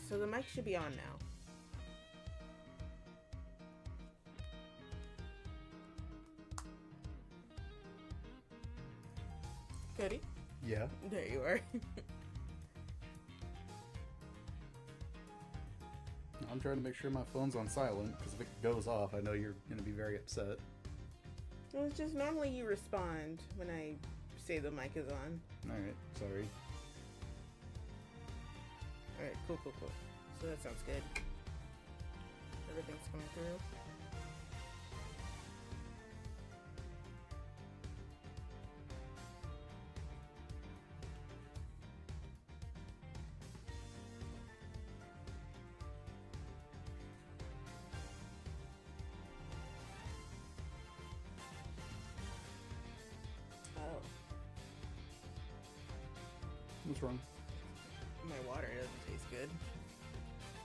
so the mic should be on now. Cody? Yeah. There you are. I'm trying to make sure my phone's on silent, because if it goes off, I know you're going to be very upset. Well, it's just normally you respond when I say the mic is on. Alright, sorry. Alright, cool. So that sounds good. Everything's coming through. Oh, What's wrong? my water doesn't taste good.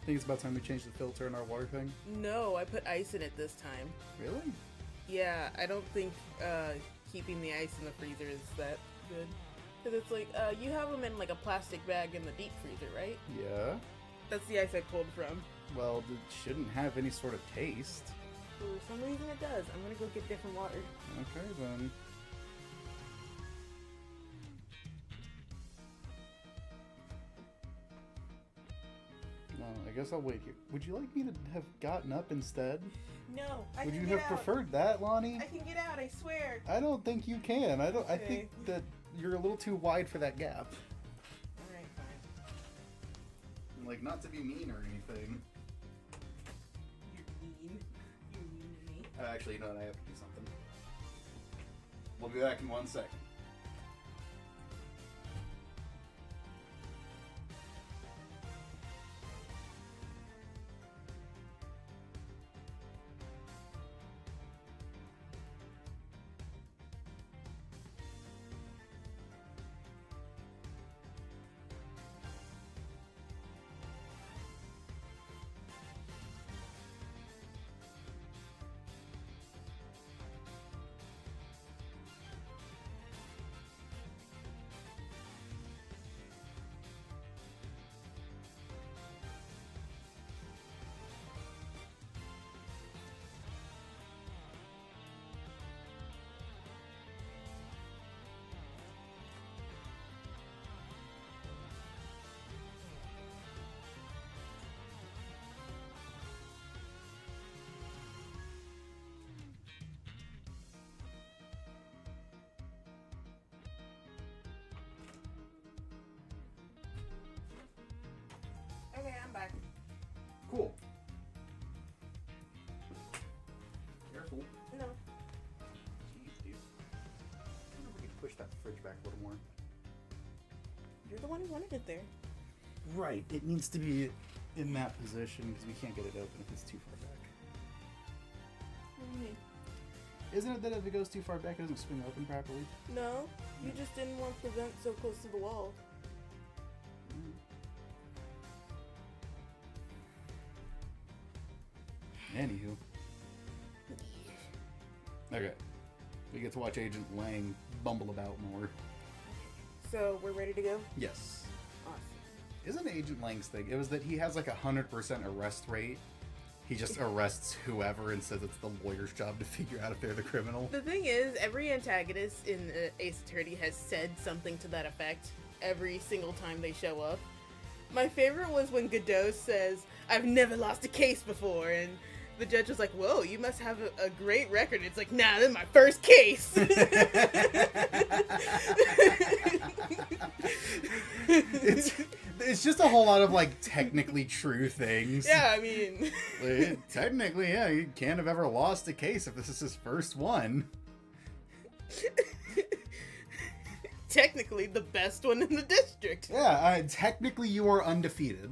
I think it's about time we change the filter in our water thing. No, I put ice in it this time. Really? Yeah, I don't think keeping the ice in the freezer is that good. Because it's like, you have them in like a plastic bag in the deep freezer, right? Yeah. That's the ice I pulled from. Well, it shouldn't have any sort of taste. For some reason it does. I'm gonna go get different water. Okay, then. Well, I guess I'll wait here. Would you like me to have gotten up instead? No, I Would can you get have out. preferred that, Lonnie? I can get out, I swear. I don't think you can. I think Okay. that you're a little too wide for that gap. Alright, fine. Like, not to be mean or anything. You're mean. You're mean to me. Actually, you know what? I have to do something. We'll be back in 1 second. Okay, I'm back. Cool. Careful. No. Jeez, dude. I wonder if we could push that fridge back a little more. You're the one who wanted it there. Right. It needs to be in that position because we can't get it open if it's too far back. What do you mean? Isn't it that if it goes too far back, it doesn't swing open properly? No, you just didn't want the vent so close to the wall. Anywho. Okay. We get to watch Agent Lang bumble about more. So, we're ready to go? Yes. Awesome. Isn't Agent Lang's thing? It was that he has like 100% arrest rate. He just arrests whoever and says it's the lawyer's job to figure out if they're the criminal. The thing is, every antagonist in Ace Attorney has said something to that effect every single time they show up. My favorite was when Godot says, "I've never lost a case before," and the judge was like, "Whoa, you must have a great record." It's like, "Nah, this is my first case." It's just a whole lot of like technically true things. Yeah, I mean, Like, technically, yeah, he can't have ever lost a case if this is his first one. technically the best one in the district. Yeah, technically you are undefeated.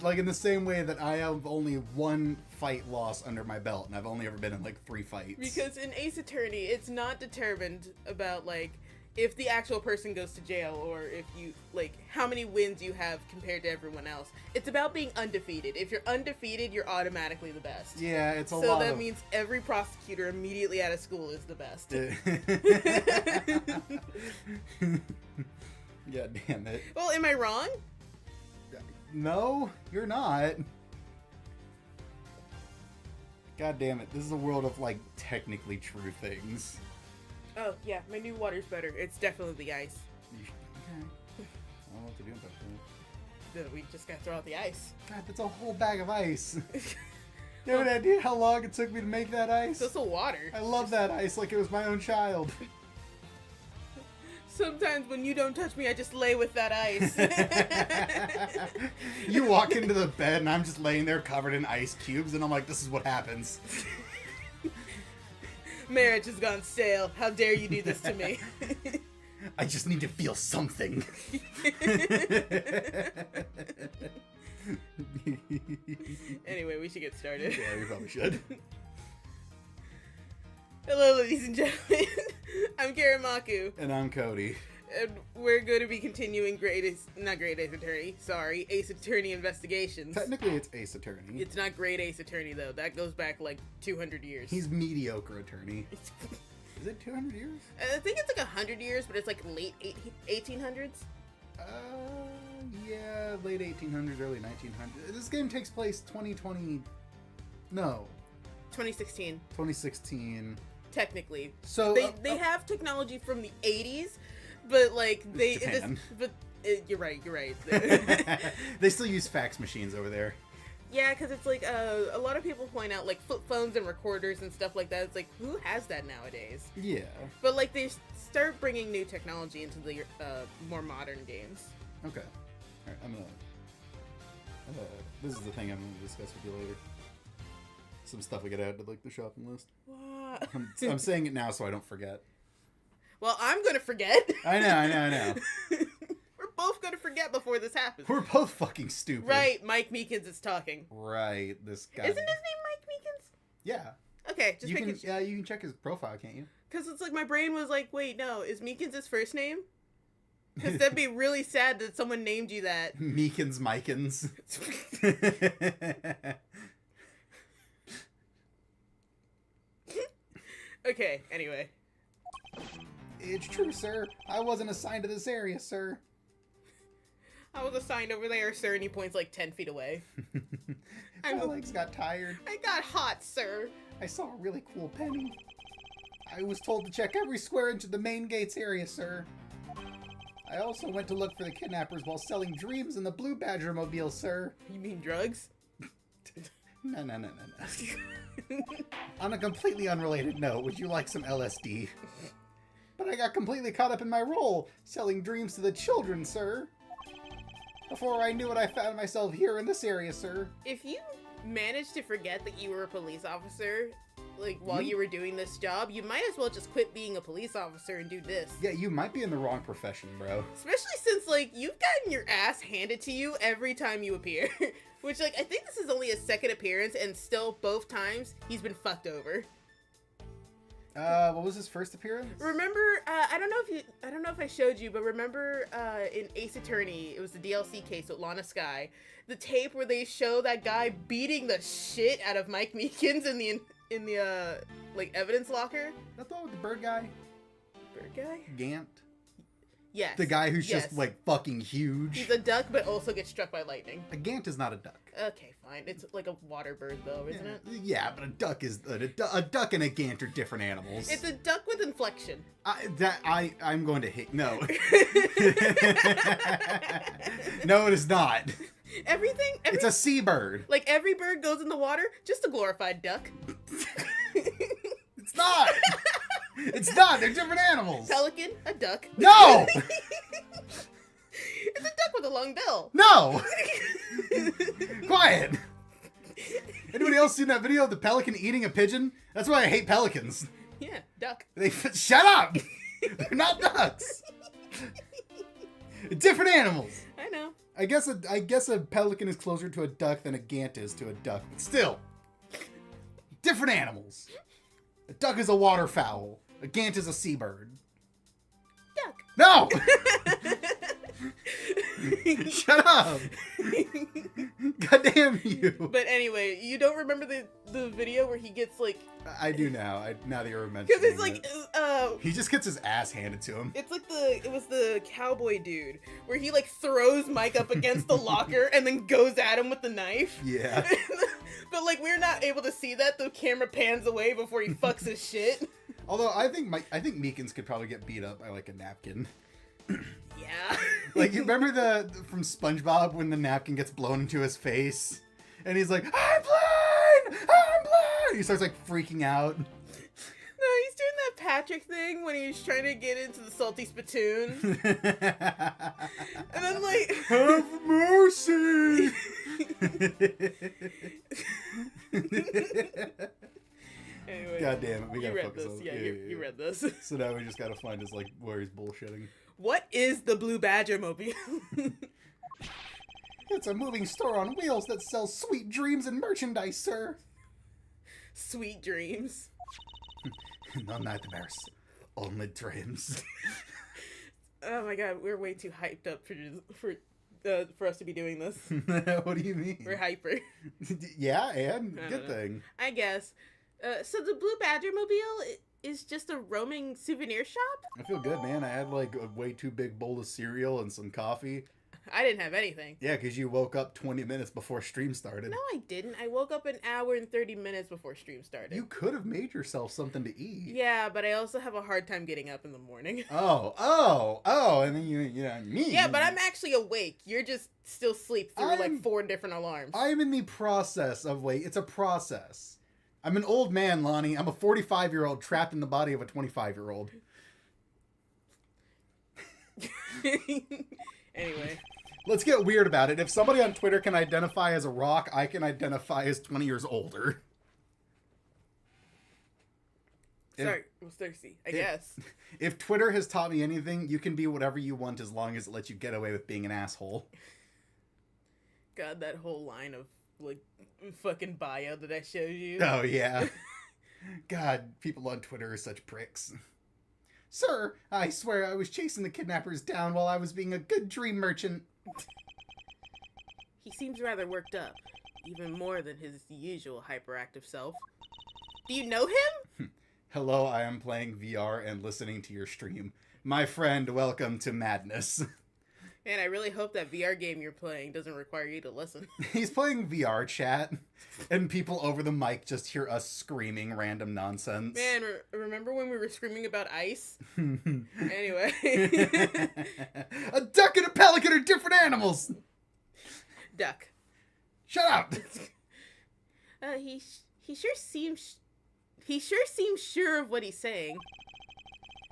Like in the same way that I have only one fight loss under my belt, and I've only ever been in like 3 fights. Because in Ace Attorney, it's not determined about like if the actual person goes to jail or if you like how many wins you have compared to everyone else. It's about being undefeated. If you're undefeated, you're automatically the best. Yeah, it's a so lot that of... means every prosecutor immediately out of school is the best. Yeah, damn it. Well, am I wrong? No, you're not. God damn it. This is a world of, like, technically true things. Oh, yeah, my new water's better. It's definitely the ice. Okay. I don't know what to do about that. We just gotta throw out the ice. God, that's a whole bag of ice. You have an idea how long it took me to make that ice? So it's the water. I love that ice like it was my own child. Sometimes when you don't touch me, I just lay with that ice. You walk into the bed and I'm just laying there covered in ice cubes and I'm like, this is what happens. Marriage has gone stale. How dare you do this to me? I just need to feel something. Anyway, we should get started. Yeah, you probably should. Hello, ladies and gentlemen. I'm Karamaku, And I'm Cody. and we're going to be continuing Ace Attorney investigations. Technically, it's Ace Attorney. It's not Great Ace Attorney, though. That goes back like 200 years. He's mediocre attorney. Is it 200 years? I think it's like 100 years, but it's like late 1800s. Yeah, late 1800s, early 1900s. This game takes place 2020. No, 2016, 2016. technically. So They have technology from the 80s, but like Japan. You're right. They still use fax machines over there. Yeah, because it's like a lot of people point out like flip phones and recorders and stuff like that. It's like, who has that nowadays? Yeah. But like they start bringing new technology into the more modern games. Okay. All right, I'm gonna. This is the thing I'm gonna discuss with you later. Some stuff we gotta add to like the shopping list. What? I'm saying it now so I don't forget. Well, I'm gonna forget. I know. We're both gonna forget before this happens. We're both fucking stupid. Right, Mike Meekins is talking. Right. This guy. Isn't his name Mike Meekins? Yeah. Okay, just You making can. Yeah, you can check his profile, can't you? Because it's like my brain was like, wait, no, is Meekins his first name? Because that'd be really sad that someone named you that. Meekins Mikins. Okay, anyway. It's true, sir. I wasn't assigned to this area, sir. I was assigned over there, sir, and he points like 10 feet away. My legs got tired. I got hot, sir. I saw a really cool penny. I was told to check every square inch of the main gates area, sir. I also went to look for the kidnappers while selling dreams in the Blue Badger mobile, sir. You mean drugs? No. On a completely unrelated note, would you like some LSD? But I got completely caught up in my role, selling dreams to the children, sir. Before I knew it, I found myself here in this area, sir. If you managed to forget that you were a police officer, like, while you were doing this job, you might as well just quit being a police officer and do this. Yeah, you might be in the wrong profession, bro. Especially since, like, you've gotten your ass handed to you every time you appear. Which, like, I think this is only his second appearance, and still, both times, he's been fucked over. What was his first appearance? Remember, I don't know if I showed you, but remember, in Ace Attorney, it was the DLC case with Lana Skye, the tape where they show that guy beating the shit out of Mike Meekins in the like, evidence locker? That's the one with the bird guy? Bird guy? Gant? Yes. The guy who's Yes. just, like, fucking huge. He's a duck, but also gets struck by lightning. A Gant is not a duck. Okay, fine. It's like a water bird, though, isn't it? Yeah, but a duck is a duck and a Gant are different animals. It's a duck with inflection. I'm going to hate. No. No, it is not. Everything. It's a seabird. Like every bird goes in the water, just a glorified duck. It's not. It's not. They're different animals. Pelican, a duck. No. It's a duck with a long bill. No. Quiet. Anybody else seen that video of the pelican eating a pigeon? That's why I hate pelicans. Yeah, duck. Shut up. They're not ducks. Different animals. I know. I guess a pelican is closer to a duck than a Gant is to a duck. But still, different animals. A duck is a waterfowl. A Gant is a seabird. Duck. No! Shut up! God damn you! But anyway, you don't remember the video where he gets like... I do now. Now that you're mentioning Because it's like... he just gets his ass handed to him. It's like it was the cowboy dude, where he like throws Mike up against the locker and then goes at him with the knife. Yeah. But like, we're not able to see that. The camera pans away before he fucks his shit. Although I think Meekins could probably get beat up by like a napkin. Yeah. Like, you remember from SpongeBob when the napkin gets blown into his face? And he's like, I'm blind! I'm blind! He starts like freaking out. No, he's doing that Patrick thing when he's trying to get into the salty spittoon. And then like... Have mercy! Anyway, God damn it, we gotta you read focus this. on Yeah, you read this. So now we just gotta find his, like, where he's bullshitting. What is the Blue Badger mobile? It's a moving store on wheels that sells sweet dreams and merchandise, sir. Sweet dreams. No nightmares, only dreams. Oh my god, we're way too hyped up for us to be doing this. What do you mean? We're hyper. Yeah, and I good don't know. thing. I guess. So the Blue Badger mobile is just a roaming souvenir shop? I feel good, man. I had like a way too big bowl of cereal and some coffee. I didn't have anything. Yeah, because you woke up 20 minutes before stream started. No, I didn't. I woke up an hour and 30 minutes before stream started. You could have made yourself something to eat. Yeah, but I also have a hard time getting up in the morning. Oh, and then me. Yeah, but I'm actually awake. You're just still asleep through like 4 different alarms. I'm in the process of it's a process. I'm an old man, Lonnie. I'm a 45-year-old trapped in the body of a 25-year-old. Anyway. Let's get weird about it. If somebody on Twitter can identify as a rock, I can identify as 20 years older. Sorry, I was thirsty, I guess. If Twitter has taught me anything, you can be whatever you want as long as it lets you get away with being an asshole. God, that whole line of, like, fucking bio that I showed you. Oh, yeah. God, people on Twitter are such pricks. Sir, I swear I was chasing the kidnappers down while I was being a good dream merchant. He seems rather worked up, even more than his usual hyperactive self. Do you know him? Hello, I am playing VR and listening to your stream. My friend, welcome to madness. And I really hope that VR game you're playing doesn't require you to listen. He's playing VR chat, and people over the mic just hear us screaming random nonsense. Man, remember when we were screaming about ice? Anyway. A duck and a pelican are different animals! Duck. Shut up! He sure seems sure of what he's saying.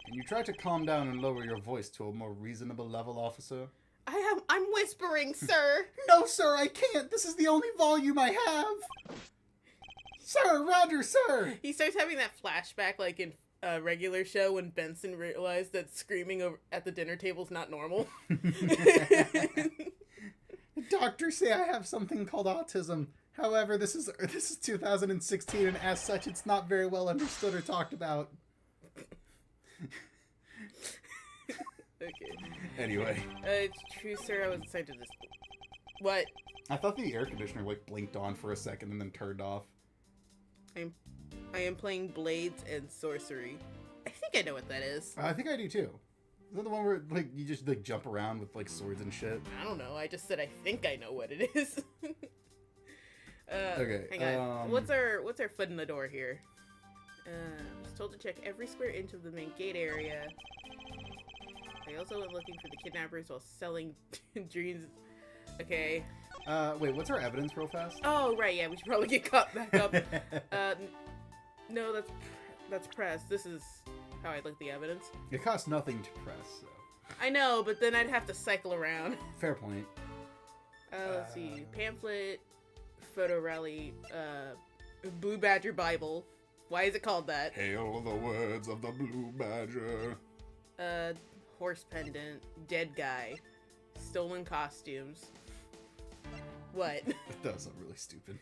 Can you try to calm down and lower your voice to a more reasonable level, officer? I'm whispering, sir. No, sir, I can't. This is the only volume I have. Sir, Roger, sir. He starts having that flashback like in a regular show when Benson realized that screaming at the dinner table is not normal. Doctors say I have something called autism. However, this is 2016, and as such, it's not very well understood or talked about. Okay. Anyway. It's true, sir. I was assigned to this. What? I thought the air conditioner like blinked on for a second and then turned off. I am playing Blades and Sorcery. I think I know what that is. I think I do too. Is that the one where like you just like jump around with like swords and shit? I don't know. I just said I think I know what it is. Okay. Hang on. What's our foot in the door here? I was told to check every square inch of the main gate area. I also went looking for the kidnappers while selling dreams. Okay. Wait, what's our evidence real fast? Oh, right, yeah, we should probably get caught back up. No, that's press. This is how I look at the evidence. It costs nothing to press, so. I know, but then I'd have to cycle around. Fair point. Let's see. Pamphlet, photo rally, Blue Badger Bible. Why is it called that? Hail the words of the Blue Badger. Horse pendant, dead guy, stolen costumes. What? That does look really stupid.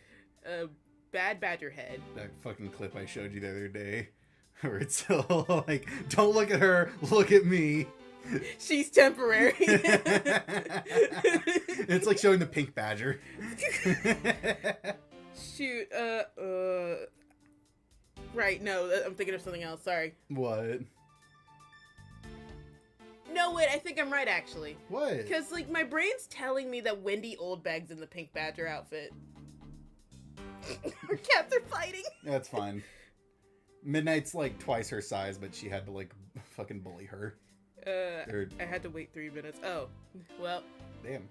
Bad badger head. That fucking clip I showed you the other day, where it's all like, "Don't look at her, look at me." She's temporary. It's like showing the pink badger. Shoot, right, no, I'm thinking of something else, sorry. What? No, wait, I think I'm right, actually. What? Because, like, my brain's telling me that Wendy Oldbag's in the pink badger outfit. Our cats are fighting. That's fine. Midnight's like twice her size, but she had to like fucking bully her. I had to wait 3 minutes. Oh, well. Damn.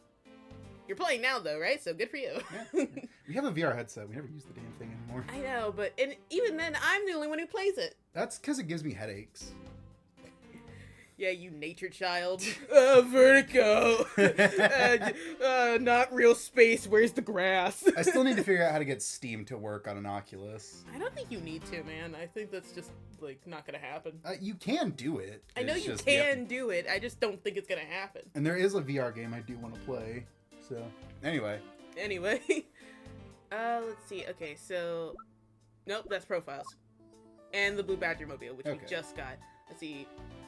You're playing now, though, right? So good for you. Yeah. We have a VR headset. We never use the damn thing anymore. I know, but even then, I'm the only one who plays it. That's because it gives me headaches. Yeah, you nature child. Vertigo. Not real space. Where's the grass? I still need to figure out how to get Steam to work on an Oculus. I don't think you need to, man. I think that's just, like, not gonna happen. You can do it. I know It's you just- can do it. I just don't think it's gonna happen. And there is a VR game I do want to play. So, anyway. Anyway. Let's see. Okay, so... Nope, that's Profiles. And the Blue Badger Mobile, which we Okay. just got. Let's see.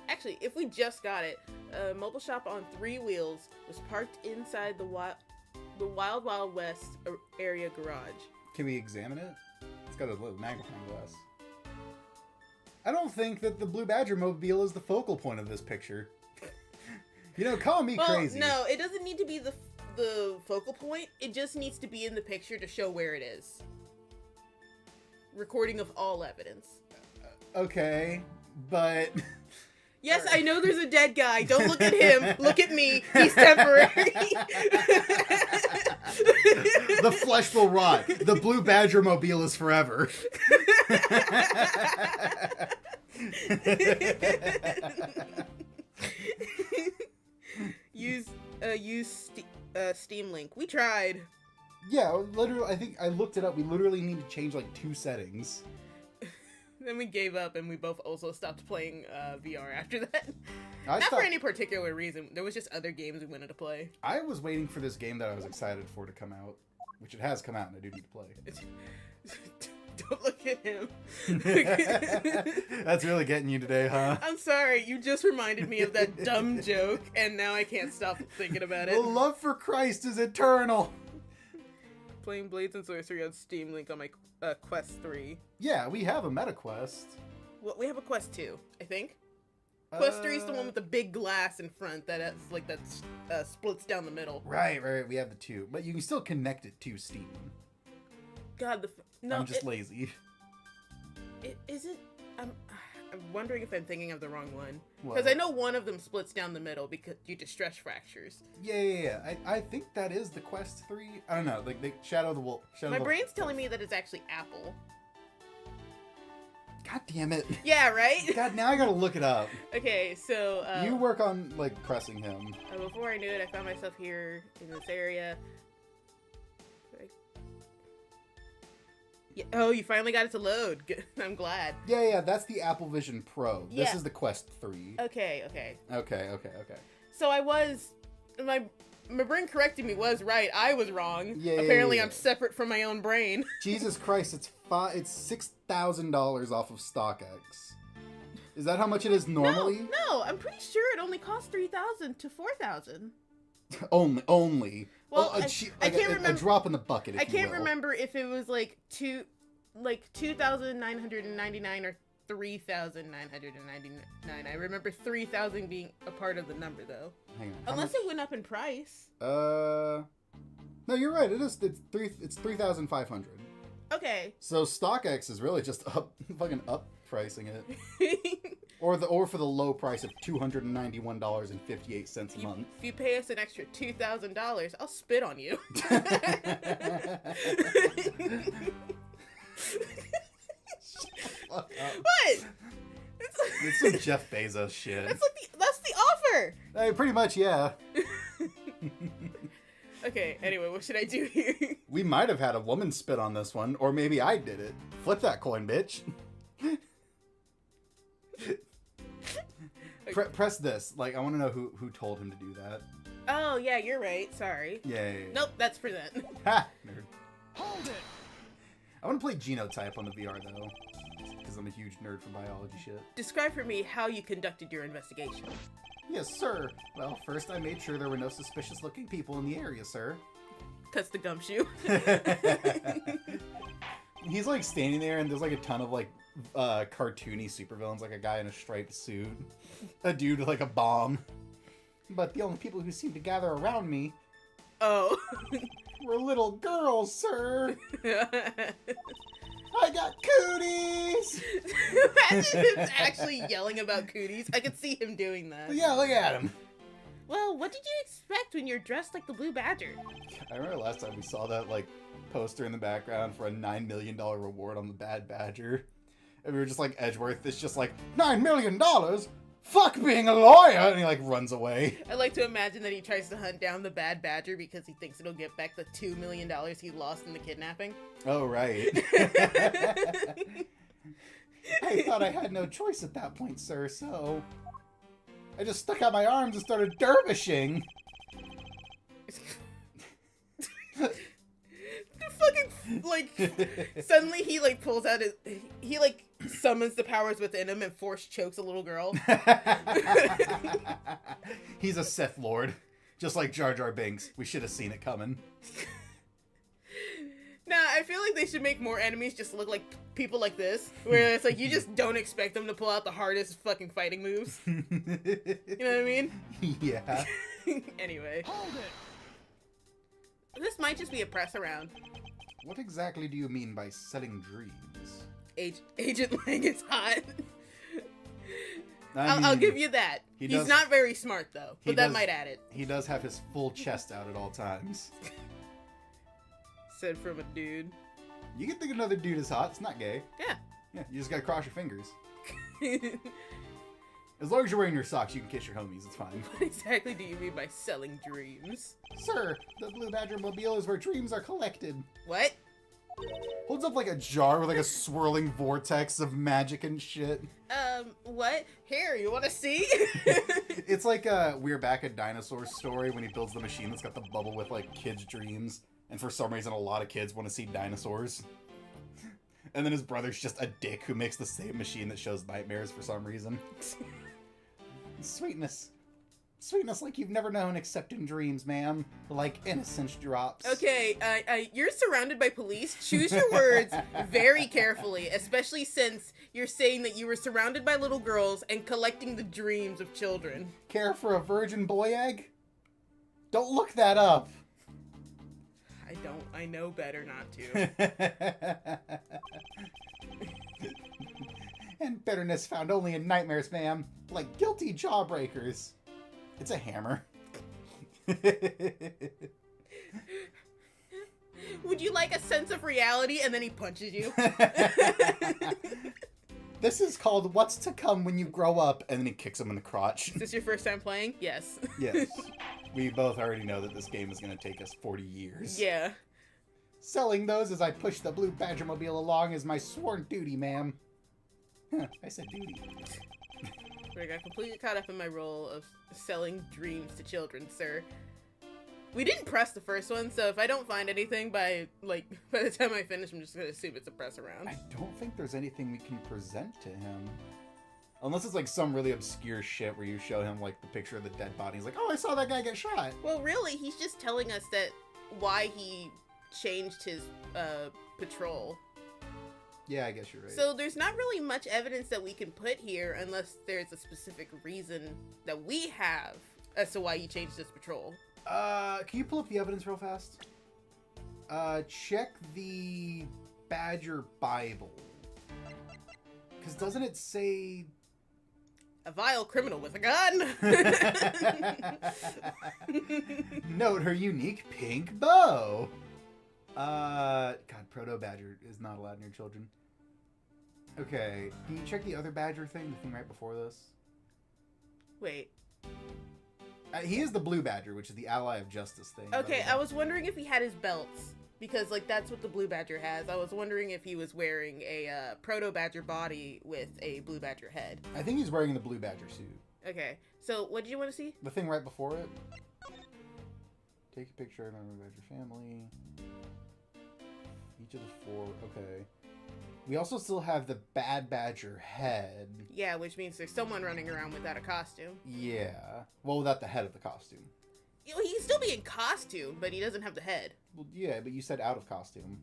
Actually, if we just got it, a mobile shop on 3 wheels was parked inside the Wild Wild West area garage. Can we examine it? It's got a little magnifying glass. I don't think that the Blue Badger Mobile is the focal point of this picture. You know, call me crazy. No, it doesn't need to be the focal point. It just needs to be in the picture to show where it is. Recording of all evidence. Okay, but... Yes, I know there's a dead guy. Don't look at him. Look at me. He's temporary. The flesh will rot. The Blue Badger Mobile is forever. use Steam Link. We tried. Yeah, literally, I think I looked it up. We literally need to change like 2 settings. Then we gave up, and we both also stopped playing VR after that. I Not for any particular reason. There was just other games we wanted to play. I was waiting for this game that I was excited for to come out, which it has come out, and I do need to play. Don't look at him. That's really getting you today, huh? I'm sorry, you just reminded me of that dumb joke, and now I can't stop thinking about The it. love for Christ is eternal. Playing Blades and Sorcery on Steam Link on my Quest 3. Yeah, we have a MetaQuest. Well, we have a Quest 2, I think. Quest 3 is the one with the big glass in front that splits down the middle. Right, we have the 2. But you can still connect it to Steam. God, no, I'm just lazy. Is it? I'm wondering if I'm thinking of the wrong one. What? Because I know one of them splits down the middle due to stress fractures. Yeah. I think that is the Quest 3. I don't know, like the Shadow of the Wolf. My brain's telling me that it's actually Apple. God damn it. Yeah, right? God, now I gotta look it up. Okay, so... You work on, like, pressing him. Before I knew it, I found myself here in this area. Yeah, oh, you finally got it to load. Good. I'm glad. Yeah, that's the Apple Vision Pro. This Yeah. is the Quest 3. Okay. Okay. So I was... My brain corrected me was right. I was wrong. Yeah, Apparently yeah. I'm separate from my own brain. Jesus Christ, it's $6,000 off of StockX. Is that how much it is normally? No, I'm pretty sure it only costs $3,000 to $4,000. Only. Well, I can't a remember. drop in the bucket. If I can't you will. remember if it was like 2,999 or 3,999. I remember 3,000 being a part of the number though. Hang on. Unless it went up in price. No, you're right. It is. It's 3,500. Okay. So StockX is really just fucking up pricing it, or for the low price of $291.58 a month. If you pay us an extra $2,000, I'll spit on you. Fuck up. What? It's some Jeff Bezos shit. That's the offer. Hey, pretty much, yeah. Okay. Anyway, what should I do here? We might have had a woman spit on this one, or maybe I did it. Flip that coin, bitch. Press this. Like, I want to know who told him to do that. Oh yeah, you're right. Sorry. Yeah. Nope, that's present. Ha! Nerd. Hold it! I want to play Genotype on the VR, though. Because I'm a huge nerd for biology shit. Describe for me how you conducted your investigation. Yes, sir. Well, first I made sure there were no suspicious-looking people in the area, sir. Cuts the gumshoe. He's like standing there, and there's like a ton of like cartoony supervillains, like a guy in a striped suit, a dude with like a bomb. But the only people who seemed to gather around me Oh. were little girls, sir. I got cooties! Imagine him actually yelling about cooties. I could see him doing that. Yeah, look at him. Well, what did you expect when you're dressed like the Blue Badger? I remember last time we saw that like poster in the background for a $9 million reward on the Bad Badger. And we were just like, Edgeworth is just like, $9 million? Fuck being a lawyer! And he like runs away. I like to imagine that he tries to hunt down the Bad Badger because he thinks it'll get back the $2 million he lost in the kidnapping. Oh, right. I thought I had no choice at that point, sir, so I just stuck out my arms and started dervishing. Fucking, like, suddenly he, like, pulls out his, he, like, summons the powers within him and force chokes a little girl. He's a Sith Lord. Just like Jar Jar Binks. We should have seen it coming. Nah, I feel like they should make more enemies just look like people like this. Where it's like, you just don't expect them to pull out the hardest fucking fighting moves. You know what I mean? Yeah. Anyway. Hold it. This might just be a press around. What exactly do you mean by setting dreams? Agent Lang is hot. I mean, I'll give you that. He's not very smart, though, but that might add it. He does have his full chest out at all times. Said from a dude. You can think another dude is hot. It's not gay. Yeah. Yeah, you just gotta cross your fingers. As long as you're wearing your socks, you can kiss your homies. It's fine. What exactly do you mean by selling dreams? Sir, the Blue Badger Mobile is where dreams are collected. What? Holds up like a jar with like a swirling vortex of magic and shit. What? Here, you want to see? It's like We're Back at Dinosaur story when he builds the machine that's got the bubble with like kids' dreams. And for some reason, a lot of kids want to see dinosaurs. And then his brother's just a dick who makes the same machine that shows nightmares for some reason. Sweetness. Sweetness like you've never known except in dreams, ma'am. Like innocence drops. Okay, you're surrounded by police. Choose your words very carefully, especially since you're saying that you were surrounded by little girls and collecting the dreams of children. Care for a virgin boy egg? Don't look that up. I don't. I know better not to. And bitterness found only in nightmares, ma'am. Like guilty jawbreakers. It's a hammer. Would you like a sense of reality? And then he punches you. This is called What's to Come When You Grow Up, and then he kicks him in the crotch. Is this your first time playing? Yes. Yes. We both already know that this game is going to take us 40 years. Yeah. Selling those as I push the Blue Badger Mobile along is my sworn duty, ma'am. I said duty. I got completely caught up in my role of selling dreams to children, sir. We didn't press the first one, so if I don't find anything by the time I finish, I'm just gonna assume it's a press around. I don't think there's anything we can present to him. Unless it's like some really obscure shit where you show him like the picture of the dead body. He's like, oh, I saw that guy get shot. Well, really, he's just telling us that why he changed his patrol. Yeah, I guess you're right. So there's not really much evidence that we can put here unless there's a specific reason that we have as to why he changed his patrol. Can you pull up the evidence real fast? Check the Badger Bible. Because doesn't it say... A vile criminal with a gun! Note her unique pink bow! God, Proto-Badger is not allowed near children. Okay, can you check the other Badger thing? The thing right before this? Wait. He is the Blue Badger, which is the Ally of Justice thing. Okay, I was wondering if he had his belts. Because, like, that's what the Blue Badger has. I was wondering if he was wearing a Proto-Badger body with a Blue Badger head. I think he's wearing the Blue Badger suit. Okay, so what did you want to see? The thing right before it. Take a picture of the Badger family. Each of the four, okay. We also still have the Bad Badger head. Yeah, which means there's someone running around without a costume. Yeah. Well, without the head of the costume. You know, he can still be in costume, but he doesn't have the head. Well, yeah, but you said out of costume.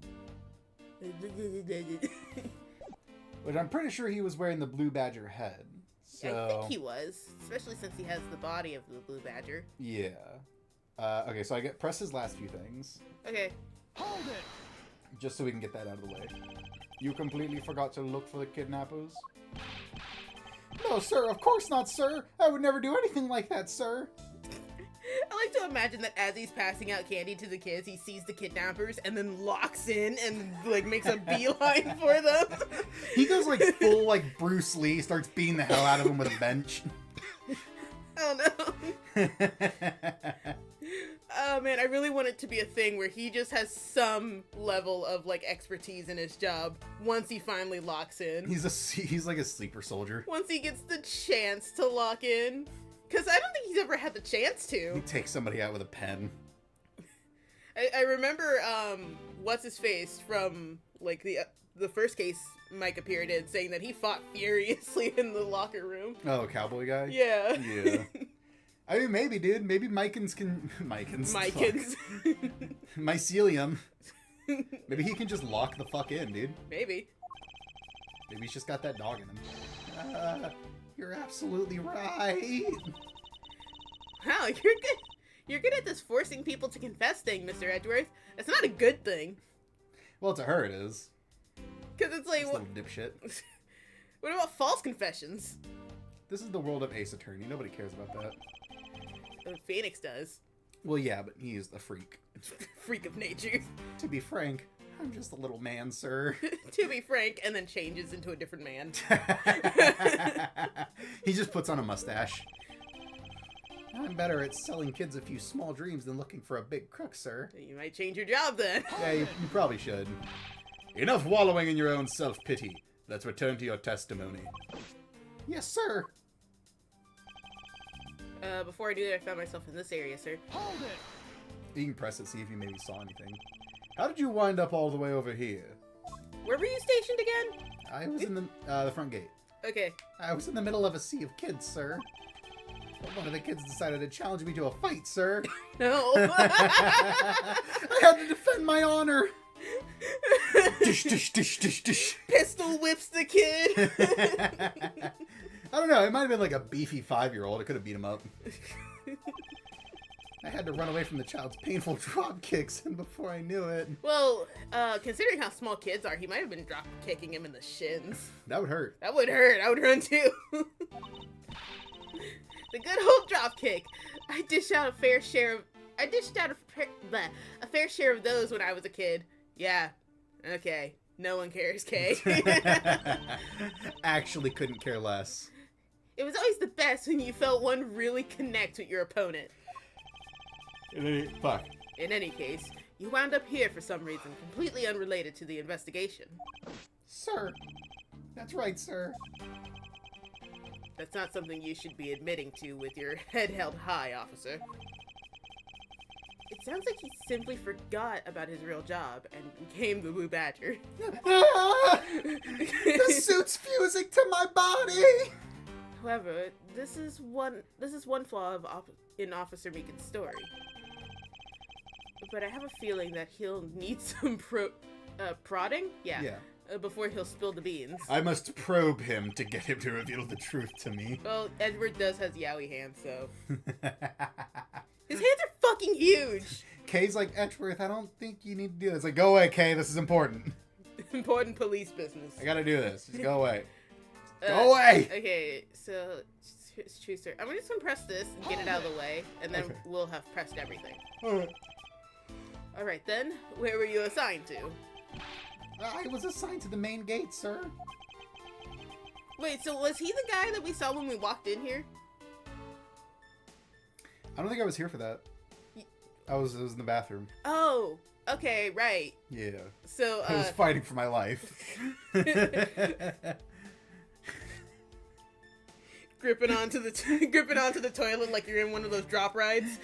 But I'm pretty sure he was wearing the Blue Badger head. So... I think he was, especially since he has the body of the Blue Badger. Yeah. Okay, so press his last few things. Okay. Hold it! Just so we can get that out of the way. You completely forgot to look for the kidnappers? No, sir, of course not, sir. I would never do anything like that, sir. I like to imagine that as he's passing out candy to the kids, he sees the kidnappers and then locks in and like makes a beeline for them. He goes like full like Bruce Lee, starts beating the hell out of him with a bench. Oh no. Oh man, I really want it to be a thing where he just has some level of like expertise in his job once he finally locks in. He's like a sleeper soldier. Once he gets the chance to lock in. Because I don't think he's ever had the chance He to. takes somebody out with a pen. I remember, what's-his-face from, like, the first case Mike appeared in, saying that he fought furiously in the locker room. Oh, cowboy guy? Yeah. Yeah. I mean, maybe, dude. Maybe Mykins can... Mykins. Mykins. Mycelium. Maybe he can just lock the fuck in, dude. Maybe. Maybe he's just got that dog in him. You're absolutely right. Wow, you're good. You're good at this forcing people to confess thing, Mr. Edgeworth. That's not a good thing. Well, to her it is. Because it's like, This little dipshit. what about false confessions? This is the world of Ace Attorney. Nobody cares about that. Phoenix does. Well, yeah, but he's a freak. Freak of nature. To be frank, I'm just a little man, sir. To be frank, and then changes into a different man. He just puts on a mustache. I'm better at selling kids a few small dreams than looking for a big crook, sir. You might change your job then. Yeah, you probably should. Enough wallowing in your own self-pity. Let's return to your testimony. Yes, sir. Before I do that, I found myself in this area, sir. Hold it! You can press it, see if you maybe saw anything. How did you wind up all the way over here? Where were you stationed again? I was in the front gate. Okay. I was in the middle of a sea of kids, sir. But one of the kids decided to challenge me to a fight, sir. No. I had to defend my honor. Dish, dish, dish, dish, dish. Pistol whips the kid. I don't know. It might have been like a beefy 5-year-old. It could have beat him up. I had to run away from the child's painful drop kicks, and before I knew it... Well, considering how small kids are, he might have been drop kicking him in the shins. That would hurt. That would hurt. I would run too. The good old drop kick. I dished out a fair share of those when I was a kid. Yeah. Okay. No one cares, Kay. Actually couldn't care less. It was always the best when you felt one really connect with your opponent. Fuck. In any case, you wound up here for some reason completely unrelated to the investigation. Sir. That's right, sir. That's not something you should be admitting to with your head held high, officer. It sounds like he simply forgot about his real job and became the Blue Badger. The suit's fusing to my body! However, this is one flaw in Officer Meekin's story. But I have a feeling that he'll need some prodding? Yeah. Before he'll spill the beans. I must probe him to get him to reveal the truth to me. Well, Edward does has yaoi hands, so... His hands are fucking huge! Kay's like, Edgeworth, I don't think you need to do this. Like, go away, Kay, this is important. Important police business. I gotta do this. Just go away. Go away! Okay, so... It's true, sir. I'm just gonna press this and get it out of the way, and then Okay. we'll have pressed everything. Alright. Alright then, where were you assigned to? I was assigned to the main gate, sir. Wait, so was he the guy that we saw when we walked in here? I don't think I was here for that. I was in the bathroom. Oh, okay, right. Yeah. So, I was fighting for my life. gripping onto the toilet like you're in one of those drop rides.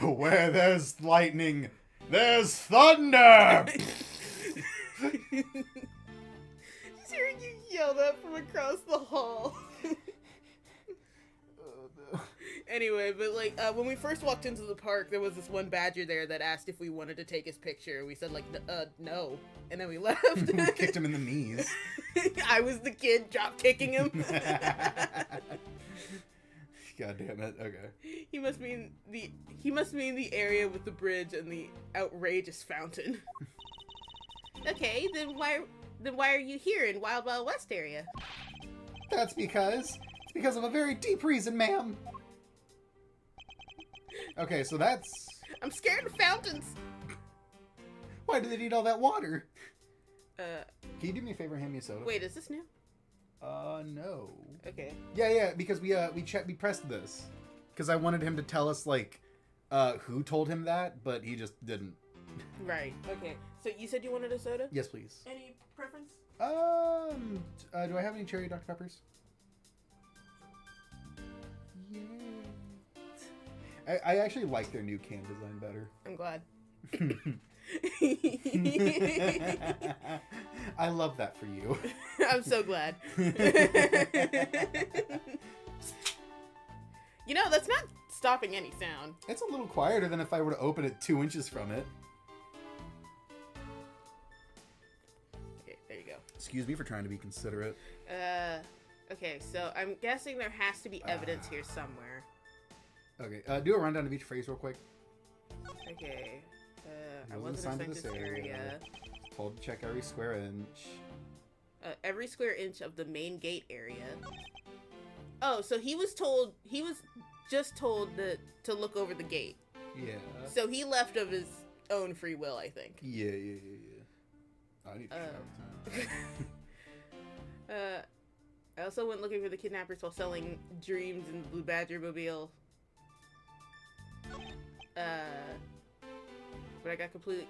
Where there's lightning, there's thunder! yelled at from across the hall. Anyway, but like when we first walked into the park, there was this one badger there that asked if we wanted to take his picture. We said like, no, and then we left. Kicked him in the knees. I was the kid drop kicking him. God damn it. Okay. He must mean the area with the bridge and the outrageous fountain. Okay, then why are you here in Wild Wild West area? It's because of a very deep reason, ma'am. Okay, so that's... I'm scared of fountains. Why do they need all that water? Can you do me a favor and hand me a soda? Wait, is this new? No. Okay. Yeah, because we pressed this. Because I wanted him to tell us, like, who told him that, but he just didn't. Right, okay. So you said you wanted a soda? Yes, please. Any preference? Do I have any cherry Dr. Peppers? Yeah. I actually like their new can design better. I'm glad. I love that for you. I'm so glad. You know, that's not stopping any sound. It's a little quieter than if I were to open it 2 inches from it. Okay, there you go. Excuse me for trying to be considerate. Okay, so I'm guessing there has to be evidence here somewhere. Okay, do a rundown of each phrase real quick. Okay, I Wasn't wasn't assigned to assigned to this area. Told to check every square inch. Every square inch of the main gate area. Oh, so he was just told to look over the gate. Yeah. So he left of his own free will, I think. Yeah. I need to shout. I also went looking for the kidnappers while selling dreams in the Blue Badger Mobile. But I got completely...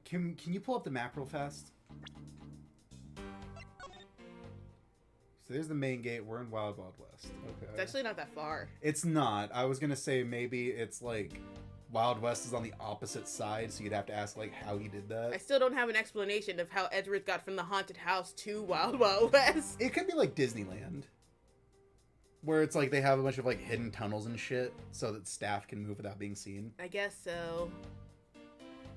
Can you pull up the map real fast? So there's the main gate. We're in Wild Wild West. Okay. It's actually not that far. It's not. I was gonna say maybe it's like Wild West is on the opposite side, so you'd have to ask like how he did that. I still don't have an explanation of how Edgeworth got from the haunted house to Wild Wild West. It could be like Disneyland, where it's like they have a bunch of like hidden tunnels and shit, so that staff can move without being seen. I guess so.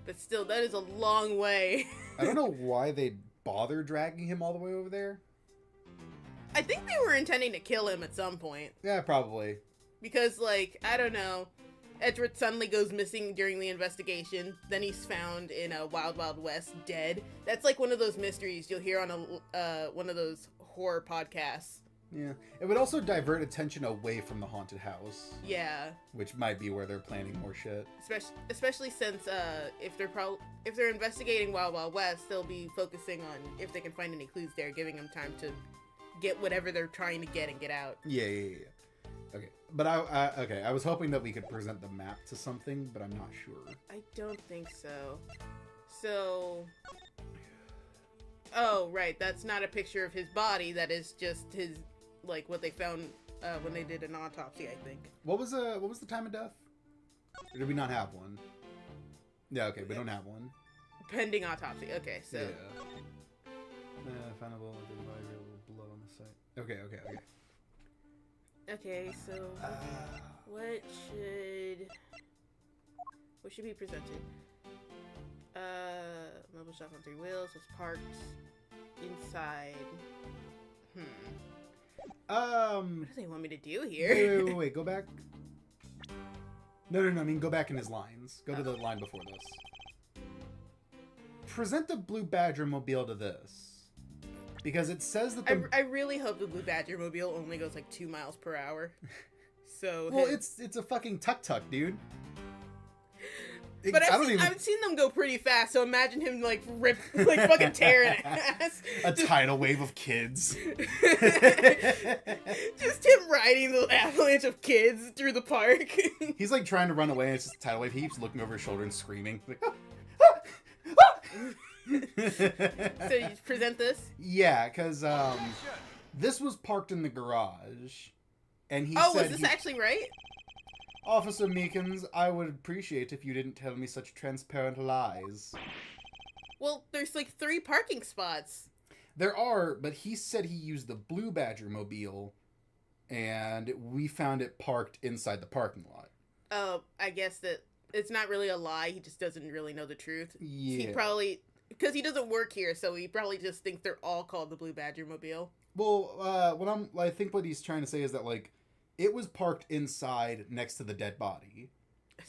But still, that is a long way. I don't know why they'd bother dragging him all the way over there. I think they were intending to kill him at some point. Yeah, probably. Because, like, I don't know. Edgeworth suddenly goes missing during the investigation. Then he's found in a Wild Wild West dead. That's like one of those mysteries you'll hear on a one of those horror podcasts. Yeah. It would also divert attention away from the haunted house. Yeah. Which might be where they're planning more shit. Especially since if they're investigating Wild Wild West, they'll be focusing on if they can find any clues there, giving them time to get whatever they're trying to get and get out. Yeah. Okay, but I was hoping that we could present the map to something, but I'm not sure. I don't think so. So, oh right, that's not a picture of his body. That is just his, like, what they found when they did an autopsy, I think. What was the time of death? Or did we not have one? Yeah, okay, we don't have one. Pending autopsy. Okay, so. Yeah. Findable blood on the site. Okay. Okay, so what should be presented? Mobile shop on 3 wheels was parked inside. What do they want me to do here? Wait, go back. No, I mean go back in his lines. Go to the line before this. Present the Blue Badger Mobile to this. Because it says that the... I really hope the Blue Badger Mobile only goes like 2 miles per hour. So... Well, it's a fucking tuk-tuk, dude. But I've seen them go pretty fast, so imagine him like fucking tearing ass. A tidal wave of kids. Just him riding the avalanche of kids through the park. He's like trying to run away, and it's just a tidal wave. He keeps looking over his shoulder and screaming. Like, So you present this? Yeah, because this was parked in the garage, and he said... was this actually right? Officer Meekins, I would appreciate if you didn't tell me such transparent lies. Well, there's like 3 parking spots. There are, but he said he used the Blue Badger mobile, and we found it parked inside the parking lot. Oh, I guess that it's not really a lie. He just doesn't really know the truth. Yeah. He probably, because he doesn't work here, so he probably just thinks they're all called the Blue Badger Mobile. Well, I think what he's trying to say is that, like, it was parked inside next to the dead body.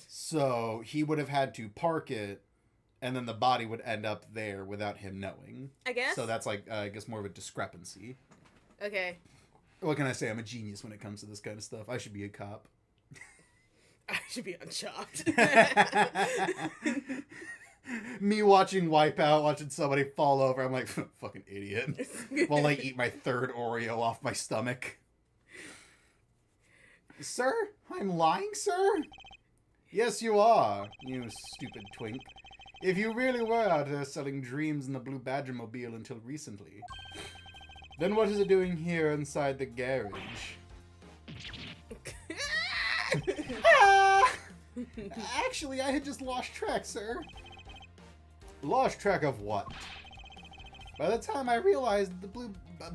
So he would have had to park it, and then the body would end up there without him knowing. I guess. So that's, like, I guess more of a discrepancy. Okay. What can I say? I'm a genius when it comes to this kind of stuff. I should be a cop. I should be unchopped. Me watching Wipeout, watching somebody fall over, I'm like, fucking idiot. While I eat my third Oreo off my stomach. Sir? I'm lying, sir? Yes, you are, you stupid twink. If you really were out there selling dreams in the Blue Badger Mobile until recently, then what is it doing here inside the garage? Actually, I had just lost track, sir. Lost track of what? By the time I realized the blue... By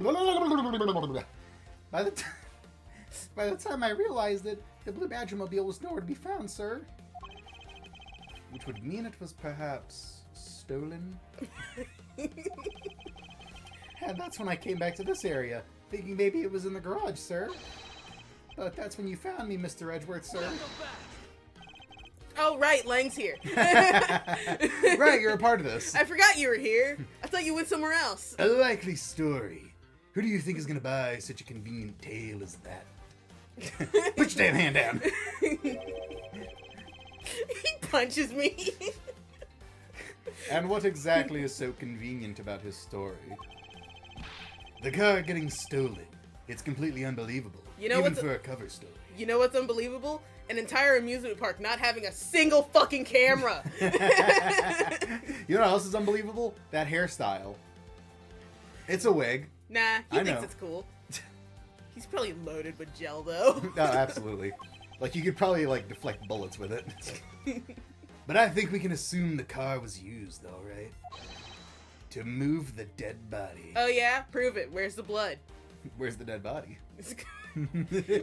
the time I realized it, the Blue Badger Mobile was nowhere to be found, sir. Which would mean it was perhaps stolen? And that's when I came back to this area, thinking maybe it was in the garage, sir. But that's when you found me, Mr. Edgeworth, sir. Oh, right, Lang's here. Right, you're a part of this. I forgot you were here. I thought you went somewhere else. A likely story. Who do you think is going to buy such a convenient tale as that? Put your damn hand down. He punches me. And what exactly is so convenient about his story? The car getting stolen. It's completely unbelievable. You know even what's for a cover story. You know what's unbelievable? An entire amusement park not having a single fucking camera. You know what else is unbelievable? That hairstyle. It's a wig. Nah, he I thinks know. it's cool. He's probably loaded with gel, though. Oh, absolutely. Like, you could probably, like, deflect bullets with it. But I think we can assume the car was used, though, right? To move the dead body. Oh, yeah? Prove it. Where's the blood? Where's the dead body?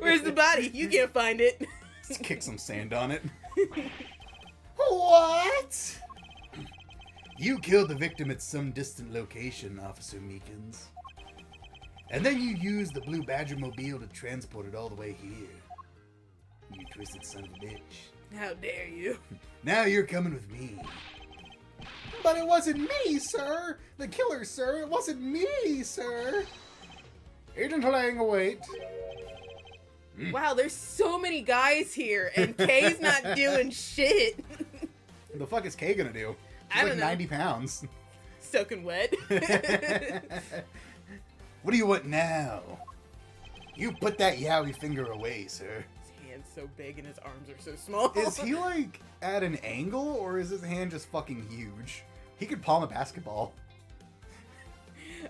Where's the body? You can't find it. Let's kick some sand on it. What? You killed the victim at some distant location, Officer Meekins. And then you used the Blue Badger Mobile to transport it all the way here. You twisted son of a bitch. How dare you? Now you're coming with me. But it wasn't me, sir! The killer, sir! It wasn't me, sir! Agent Lang, await. Wow, there's so many guys here, and Kay's not doing shit. The fuck is Kay gonna do? She's I like don't know. 90 pounds. Soaking wet. What do you want now? You put that yaoi finger away, sir. His hand's so big and his arms are so small. Is he like at an angle, or is his hand just fucking huge? He could palm a basketball.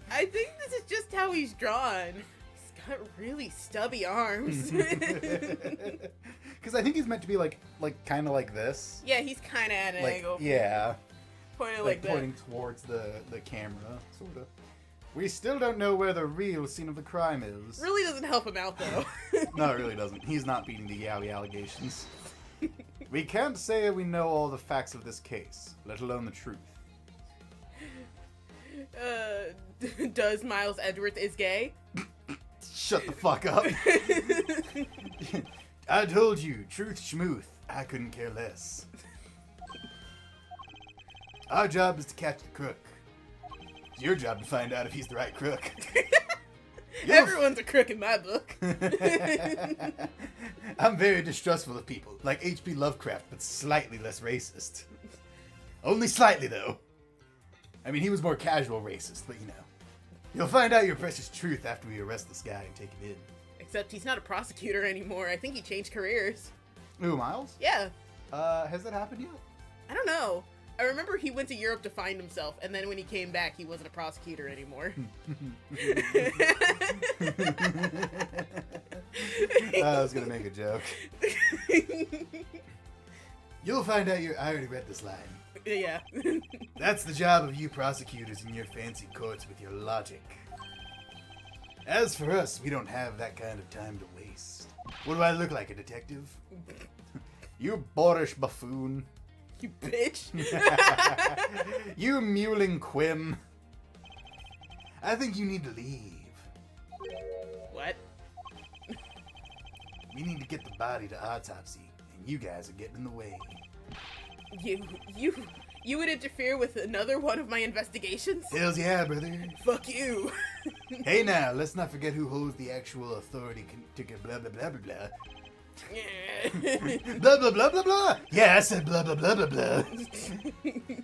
I think this is just how he's drawn. He's got really stubby arms. Because I think he's meant to be like kind of like this. Yeah, he's kind of at an Like, angle. yeah. Pointed Like like pointing towards the camera, sort of. We still don't know where the real scene of the crime is. that. Really doesn't help him out, though. No, it really doesn't. He's not beating the yaoi allegations. We can't say we know all the facts of this case, let alone the truth. Does Miles Edgeworth is gay? Shut the fuck up. I told you, truth schmooth. I couldn't care less. Our job is to catch the crook. It's your job to find out if he's the right crook. Everyone's a crook in my book. I'm very distrustful of people, like H.P. Lovecraft, but slightly less racist. Only slightly, though. I mean, he was more casual racist, but you know. You'll find out your precious truth after we arrest this guy and take him in. Except he's not a prosecutor anymore. I think he changed careers. Ooh, Miles? Yeah. Has that happened yet? I don't know. I remember he went to Europe to find himself, and then when he came back, he wasn't a prosecutor anymore. I was gonna make a joke. You'll find out I already read this line. Yeah. That's the job of you prosecutors in your fancy courts with your logic. As for us, we don't have that kind of time to waste. What do I look like, a detective? You boorish buffoon. You bitch. You mewling quim. I think you need to leave. What? We need to get the body to autopsy, and you guys are getting in the way. You would interfere with another one of my investigations? Hells yeah, brother. Fuck you. Hey now, let's not forget who holds the actual authority to get blah blah blah blah blah. Blah blah blah blah blah. Yeah, I said blah blah blah blah blah.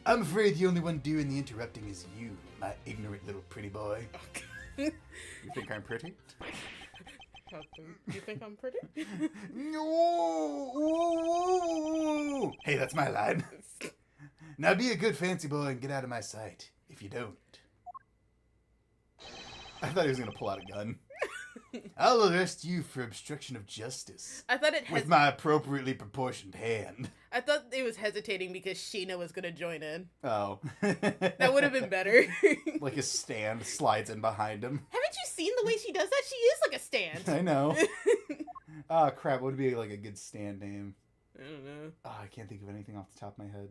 I'm afraid the only one doing the interrupting is you, my ignorant little pretty boy. You think I'm pretty? You think I'm pretty? No. Hey, that's my line. Now be a good fancy boy and get out of my sight. If you don't, I thought he was gonna pull out a gun. I'll arrest you for obstruction of justice. I thought it with my appropriately proportioned hand. I thought it was hesitating because Sheena was gonna join in. Oh. That would have been better. Like his stand slides in behind him. Haven't you seen the way she does that? She is like a stand. I know. Oh crap, what would be like a good stand name? I don't know. Oh, I can't think of anything off the top of my head.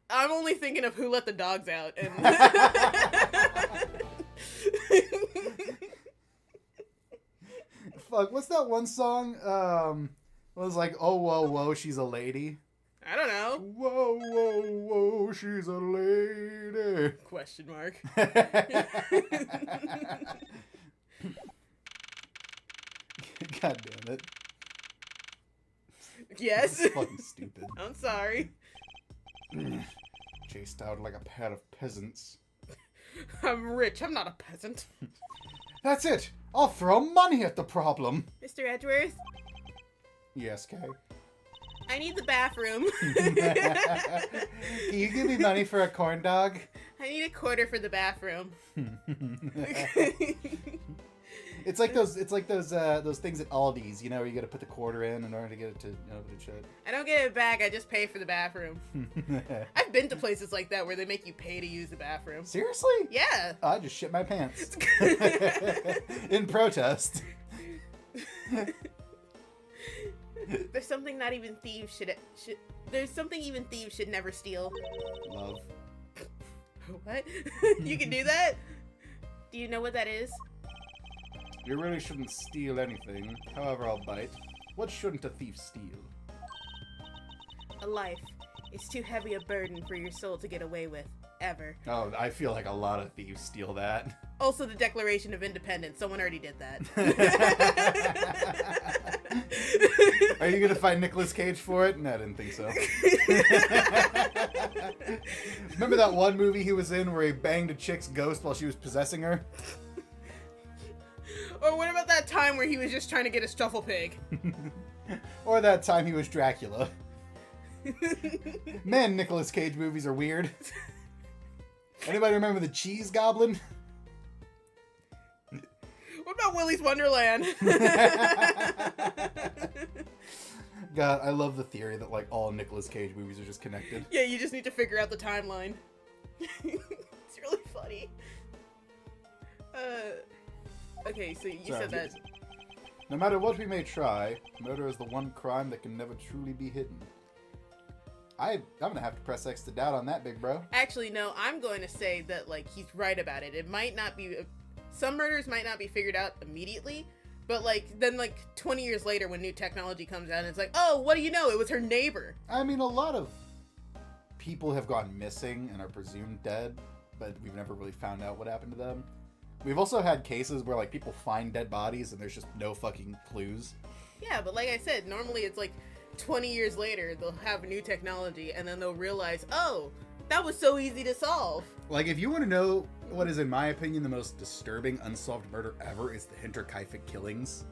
I'm only thinking of Who Let the Dogs Out. And Fuck, what's that one song? It was like, oh, whoa, whoa, she's a lady. I don't know. Whoa, whoa, whoa, she's a lady. Question mark. God damn it. Yes. It's fucking stupid. I'm sorry. Chased out like a pair of peasants. I'm rich. I'm not a peasant. That's it. I'll throw money at the problem. Mr. Edgeworth, Yes, Kay. I need the bathroom. Can you give me money for a corn dog? I need a quarter for the bathroom. It's like those things at Aldi's, you know, where you gotta put the quarter in order to get it to open shit. I don't get it back. I just pay for the bathroom. I've been to places like that where they make you pay to use the bathroom. Seriously? Yeah. I just shit my pants. In protest. There's something not even thieves should. There's something even thieves should never steal. Love. What? You can do that? Do you know what that is? You really shouldn't steal anything. However, I'll bite. What shouldn't a thief steal? A life. It's too heavy a burden for your soul to get away with. Ever. Oh, I feel like a lot of thieves steal that. Also, the Declaration of Independence. Someone already did that. Are you gonna fight Nicolas Cage for it? No, I didn't think so. Remember that one movie he was in where he banged a chick's ghost while she was possessing her? Or what about that time where he was just trying to get a Stuffle Pig? Or that time he was Dracula. Man, Nicolas Cage movies are weird. Anybody remember the Cheese Goblin? What about Willy's Wonderland? God, I love the theory that like all Nicolas Cage movies are just connected. Yeah, you just need to figure out the timeline. It's really funny. Okay, so you said that. No matter what we may try, murder is the one crime that can never truly be hidden. I'm gonna have to press X to doubt on that, big bro. Actually, no, I'm going to say that, like, he's right about it. It might not be... Some murders might not be figured out immediately, but, like, then, like, 20 years later when new technology comes out, and it's like, oh, what do you know? It was her neighbor. I mean, a lot of people have gone missing and are presumed dead, but we've never really found out what happened to them. We've also had cases where, like, people find dead bodies and there's just no fucking clues. Yeah, but like I said, normally it's like 20 years later, they'll have new technology, and then they'll realize, oh, that was so easy to solve. Like, if you want to know what is, in my opinion, the most disturbing unsolved murder ever, is the Hinterkaifeck killings.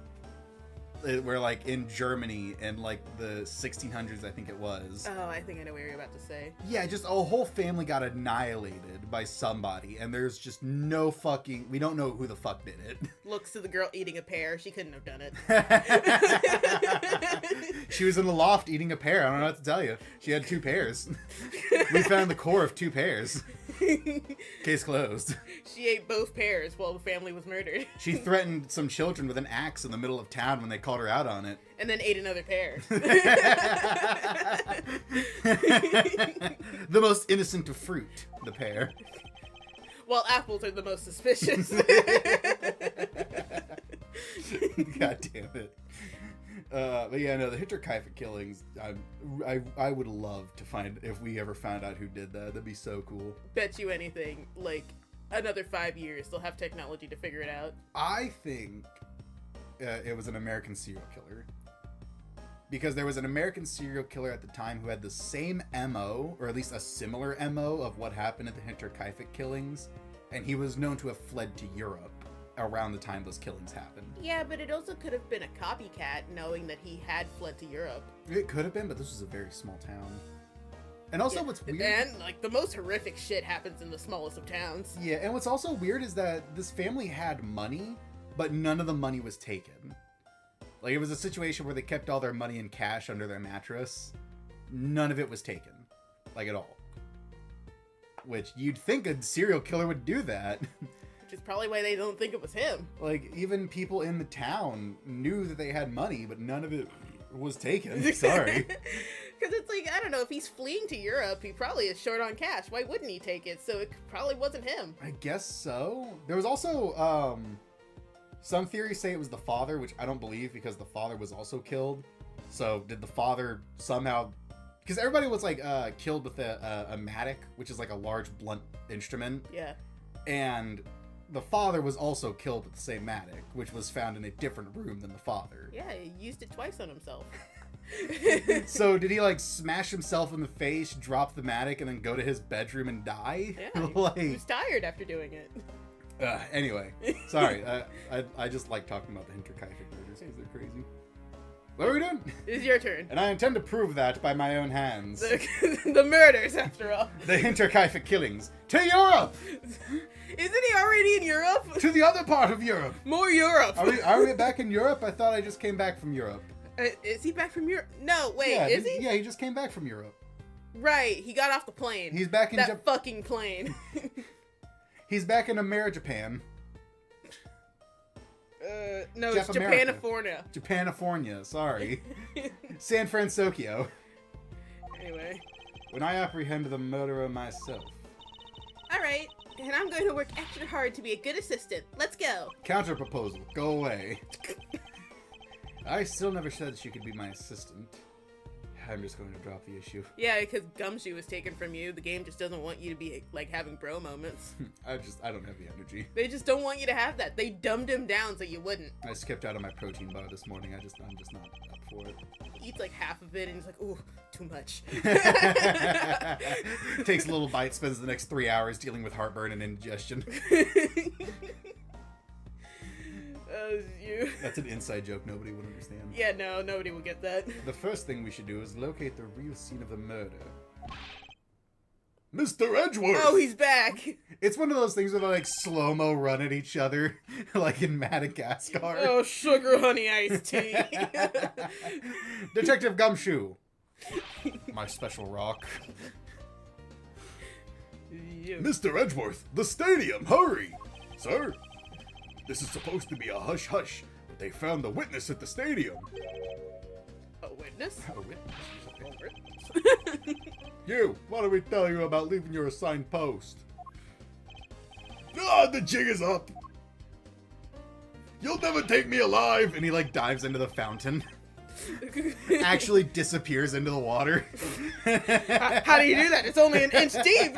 where like in Germany in like the 1600s, I think it was. Oh, I think I know what you're about to say. Yeah, just a whole family got annihilated by somebody, and there's just no fucking. We don't know who the fuck did it. Looks to the girl eating a pear. She couldn't have done it. She was in the loft eating a pear. I don't know what to tell you. She had 2 pears. We found the core of 2 pears. Case closed. She ate both pears while the family was murdered. She threatened some children with an axe in the middle of town when they called her out on it. And then ate another pear. The most innocent of fruit, the pear. Well, apples are the most suspicious. God damn it. But yeah, no, the Hinterkaifeck killings, I would love to find, if we ever found out who did that, that'd be so cool. Bet you anything, like, another 5 years, they'll have technology to figure it out. I think it was an American serial killer. Because there was an American serial killer at the time who had the same MO, or at least a similar MO of what happened at the Hinterkaifeck killings, and he was known to have fled to Europe around the time those killings happened. Yeah, but it also could have been a copycat, knowing that he had fled to Europe. It could have been, but this was a very small town. And also what's weird... And, like, the most horrific shit happens in the smallest of towns. Yeah, and what's also weird is that this family had money, but none of the money was taken. Like, it was a situation where they kept all their money in cash under their mattress. None of it was taken. Like, at all. Which, you'd think a serial killer would do that. Which is probably why they don't think it was him. Like, even people in the town knew that they had money, but none of it was taken. Sorry. Because it's like, I don't know, if he's fleeing to Europe, he probably is short on cash. Why wouldn't he take it? So it probably wasn't him. I guess so. There was also, some theories say it was the father, which I don't believe because the father was also killed. So did the father somehow... Because everybody was, like, killed with a matic, which is, like, a large blunt instrument. Yeah. And the father was also killed with the same matic, which was found in a different room than the father. Yeah, he used it twice on himself. So did he, like, smash himself in the face, drop the matic, and then go to his bedroom and die? Yeah, Like... he was tired after doing it. Anyway, sorry. I just like talking about the Hinterkaifeck murders because they're crazy. What are we doing? It's your turn. And I intend to prove that by my own hands. The murders, after all. The Hinterkaifeck killings. To Europe! Isn't he already in Europe? To the other part of Europe! More Europe! Are we back in Europe? I thought I just came back from Europe. Is he back from Europe? No, wait, Yeah, is he? Yeah, he just came back from Europe. Right, he got off the plane. He's back in that fucking plane. He's back in Japan. No, it's Japanifornia. Japanifornia, sorry. San Francisco. Anyway. When I apprehend the murderer myself. Alright, and I'm going to work extra hard to be a good assistant. Let's go. Counter proposal. Go away. I still never said she could be my assistant. I'm just going to drop the issue. Yeah, because Gumshoe was taken from you. The game just doesn't want you to be, like, having bro moments. I don't have the energy. They just don't want you to have that. They dumbed him down so you wouldn't. I skipped out on my protein bar this morning. I'm just not up for it. He eats, like, half of it, and he's like, ooh, too much. Takes a little bite, spends the next 3 hours dealing with heartburn and indigestion. You. That's an inside joke nobody would understand. Yeah, no, nobody will get that. The first thing we should do is locate the real scene of the murder. Mr. Edgeworth! Oh, he's back! It's one of those things where they, like, slow-mo run at each other, like in Madagascar. Oh, sugar honey iced tea. Detective Gumshoe. My special rock. You. Mr. Edgeworth, the stadium, hurry! Sir? This is supposed to be a hush-hush, but they found the witness at the stadium. A witness? A witness? You, what did we tell you about leaving your assigned post? Ah, the jig is up! You'll never take me alive! And he, like, dives into the fountain. Actually disappears into the water. How do you do that? It's only an inch deep!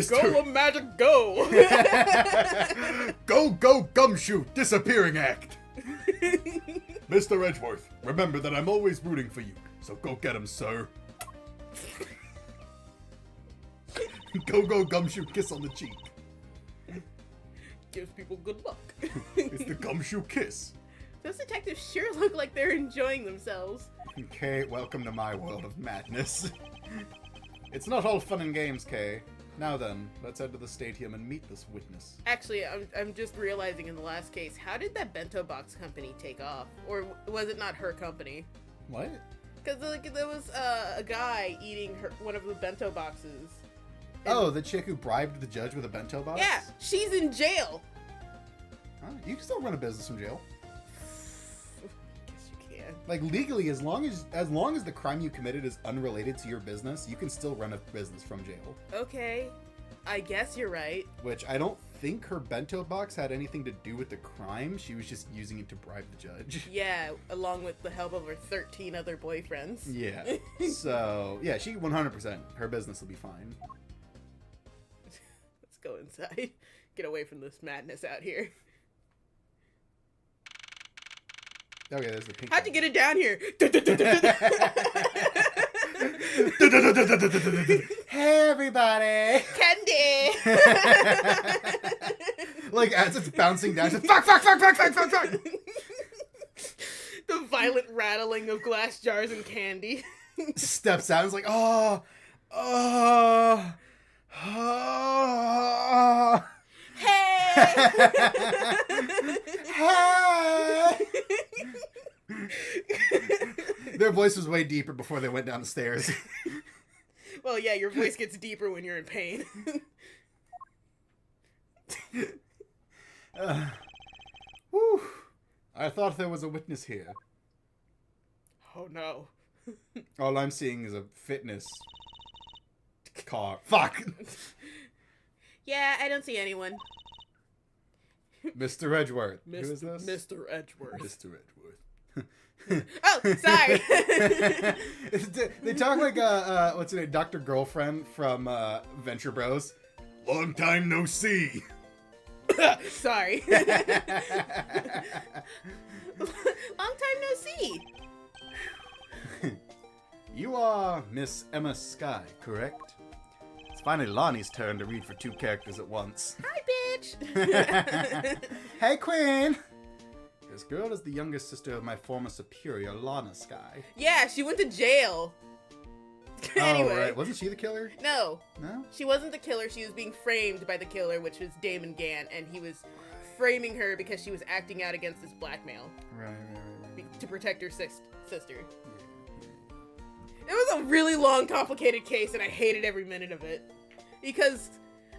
Go, magic, go! Go, Gumshoe, disappearing act! Mr. Edgeworth, remember that I'm always rooting for you, so go get him, sir. Go, Gumshoe, kiss on the cheek. Gives people good luck. It's the gumshoe kiss. Those detectives sure look like they're enjoying themselves. Kay, welcome to my world of madness. It's not all fun and games, Kay. Now then, let's head to the stadium and meet this witness. Actually, I'm just realizing in the last case, how did that bento box company take off? Or was it not her company? What? Because like, there was a guy eating one of the bento boxes. Oh, the chick who bribed the judge with a bento box? Yeah, she's in jail. Huh? You can still run a business from jail. Guess you can. Like legally, as long as the crime you committed is unrelated to your business, you can still run a business from jail. Okay, I guess you're right. Which I don't think her bento box had anything to do with the crime. She was just using it to bribe the judge. Yeah, along with the help of her 13 other boyfriends. Yeah. So yeah, she 100%. Her business will be fine. Let's go inside. Get away from this madness out here. Okay, there's the pink. How'd you get it down here? Hey everybody! Candy! Like as it's bouncing down, it's fuck, fuck, fuck, fuck, fuck, fuck, fuck. The violent rattling of glass jars and candy. Steps out, it's like, oh, oh, oh. Hey! Hey! Their voice was way deeper before they went down the stairs. Well, yeah, your voice gets deeper when you're in pain. Whew. I thought there was a witness here. Oh no. All I'm seeing is a fitness car. Fuck! Yeah, I don't see anyone. Mr. Edgeworth. Who is this? Mr. Edgeworth. Mr. Edgeworth. Oh, sorry. They talk like what's her name, Dr. Girlfriend from Venture Bros. Long time no see. Sorry. Long time no see. You are Miss Emma Sky, correct? It's finally Lonnie's turn to read for two characters at once. Hi, bitch. Hey, Queen! This girl is the youngest sister of my former superior, Lana Sky. Yeah, she went to jail. Anyway. Oh, right. Wasn't she the killer? No, No? she wasn't the killer. She was being framed by the killer, which was Damon Gann, and he was framing her because she was acting out against his blackmail Right. to protect her sister. It was a really long, complicated case, and I hated every minute of it. Because,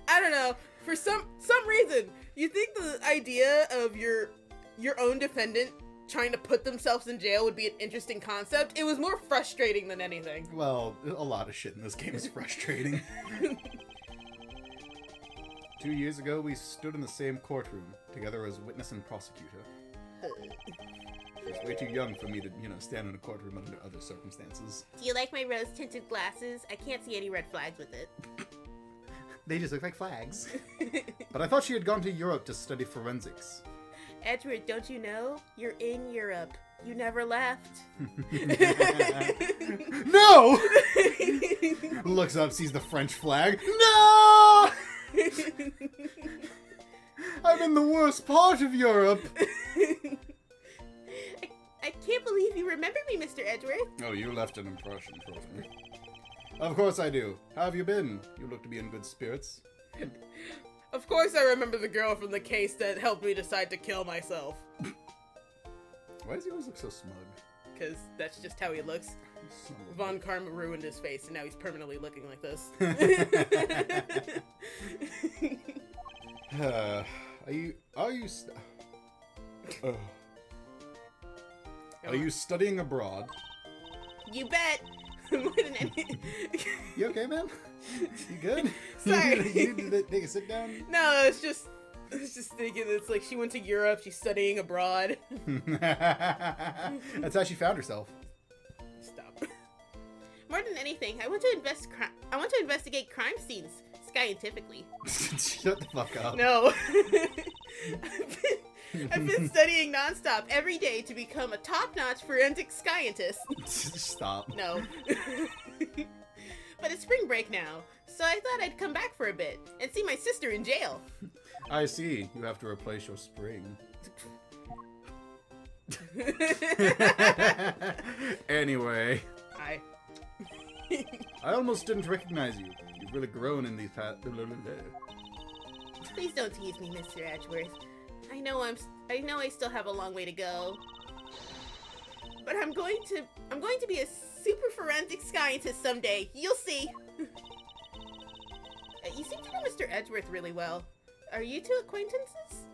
I don't know, for some reason, you think the idea of your own defendant trying to put themselves in jail would be an interesting concept. It was more frustrating than anything. Well, a lot of shit in this game is frustrating. 2 years ago, we stood in the same courtroom, together as witness and prosecutor. She was way too young for me to, stand in a courtroom under other circumstances. Do you like my rose-tinted glasses? I can't see any red flags with it. They just look like flags. But I thought she had gone to Europe to study forensics. Edward, don't you know? You're in Europe. You never left. No! Looks up, sees the French flag. No! I'm in the worst part of Europe. I can't believe you remember me, Mr. Edgeworth. Oh, you left an impression, trust me. Of course I do. How have you been? You look to be in good spirits. Of course I remember the girl from the case that helped me decide to kill myself. Why does he always look so smug? Because that's just how he looks. Son of a Von Karma ruined his face, and now he's permanently looking like this. Are you studying abroad? You bet. More than any... You okay, man? You good? Sorry. You need to take a sit down? No, I was just thinking it's like she went to Europe, she's studying abroad. That's how she found herself. Stop. More than anything, I want to investigate crime scenes scientifically. Shut the fuck up. No. I've been studying nonstop every day to become a top-notch forensic scientist. Stop. No. But it's spring break now, so I thought I'd come back for a bit and see my sister in jail. I see. You have to replace your spring. Anyway. Hi. I almost didn't recognize you. You've really grown in these past... Please don't tease me, Mr. Edgeworth. I know I still have a long way to go. But I'm going to be a super forensic scientist someday. You'll see. You seem to know Mr. Edgeworth really well. Are you two acquaintances?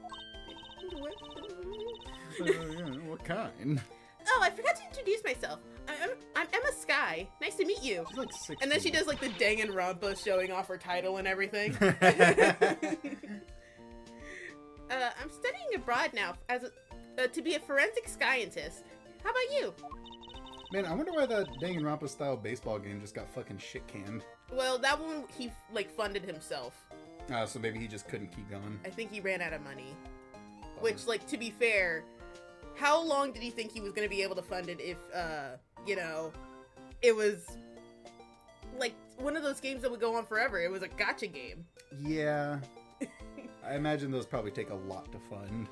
What kind? Oh, I forgot to introduce myself. I'm Emma Sky. Nice to meet you. She's like 16. And then she does like the Danganronpa showing off her title and everything. I'm studying abroad now as to be a forensic scientist. How about you? Man, I wonder why that Danganronpa style baseball game just got fucking shit canned. Well, that one he like funded himself. So maybe he just couldn't keep going. I think he ran out of money. Which, like, to be fair, how long did he think he was going to be able to fund it if, you know, it was, like, one of those games that would go on forever. It was a gacha game. Yeah. I imagine those probably take a lot to fund.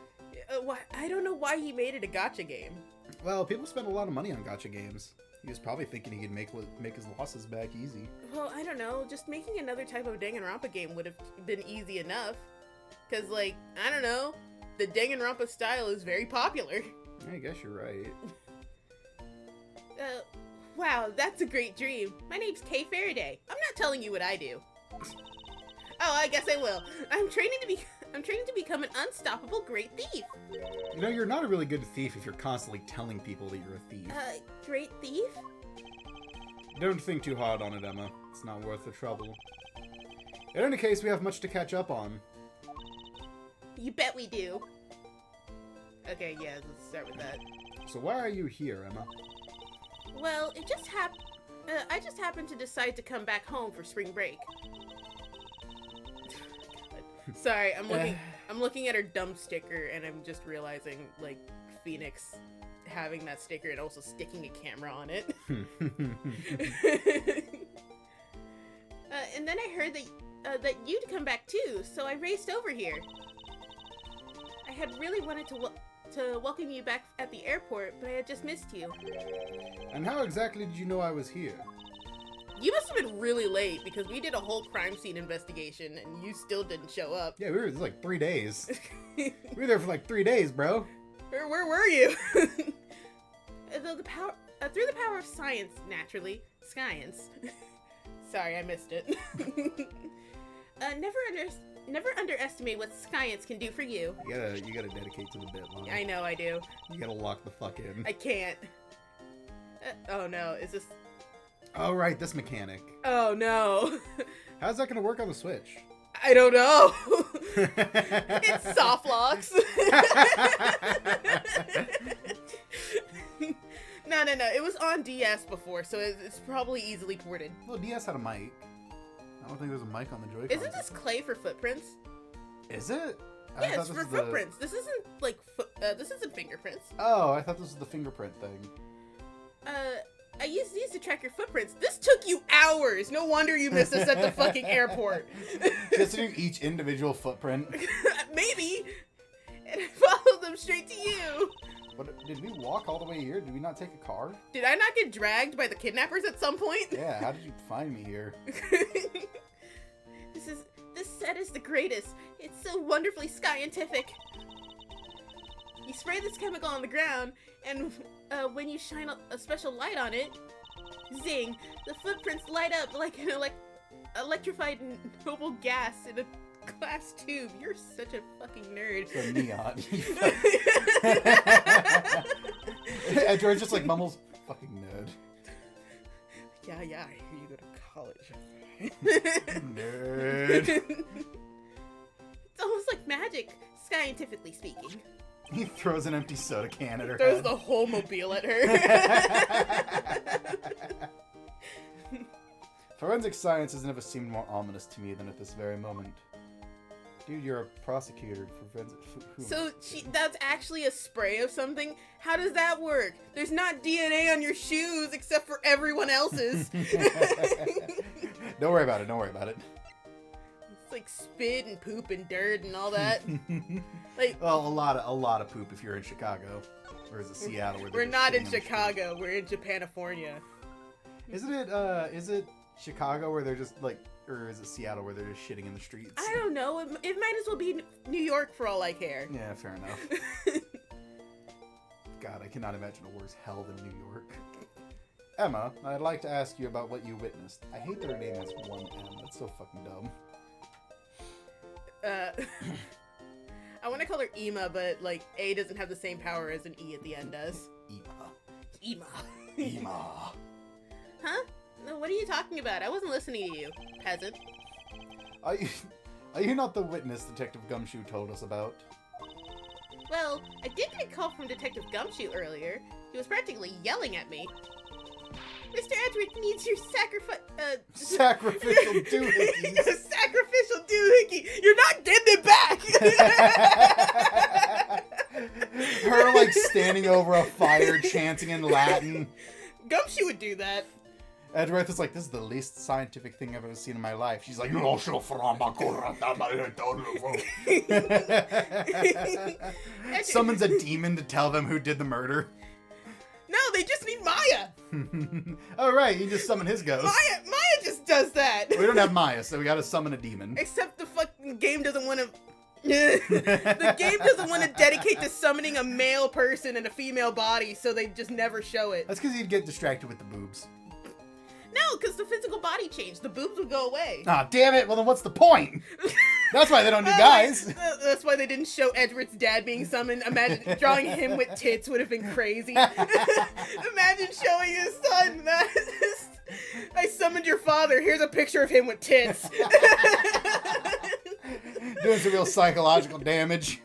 I don't know why he made it a gacha game. Well, people spend a lot of money on gacha games. He was probably thinking he could make his losses back easy. Well, I don't know. Just making another type of Danganronpa game would have been easy enough. Because, like, I don't know. The Danganronpa style is very popular. I guess you're right. Wow, that's a great dream. My name's Kay Faraday. I'm not telling you what I do. Oh, I guess I will. I'm training to become an unstoppable great thief. You know, you're not a really good thief if you're constantly telling people that you're a thief. Great thief? Don't think too hard on it, Emma. It's not worth the trouble. In any case, we have much to catch up on. You bet we do. Okay, yeah, let's start with that. So why are you here, Emma? Well, it just I just happened to decide to come back home for spring break. Sorry, I'm looking at her dumb sticker and I'm just realizing, like, Phoenix having that sticker and also sticking a camera on it. And then I heard that you'd come back too, so I raced over here. I had really wanted to welcome you back at the airport, but I had just missed you. And how exactly did you know I was here? You must have been really late because we did a whole crime scene investigation and you still didn't show up. Yeah, we were there like 3 days. We were there for like 3 days, bro. Where were you? Through the power of science, naturally. Science. Sorry, I missed it. Never underestimate what science can do for you. You gotta dedicate to the bit, Mom. I know I do. You gotta lock the fuck in. I can't. Oh no, is this... Oh right, this mechanic. Oh no. How's that gonna work on the Switch? I don't know. It's soft locks. No. It was on DS before, so it's probably easily ported. Well, DS had a mic. I don't think there's a mic on the Joy-Con. Isn't this clay for footprints? Is it? Yeah, it's for footprints. This isn't like this isn't fingerprints. Oh, I thought this was the fingerprint thing. I used these to track your footprints. This took you hours. No wonder you missed us at the fucking airport. Just to do each individual footprint. Maybe. And I followed them straight to you. But did we walk all the way here? Did we not take a car? Did I not get dragged by the kidnappers at some point? Yeah, how did you find me here? This set is the greatest. It's so wonderfully scientific. You spray this chemical on the ground, and when you shine a special light on it, zing, the footprints light up like an electrified noble gas in a glass tube. You're such a fucking nerd. So neon. And George just like mumbles, fucking nerd. Yeah, I hear you go to college. Nerd. It's almost like magic, scientifically speaking. He throws an empty soda can at her Throws head. the whole mobile at her. Forensic science has never seemed more ominous to me than at this very moment. Dude, you're a prosecutor for forensic... So that's actually a spray of something? How does that work? There's not DNA on your shoes except for everyone else's. Don't worry about it. Don't worry about it. It's like spit and poop and dirt and all that. Like, Well, a lot of poop if you're in Chicago, or is it Seattle? Where we're not in Chicago. We're in Japanifornia. Isn't it? Is it Chicago where they're just like, or is it Seattle where they're just shitting in the streets? I don't know. It might as well be New York for all I care. Yeah, fair enough. God, I cannot imagine a worse hell than New York. Emma, I'd like to ask you about what you witnessed. I hate that her name has one M. That's so fucking dumb. I want to call her Ema, but like A doesn't have the same power as an E at the end does. Ema. Ema. Ema. Huh? No, what are you talking about? I wasn't listening to you, peasant. Are you not the witness Detective Gumshoe told us about? Well, I did get a call from Detective Gumshoe earlier. He was practically yelling at me. Mr. Edgeworth needs your Sacrificial doohickeys. Sacrificial doohickey. You're not getting it back. Her like standing over a fire chanting in Latin. Gumshoe would do that. Edgeworth is like, this is the least scientific thing I've ever seen in my life. She's like, summons a demon to tell them who did the murder. No, they just need Maya. Oh, right, you just summon his ghost. Maya just does that. We don't have Maya, so we gotta summon a demon. Except the fucking game doesn't want to... The game doesn't want to dedicate to summoning a male person in a female body, so they just never show it. That's because you'd get distracted with the boobs. No, because the physical body changed. The boobs would go away. Ah, damn it. Well, then what's the point? That's why they don't do guys. That's why they didn't show Edward's dad being summoned. Imagine drawing him with tits would have been crazy. Imagine showing his son that. I summoned your father. Here's a picture of him with tits. Doing some real psychological damage.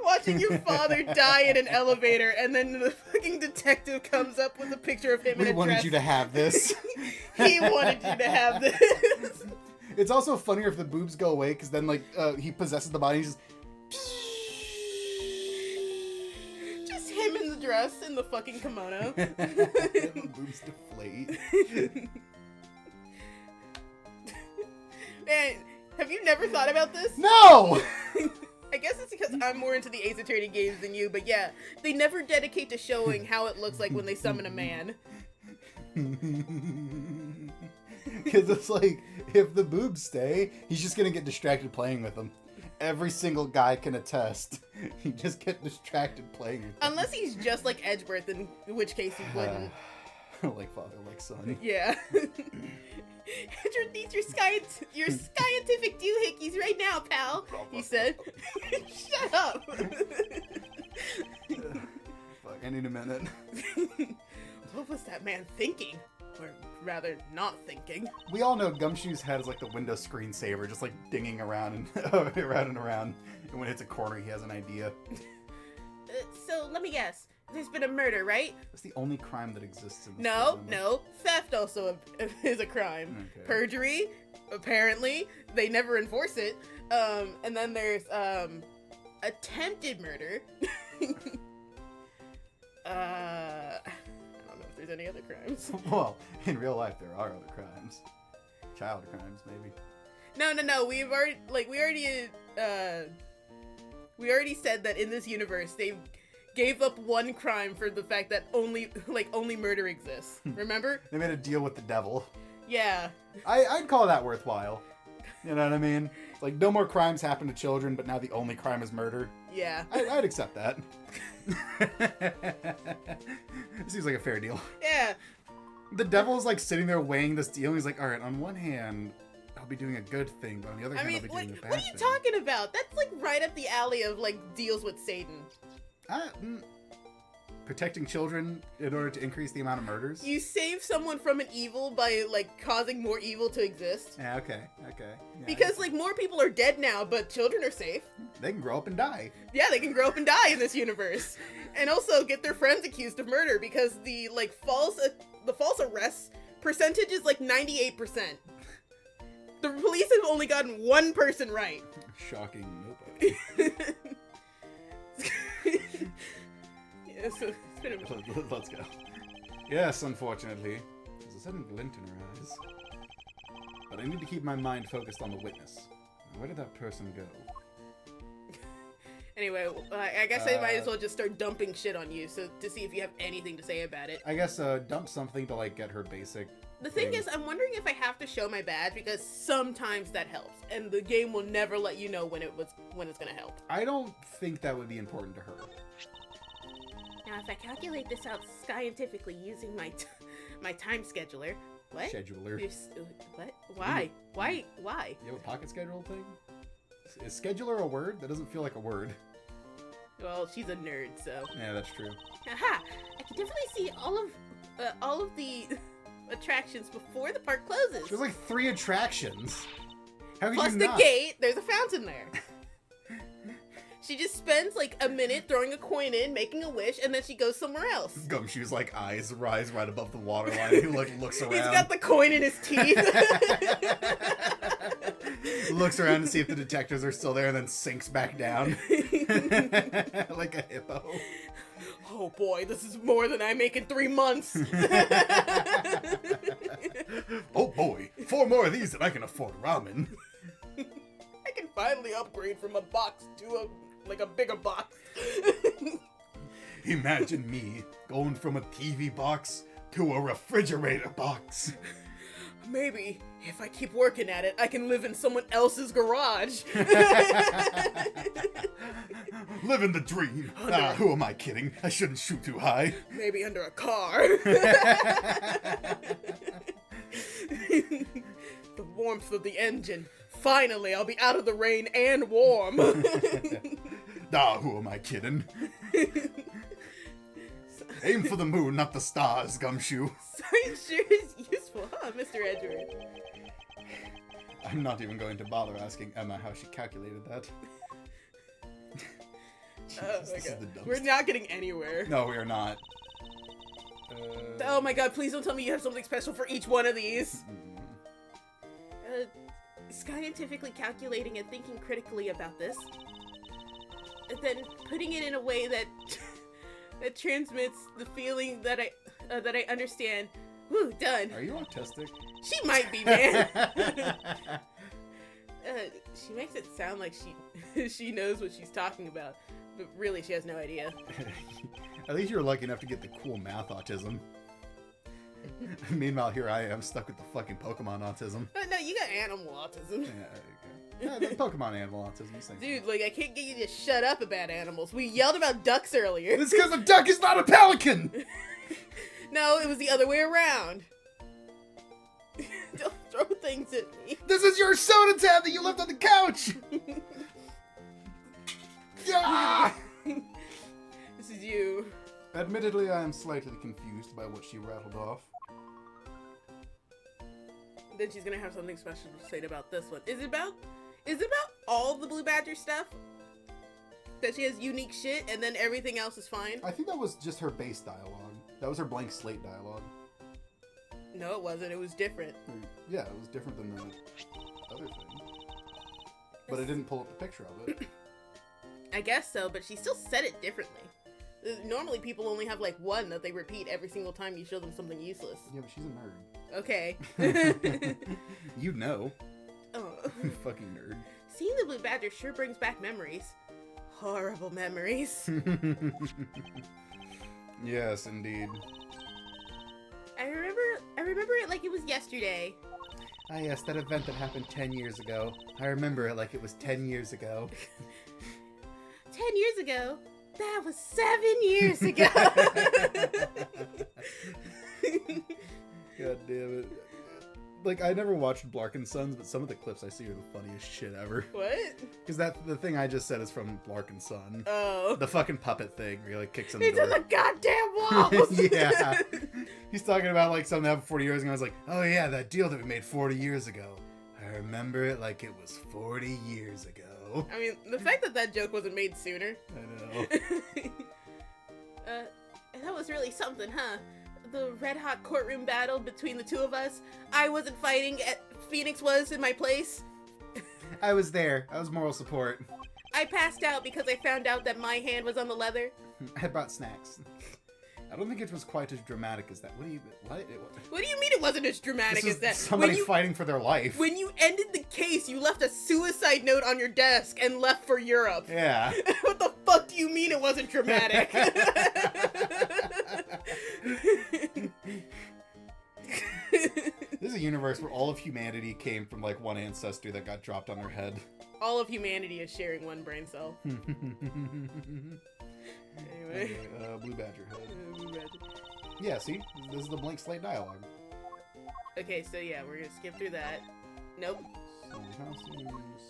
Watching your father die in an elevator, and then the fucking detective comes up with a picture of him in a dress. We wanted you to have this. He wanted you to have this. It's also funnier if the boobs go away, because then, like, he possesses the body, he's just him in the dress, in the fucking kimono. the boobs deflate. Man, have you never thought about this? No! I guess it's because I'm more into the Ace Attorney games than you, but yeah, they never dedicate to showing how it looks like when they summon a man. Because it's like, if the boobs stay, he's just going to get distracted playing with them. Every single guy can attest. You just get distracted playing with them. Unless he's just like Edgeworth, in which case he wouldn't. Like father, like son. Yeah. Edgeworth needs your scientific doohickeys right now, pal, he said. Shut up. Fuck, I need a minute. What was that man thinking? Or rather, not thinking. We all know Gumshoe's head is like the Windows screensaver, just like dinging around and around and around. And when it hits a corner, he has an idea. So let me guess. There's been a murder, right? That's the only crime that exists in this No, world. no. Theft also is a crime. Okay. Perjury, apparently. They never enforce it. And then there's, attempted murder. I don't know if there's any other crimes. Well, in real life, there are other crimes. Child crimes, maybe. No. We already said that in this universe, they gave up one crime for the fact that only murder exists. Remember? They made a deal with the devil. Yeah. I'd call that worthwhile. You know what I mean? Like, no more crimes happen to children, but now the only crime is murder. Yeah. I'd accept that. Seems like a fair deal. Yeah. The devil's like sitting there weighing this deal. He's like, all right, on one hand, I'll be doing a good thing, but on the other hand, I'll be doing a bad thing. What are you talking about? That's like right up the alley of like deals with Satan. Protecting children in order to increase the amount of murders? You save someone from an evil by like causing more evil to exist. Yeah, okay. Yeah, Because like more people are dead now, but children are safe. they can grow up and die. Yeah, they can grow up and die in this universe. And also get their friends accused of murder because the like false arrests percentage is like 98%. The police have only gotten one person right. Shocking nobody. Yeah, so it's been a Let's go. Yes, unfortunately. There's a sudden glint in her eyes. but I need to keep my mind focused on the witness. Where did that person go? Anyway, I guess I might as well just start dumping shit on you to see if you have anything to say about it. I guess dump something to like get her basic. The thing is, I'm wondering if I have to show my badge because sometimes that helps, and the game will never let you know when it's gonna help. I don't think that would be important to her. Now, if I calculate this out scientifically using my time scheduler, what? Scheduler. What? Why? Why? Why? You have a pocket schedule thing? Is scheduler a word? That doesn't feel like a word. Well, she's a nerd, so. Yeah, that's true. Aha! I can definitely see all of the attractions before the park closes. There's like 3 attractions. How could Plus you the not? gate. There's a fountain there. She just spends like a minute throwing a coin in, making a wish, and then she goes somewhere else. Gumshoe's like eyes rise right above the waterline. He looks around. He's got the coin in his teeth. Looks around to see if the detectives are still there, and then sinks back down like a hippo. Oh boy, this is more than I make in 3 months. Oh boy, 4 more of these and I can afford ramen. I can finally upgrade from a box to a bigger box. Imagine me going from a TV box to a refrigerator box. Maybe if I keep working at it, I can live in someone else's garage. Living the dream. Who am I kidding? I shouldn't shoot too high. Maybe under a car. The warmth of the engine. Finally, I'll be out of the rain and warm. Who am I kidding? Aim for the moon, not the stars, Gumshoe. Science sure is useful, huh, Mr. Edgeworth? I'm not even going to bother asking Emma how she calculated that. Oh Jesus, my this is god. the dumbest. We're not getting anywhere. No, we are not. Oh my god, please don't tell me you have something special for each one of these. Scientifically calculating and thinking critically about this. And then putting it in a way that that transmits the feeling that I understand. Woo, done. Are you autistic? She might be, man. She makes it sound like she knows what she's talking about, but really she has no idea. At least you're lucky enough to get the cool math autism. Meanwhile, here I am stuck with the fucking Pokemon autism. No, you got animal autism. Yeah, the Pokemon animal autism. Same Dude, like, I can't get you to shut up about animals. We yelled about ducks earlier. It's because a duck is not a pelican! No, it was the other way around. Don't throw things at me. This is your soda tab that you left on the couch! Yeah! This is you. Admittedly, I am slightly confused by what she rattled off. Then she's gonna have something special to say about this one. Is it about all the Blue Badger stuff? That she has unique shit and then everything else is fine? I think that was just her base dialogue. That was her blank slate dialogue. No, it wasn't. It was different. Yeah, it was different than the other thing. But I didn't pull up the picture of it. I guess so, but she still said it differently. Normally people only have like one that they repeat every single time you show them something useless. Yeah, but she's a nerd. Okay. You know. Oh. You fucking nerd. Seeing the Blue Badger sure brings back memories. Horrible memories. Yes, indeed. I remember it like it was yesterday. Ah, yes, that event that happened 10 years ago. I remember it like it was 10 years ago. 10 years ago? That was 7 years ago! God damn it. Like, I never watched Blark and Sons, but some of the clips I see are the funniest shit ever. What? Because the thing I just said is from Blark and Son. Oh. The fucking puppet thing where he like kicks in the It's door. in the goddamn walls! Yeah. He's talking about like something that happened 40 years ago. I was like, oh yeah, that deal that we made 40 years ago. I remember it like it was 40 years ago. I mean, the fact that that joke wasn't made sooner. I know. That was really something, huh? The red-hot courtroom battle between the two of us. I wasn't fighting, Phoenix was in my place. I was there. I was moral support. I passed out because I found out that my hand was on the leather. I brought snacks. I don't think it was quite as dramatic as that. What? What do you mean it wasn't as dramatic This as that? is somebody When you, fighting for their life. when you ended the case, you left a suicide note on your desk and left for Europe. Yeah. What the fuck do you mean it wasn't dramatic? This is a universe where all of humanity came from like one ancestor that got dropped on their head. All of humanity is sharing one brain cell. Anyway. Blue Badger head. Yeah, see? This is the blank slate dialogue. Okay, so yeah, we're gonna skip through that. Nope.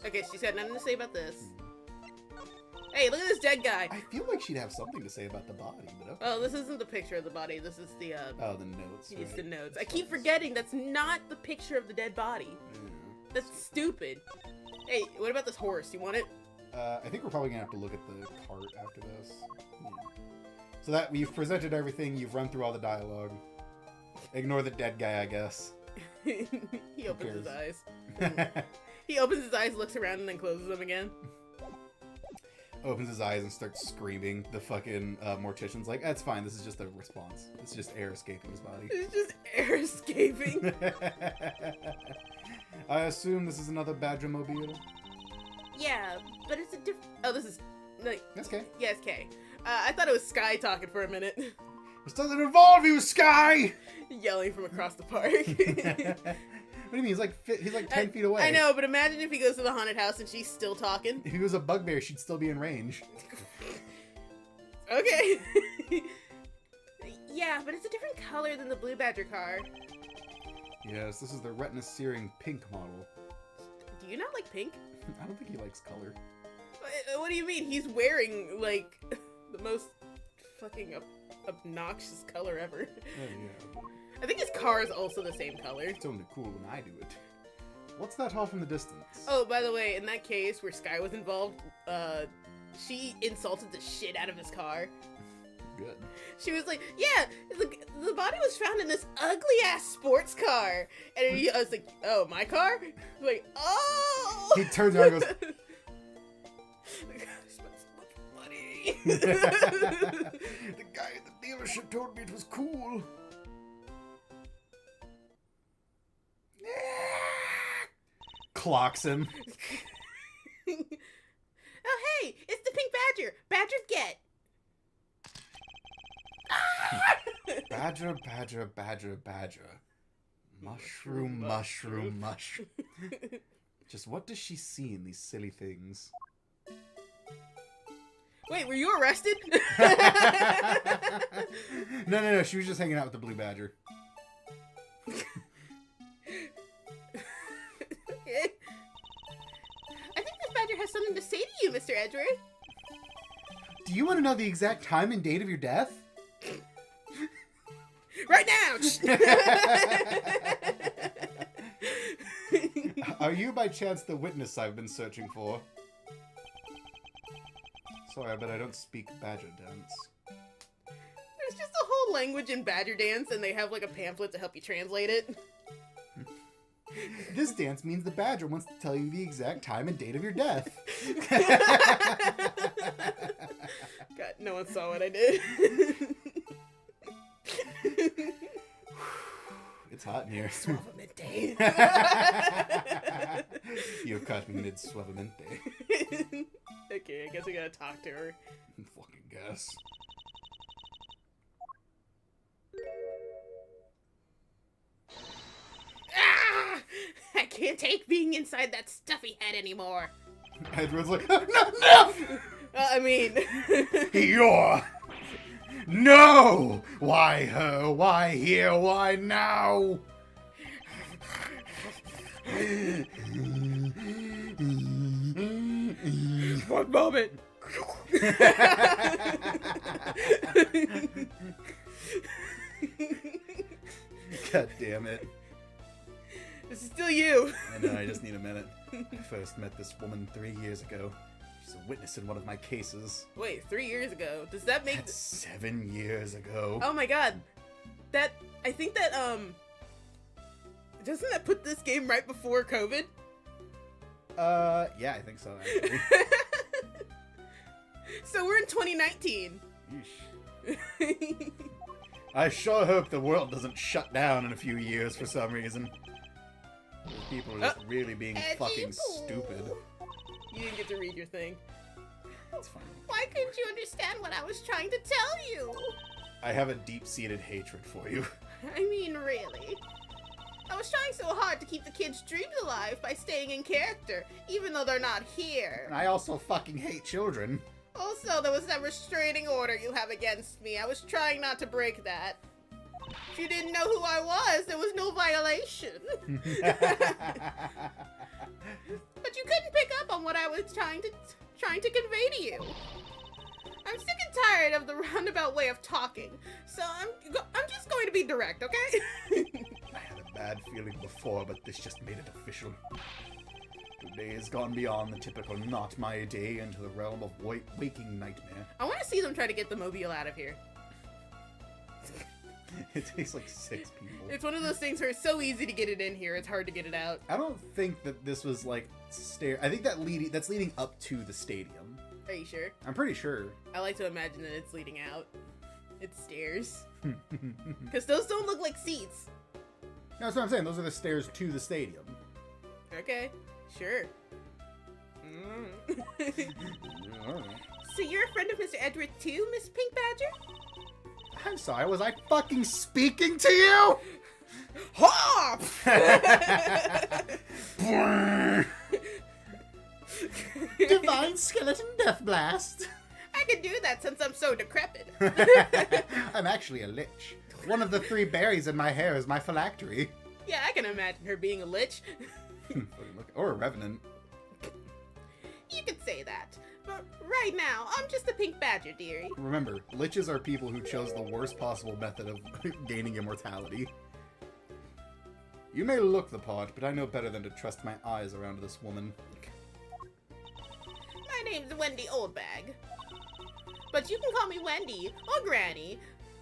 Okay, she's got nothing to say about this. Hey, look at this dead guy. I feel like she'd have something to say about the body, but okay. Oh, this isn't the picture of the body. This is the Oh, the notes. it's right. the notes. I keep forgetting that's not the picture of the dead body. Yeah. That's stupid. Hey, what about this horse? You want it? I think we're probably gonna have to look at the cart after this. Yeah. So that you've presented everything, you've run through all the dialogue. Ignore the dead guy, I guess. He opens his eyes. Opens He opens his eyes, looks around, and then closes them again. his eyes and starts screaming. The fucking mortician's like, "That's fine. This is just a response. It's just air escaping his body." It's just air escaping. I assume this is another Badger-mobile. Yeah, but it's a different. Oh, this is like That's okay. yeah, it's K. I thought it was Sky talking for a minute, This doesn't involve you, Sky! yelling from across the park. What do you mean? He's like 10 feet away. I know, but imagine if he goes to the haunted house and she's still talking. If he was a bugbear, she'd still be in range. Okay. Yeah, but it's a different color than the Blue Badger car. Yes, this is the retina searing pink model. Do you not like pink? I don't think he likes color. What do you mean? He's wearing, like, the most fucking obnoxious color ever. Oh, yeah. I think his car is also the same color. It's only cool when I do it. What's that off in the distance? Oh, by the way, in that case where Sky was involved, she insulted the shit out of his car. Good. She was like, yeah, the body was found in this ugly-ass sports car. And I was like, oh, my car? Like, oh! He turns around and goes, I spent so much money. the guy at the dealership told me it was cool. Clocks him. Oh, hey, it's the pink badger. Badgers get. Badger, badger, badger, badger. Mushroom, mushroom, mushroom. Just what does she see in these silly things? Wait, were you arrested? No. She was just hanging out with the blue badger. Okay. I think this badger has something to say to you, Mr. Edgeworth. Do you want to know the exact time and date of your death? Right now! Are you by chance the witness I've been searching for? Sorry, but I don't speak badger dance. There's just a whole language in badger dance, and they have like a pamphlet to help you translate it. This dance means the badger wants to tell you the exact time and date of your death. God, no one saw what I did. It's hot in here. Suavemente. You caught me mid suavemente. Okay, I guess we gotta talk to her. Fucking guess. Ah! I can't take being inside that stuffy head anymore. Edward's like, no! I mean... You're... No! Why her? Why here? Why now? One moment. God damn it. This is still you. I know, I just need a minute. I first met this woman 3 years ago. She's a witness in one of my cases. Wait, 3 years ago. Does that make... That's 7 years ago. Oh my god. That... I think that, doesn't that put this game right before COVID? Yeah, I think so, actually. So we're in 2019. Yeesh. I sure hope the world doesn't shut down in a few years for some reason. Those people are just really being fucking stupid. You didn't get to read your thing. That's fine. Why couldn't you understand what I was trying to tell you? I have a deep-seated hatred for you. I mean, really. I was trying so hard to keep the kids' dreams alive by staying in character, even though they're not here. And I also fucking hate children. Also, there was that restraining order you have against me. I was trying not to break that. If you didn't know who I was, there was no violation. But you couldn't pick up on what I was trying to convey to you. I'm sick and tired of the roundabout way of talking, so I'm just going to be direct, okay? I had a bad feeling before, but this just made it official. Today has gone beyond the typical not my day into the realm of waking nightmare. I want to see them try to get the mobile out of here. It takes like 6 people. It's one of those things where it's so easy to get it in here, it's hard to get it out. I don't think that this was like I think that's leading up to the stadium. Are you sure? I'm pretty sure. I like to imagine that it's leading out. It's stairs. Because those don't look like seats. No, that's what I'm saying. Those are the stairs to the stadium. Okay, sure. So you're a friend of Mr. Edward too, Miss Pink Badger? I'm sorry, was I fucking speaking to you? Hop! Divine Skeleton Death Blast. I can do that since I'm so decrepit. I'm actually a lich. One of the 3 berries in my hair is my phylactery. Yeah, I can imagine her being a lich. Or a revenant. You could say that. But right now, I'm just a pink badger, dearie. Remember, liches are people who chose the worst possible method of gaining immortality. You may look the part, but I know better than to trust my eyes around this woman. My name's Wendy Oldbag. But you can call me Wendy, or Granny,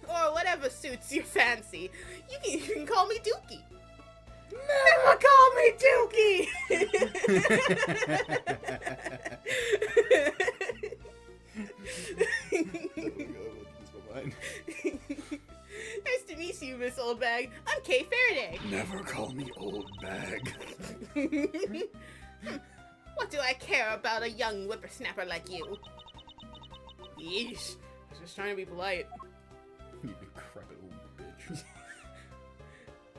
or whatever suits your fancy. You can call me Dookie. Never call me Dookie! Nice to meet you, Miss Oldbag. I'm Kay Faraday. Never call me old bag. What do I care about a young whippersnapper like you? Yeesh. I was just trying to be polite. You decrepit old bitch.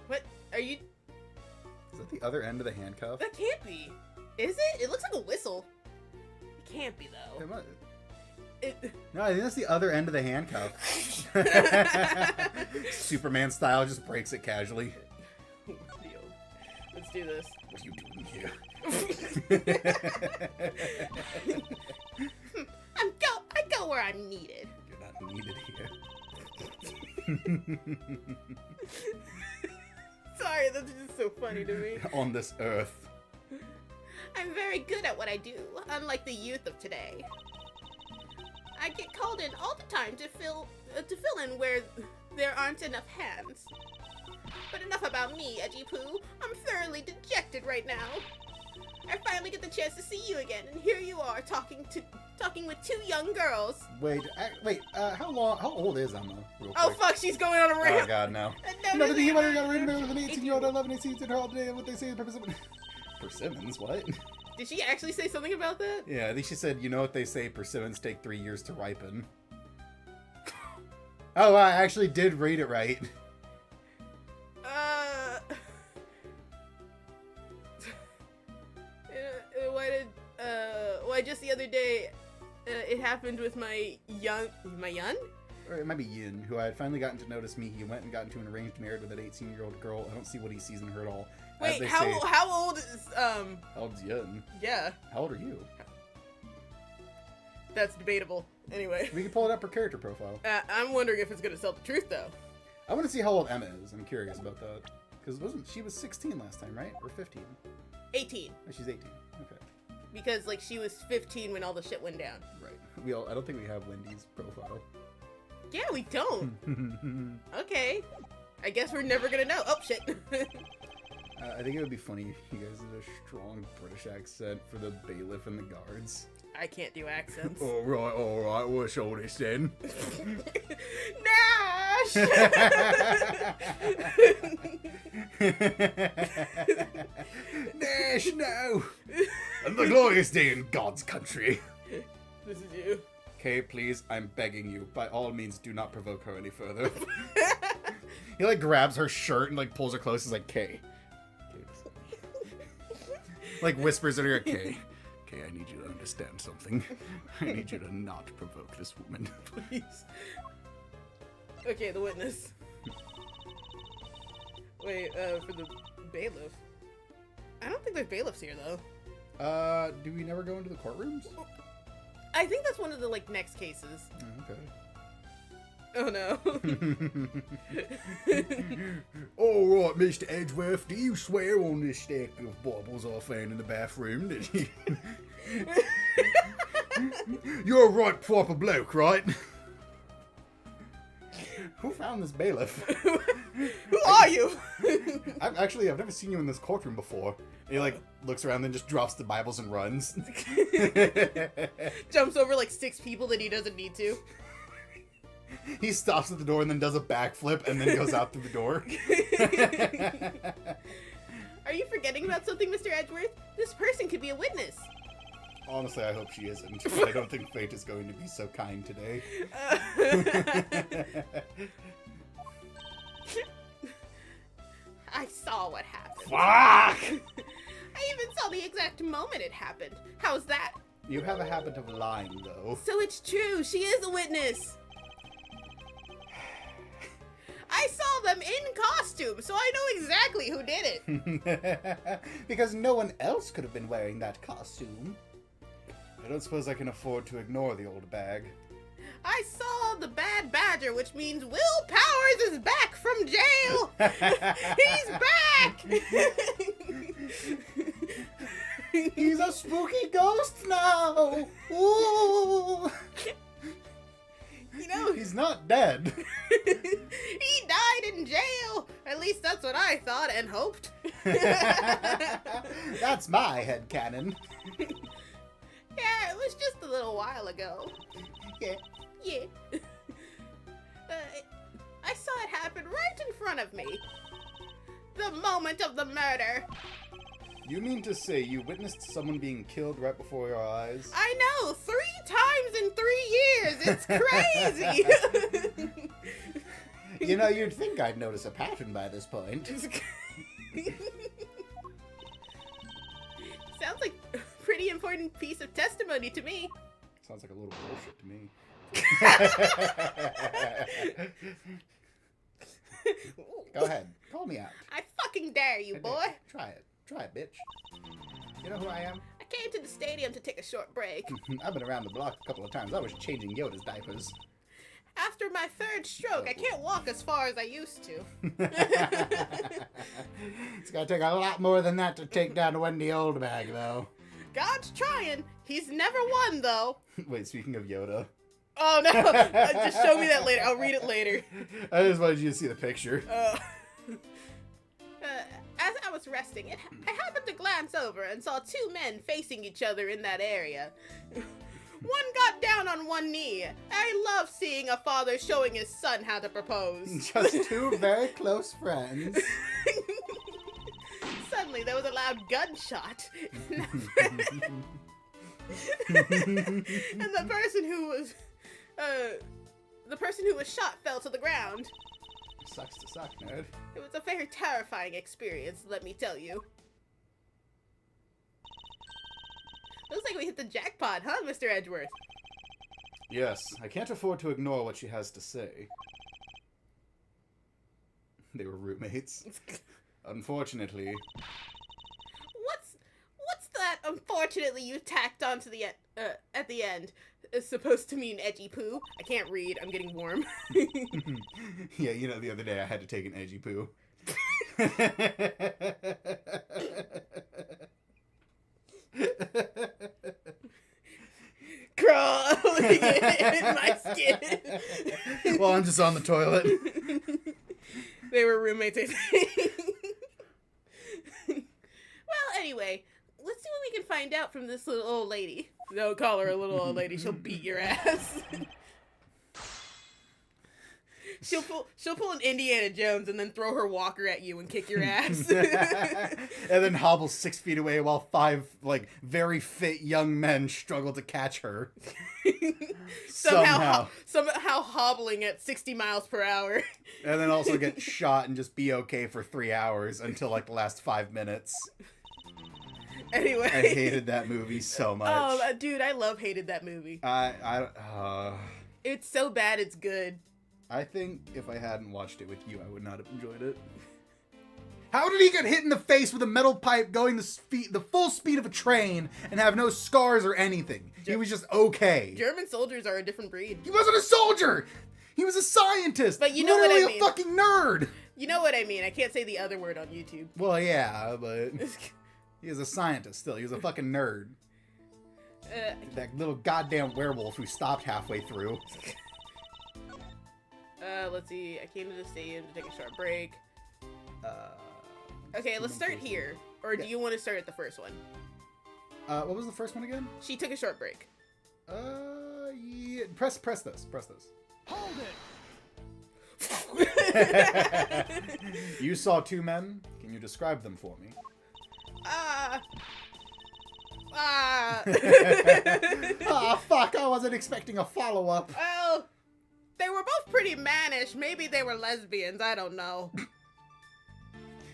What? Are you... Is that the other end of the handcuff? That can't be. Is it? It looks like a whistle. It can't be, though. It might- It... No, I think that's the other end of the handcuff. Superman style just breaks it casually. Let's do this. What are you doing here? I go where I'm needed. You're not needed here. Sorry, that's just so funny to me. On this earth. I'm very good at what I do, unlike the youth of today. I get called in all the time to fill in where there aren't enough hands. But enough about me, Edgy Poo. I'm thoroughly dejected right now. I finally get the chance to see you again, and here you are talking with 2 young girls. Wait, how old is Emma? Real Oh quick? fuck, she's going on a rant. Oh god, no. Never He there. might have got written with an 18-year-old, 11-18-year-old all day, what they say in Persimmons. Persimmons, what? Did she actually say something about that? Yeah, I think she said, you know what they say, persimmons take 3 years to ripen. Oh, I actually did read it right. Why just the other day, it happened with my yun? Or it might be Yin, who I had finally gotten to notice me. He went and got into an arranged marriage with an 18-year-old girl. I don't see what he sees in her at all. As Wait, they how say- old is, How old's Yin? yeah, How old are you? that's debatable. Anyway, We can pull it up her character profile. I'm wondering if it's gonna tell the truth, though. I want to see how old Emma is. I'm curious about that. Because she was 16 last time, right? Or 15? 18. Oh, she's 18. Okay. Because, like, she was 15 when all the shit went down. Right. I don't think we have Wendy's profile. Yeah, we don't. Okay. I guess we're never gonna know. Oh, shit. I think it would be funny if you guys did a strong British accent for the bailiff and the guards. I can't do accents. Alright, what's all this then? Nah! gosh! Nash, no! On the glorious day in God's country. This is you. Kay, please, I'm begging you. By all means, do not provoke her any further. He, like, grabs her shirt and, like, pulls her close. He's like, Kay. Like, whispers in her ear, Kay. Kay, I need you to understand something. I need you to not provoke this woman. Please. Okay, the witness. Wait, for the bailiff. I don't think there's bailiffs here, though. Do we never go into the courtrooms? I think that's one of the, like, next cases. Okay. Oh, no. All right, Mr. Edgeworth, do you swear on this stack of baubles I found in the bathroom that you... You're a right proper bloke, right? Who found this bailiff? Who are you? I've never seen you in this courtroom before. And he, like, looks around and just drops the Bibles and runs. Jumps over, like, 6 people that he doesn't need to. He stops at the door and then does a backflip and then goes out through the door. Are you forgetting about something, Mr. Edgeworth? This person could be a witness. Honestly, I hope she isn't. I don't think fate is going to be so kind today. I saw what happened. Fuck! I even saw the exact moment it happened. How's that? You have a habit of lying, though. So it's true. She is a witness. I saw them in costume, so I know exactly who did it. Because no one else could have been wearing that costume. I don't suppose I can afford to ignore the old bag. I saw the Bad Badger, which means Will Powers is back from jail. He's back. He's a spooky ghost now. Ooh. You know, He's not dead. he died in jail. At least that's what I thought and hoped. That's my headcanon. Yeah, it was just a little while ago. Yeah. Yeah. I saw it happen right in front of me. The moment of the murder. You mean to say you witnessed someone being killed right before your eyes? I know, 3 times in 3 years. It's crazy. You know, you'd think I'd notice a pattern by this point. Sounds like a pretty important piece of testimony to me. Sounds like a little bullshit to me. Go ahead. Call me out. I fucking dare you, boy. Try it. Try it, bitch. You know who I am? I came to the stadium to take a short break. I've been around the block a couple of times. I was changing Yoda's diapers. After my 3rd stroke, I can't walk as far as I used to. It's gonna take a lot more than that to take down Wendy Oldbag, though. God's trying. He's never won, though. Wait, speaking of Yoda. Oh, no. Just show me that later. I'll read it later. I just wanted you to see the picture. As I was resting, I happened to glance over and saw 2 men facing each other in that area. One got down on one knee. I love seeing a father showing his son how to propose. Just 2 very close friends. Suddenly, there was a loud gunshot. And the person who was shot fell to the ground. Sucks to suck, nerd. It was a very terrifying experience, let me tell you. Looks like we hit the jackpot, huh, Mr. Edgeworth? Yes, I can't afford to ignore what she has to say. They were roommates. Unfortunately. What's that unfortunately you tacked onto the at the end? It's supposed to mean edgy poo. I can't read, I'm getting warm. Yeah, you know, the other day I had to take an edgy poo. Crawling in my skin. Well, I'm just on the toilet. They were roommates, I think. Well, anyway, let's see what we can find out from this little old lady. Don't call her a little old lady, she'll beat your ass. she'll pull an Indiana Jones and then throw her walker at you and kick your ass. And then hobble 6 feet away while 5, like, very fit young men struggle to catch her. somehow hobbling at 60 miles per hour. And then also get shot and just be okay for 3 hours until, like, the last 5 minutes. Anyway. I hated that movie so much. Oh, dude, I hated that movie. It's so bad it's good. I think if I hadn't watched it with you, I would not have enjoyed it. How did he get hit in the face with a metal pipe going the full speed of a train and have no scars or anything? He was just okay. German soldiers are a different breed. He wasn't a soldier! He was a scientist! But you know what I Literally mean. a fucking nerd! You know what I mean. I can't say the other word on YouTube. Well, yeah, but he was a scientist still. He was a fucking nerd. That little goddamn werewolf who stopped halfway through. Let's see. I came to the stadium to take a short break. Okay, let's start here. Or do you want to start at the first one? What was the first one again? She took a short break. Yeah. Press this. Hold it. You saw 2 men. Can you describe them for me? Oh, fuck. I wasn't expecting a follow-up. Well, they were both pretty mannish. Maybe they were lesbians. I don't know.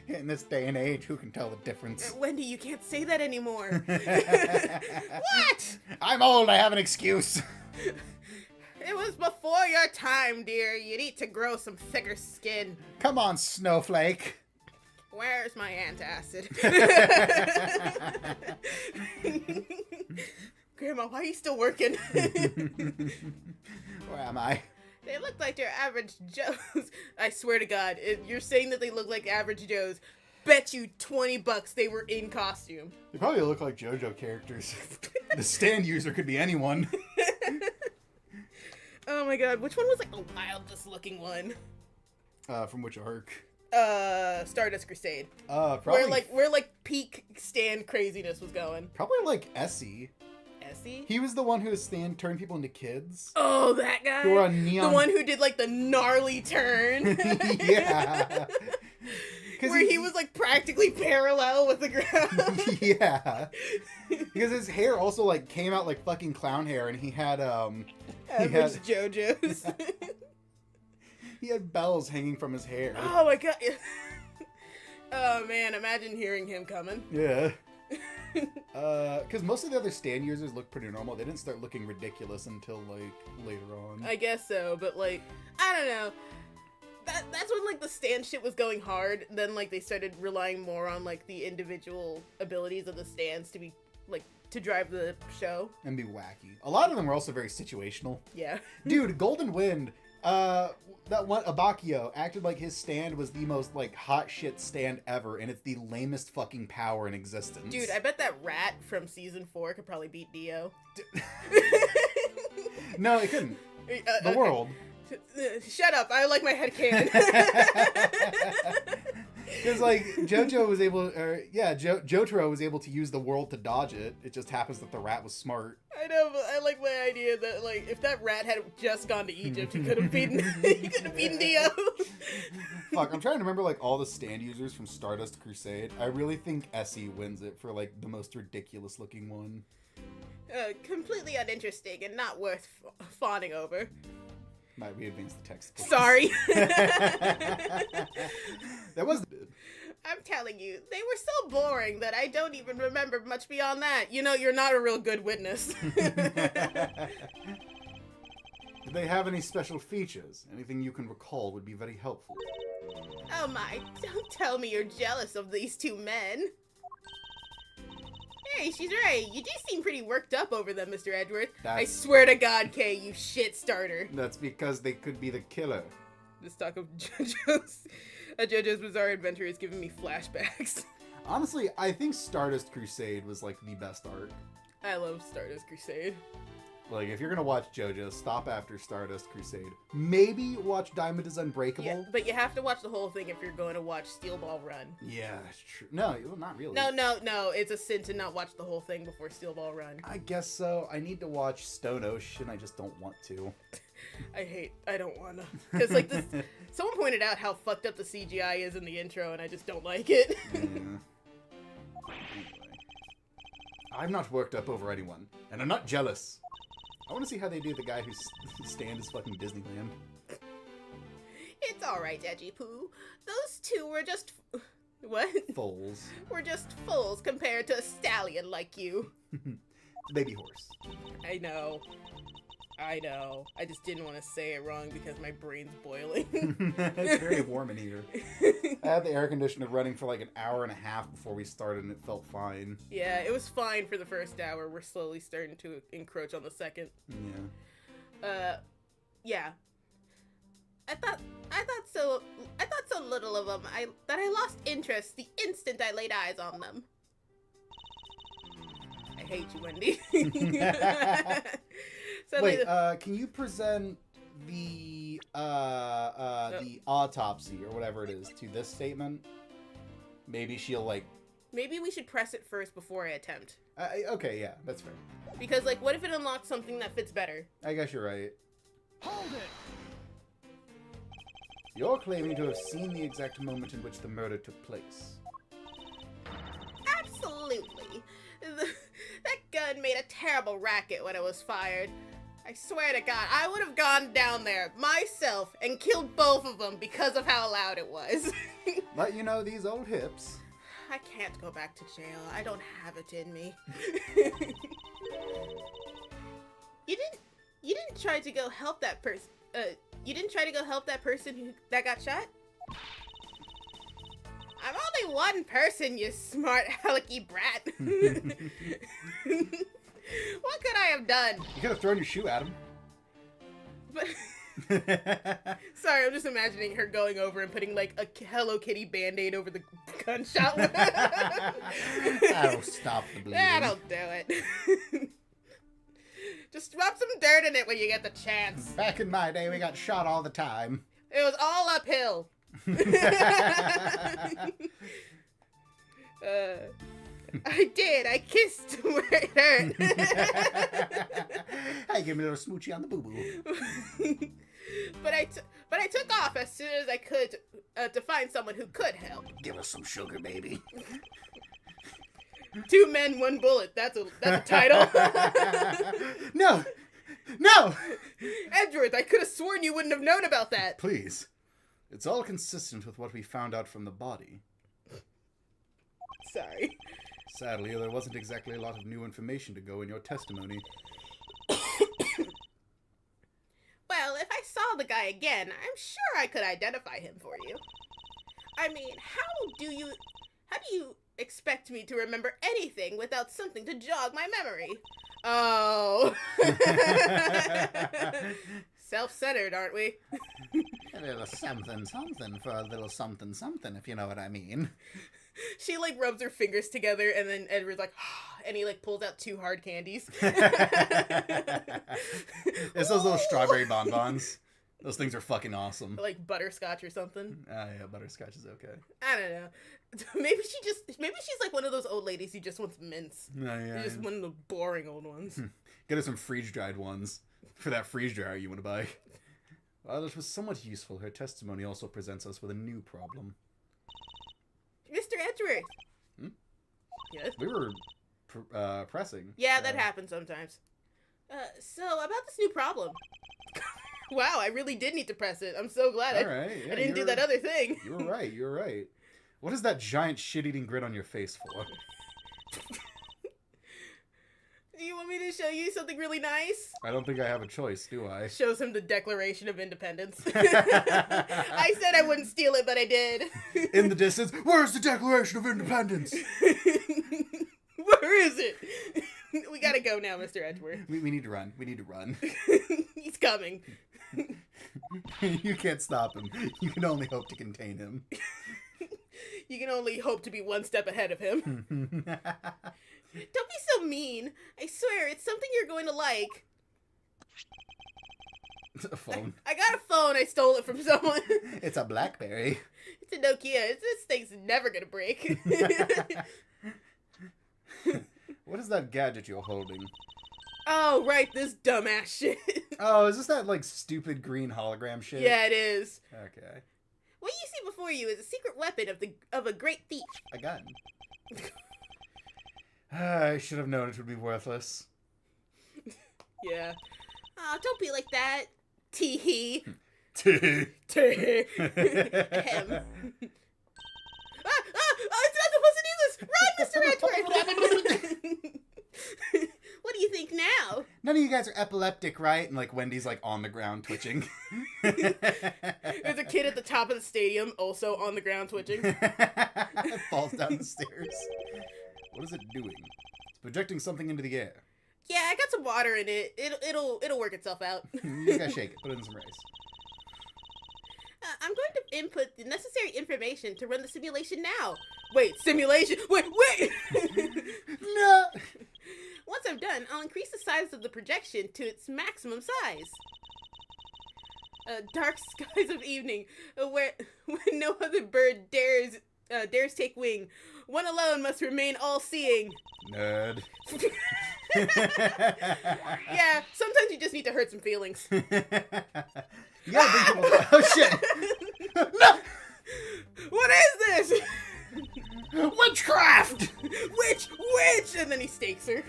In this day and age, who can tell the difference? Wendy, you can't say that anymore. What? I'm old. I have an excuse. It was before your time, dear. You need to grow some thicker skin. Come on, Snowflake. Where's my antacid? Grandma, why are you still working? Where am I? They look like they're average Joes. I swear to God, if you're saying that they look like average Joes, bet you $20 they were in costume. They probably look like JoJo characters. The stand user could be anyone. Oh my God, which one was like the wildest looking one? From which arc? Stardust Crusade. Probably. Where like peak stand craziness was going. Probably like Essie. Essie? He was the one who turned people into kids. Oh, that guy. Who were on neon. The one who did like the gnarly turn. Yeah. Where he was like practically parallel with the ground. Yeah. Because his hair also like came out like fucking clown hair, and he had Average JoJo's. He had bells hanging from his hair. Oh my God. Oh man, imagine hearing him coming. Yeah. Because most of the other stand users look pretty normal. They didn't start looking ridiculous until like later on. I guess so, but like, I don't know. That's when like the stand shit was going hard. Then like they started relying more on like the individual abilities of the stands to be like to drive the show and be wacky. A lot of them were also very situational. Yeah. Dude, Golden Wind. That one Abakio acted like his stand was the most like hot shit stand ever, and it's the lamest fucking power in existence. Dude, I bet that rat from season 4 could probably beat Dio. No, it couldn't. The world. Shut up! I like my headcanon. Because like JoJo was able, Jotaro was able to use the world to dodge it. It just happens that the rat was smart. I know, but I like my idea that like if that rat had just gone to Egypt, he could have beaten Dio. Fuck, I'm trying to remember like all the stand users from Stardust Crusade. I really think Essie wins it for like the most ridiculous looking one. Completely uninteresting and not worth fawning over. Might we advance the text, please? Sorry. That was. I'm telling you, they were so boring that I don't even remember much beyond that. You know, you're not a real good witness. Did they have any special features? Anything you can recall would be very helpful. Oh my, don't tell me you're jealous of these 2 men. Hey, she's right. You do seem pretty worked up over them, Mr. Edgeworth. I swear to God, Kay, you shit starter. That's because they could be the killer. This talk of JoJo's Bizarre Adventure is giving me flashbacks. Honestly, I think Stardust Crusade was like the best arc. I love Stardust Crusade. Like, if you're gonna watch JoJo, stop after Stardust Crusade. Maybe watch Diamond is Unbreakable. Yeah, but you have to watch the whole thing if you're going to watch Steel Ball Run. Yeah, it's true. No, well, not really. No. It's a sin to not watch the whole thing before Steel Ball Run. I guess so. I need to watch Stone Ocean. I just don't want to. I don't wanna. Because, like, this. Someone pointed out how fucked up the CGI is in the intro, and I just don't like it. Yeah. Anyway. I'm not worked up over anyone, and I'm not jealous. I want to see how they do the guy whose stand is fucking Disneyland. It's alright, Edgy Poo. Those two were just. What? Foals. We're just fools compared to a stallion like you. The baby horse. I know. I just didn't want to say it wrong because my brain's boiling. It's very warm in here. I had the air conditioner running for like an hour and a half before we started, and it felt fine. Yeah, it was fine for the first hour. We're slowly starting to encroach on the second. Yeah. Yeah. I thought so little of them. That I lost interest the instant I laid eyes on them. I hate you, Wendy. Wait, can you present the autopsy or whatever it is to this statement? Maybe she'll like. Maybe we should press it first before I attempt. Okay, yeah, that's fair. Because, like, what if it unlocks something that fits better? I guess you're right. Hold it! You're claiming to have seen the exact moment in which the murder took place. Absolutely. That gun made a terrible racket when it was fired. I swear to God, I would have gone down there myself and killed both of them because of how loud it was. But you know, these old hips. I can't go back to jail. I don't have it in me. You didn't try to go help that person. You didn't try to go help that person that got shot? I'm only one person, you smart alecky brat. What could I have done? You could have thrown your shoe at him. But sorry, I'm just imagining her going over and putting like a Hello Kitty band-aid over the gunshot wound. That'll stop the bleeding. That'll do it. Just rub some dirt in it when you get the chance. Back in my day, we got shot all the time. It was all uphill. I did. I kissed where it hurt. Hey, give me a little smoochie on the boo-boo. But I took off as soon as I could to find someone who could help. Give us some sugar, baby. 2 men, 1 bullet. That's a title. No! No! Edgeworth, I could have sworn you wouldn't have known about that. Please. It's all consistent with what we found out from the body. Sorry. Sadly, there wasn't exactly a lot of new information to go in your testimony. Well, if I saw the guy again, I'm sure I could identify him for you. I mean, how do you expect me to remember anything without something to jog my memory? Oh. Self-centered, aren't we? A little something for a little something, if you know what I mean. She, like, rubs her fingers together, and then Edward's like, and he, like, pulls out 2 hard candies. It's those little strawberry bonbons. Those things are fucking awesome. Like butterscotch or something. Yeah, butterscotch is okay. I don't know. Maybe she's like one of those old ladies who just wants mints. Yeah. Just one of the boring old ones. Get her some freeze-dried ones for that freeze dryer you want to buy. While it was somewhat useful, her testimony also presents us with a new problem. Mr. Edgeworth. Yes? We were pressing. Yeah, that happens sometimes. So, about this new problem. Wow, I really did need to press it. I'm so glad I didn't do that other thing. You were right. What is that giant shit-eating grin on your face for? Do you want me to show you something really nice? I don't think I have a choice, do I? Shows him the Declaration of Independence. I said I wouldn't steal it, but I did. In the distance, where's the Declaration of Independence? Where is it? We gotta go now, Mr. Edgeworth. We need to run. He's coming. You can't stop him. You can only hope to contain him. You can only hope to be one step ahead of him. Don't be so mean. I swear, it's something you're going to like. A phone. I got a phone. I stole it from someone. It's a BlackBerry. It's a Nokia. This thing's never gonna break. What is that gadget you're holding? Oh, right, this dumbass shit. Oh, is this that, like, stupid green hologram shit? Yeah, it is. Okay. What you see before you is a secret weapon of a great thief. A gun. I should have known it would be worthless. Yeah. Aw, don't be like that. Tee-hee. Tee. Tee. Ahem. It's not supposed to do this! Run, Mr. Edgeworth! What do you think now? None of you guys are epileptic, right? And, like, Wendy's, like, on the ground twitching. There's a kid at the top of the stadium also on the ground twitching. It falls down the stairs. What is it doing? It's projecting something into the air. Yeah, I got some water in it. It'll work itself out. You just gotta shake it. Put it in some rice. I'm going to input the necessary information to run the simulation now. Wait, simulation? Wait! No! Once I'm done, I'll increase the size of the projection to its maximum size. Dark skies of evening, where when no other bird dares take wing. One alone must remain all-seeing. Nerd. Yeah, sometimes you just need to hurt some feelings. You gotta think about Oh shit! No! What is this? Witchcraft! Witch! And then he stakes her.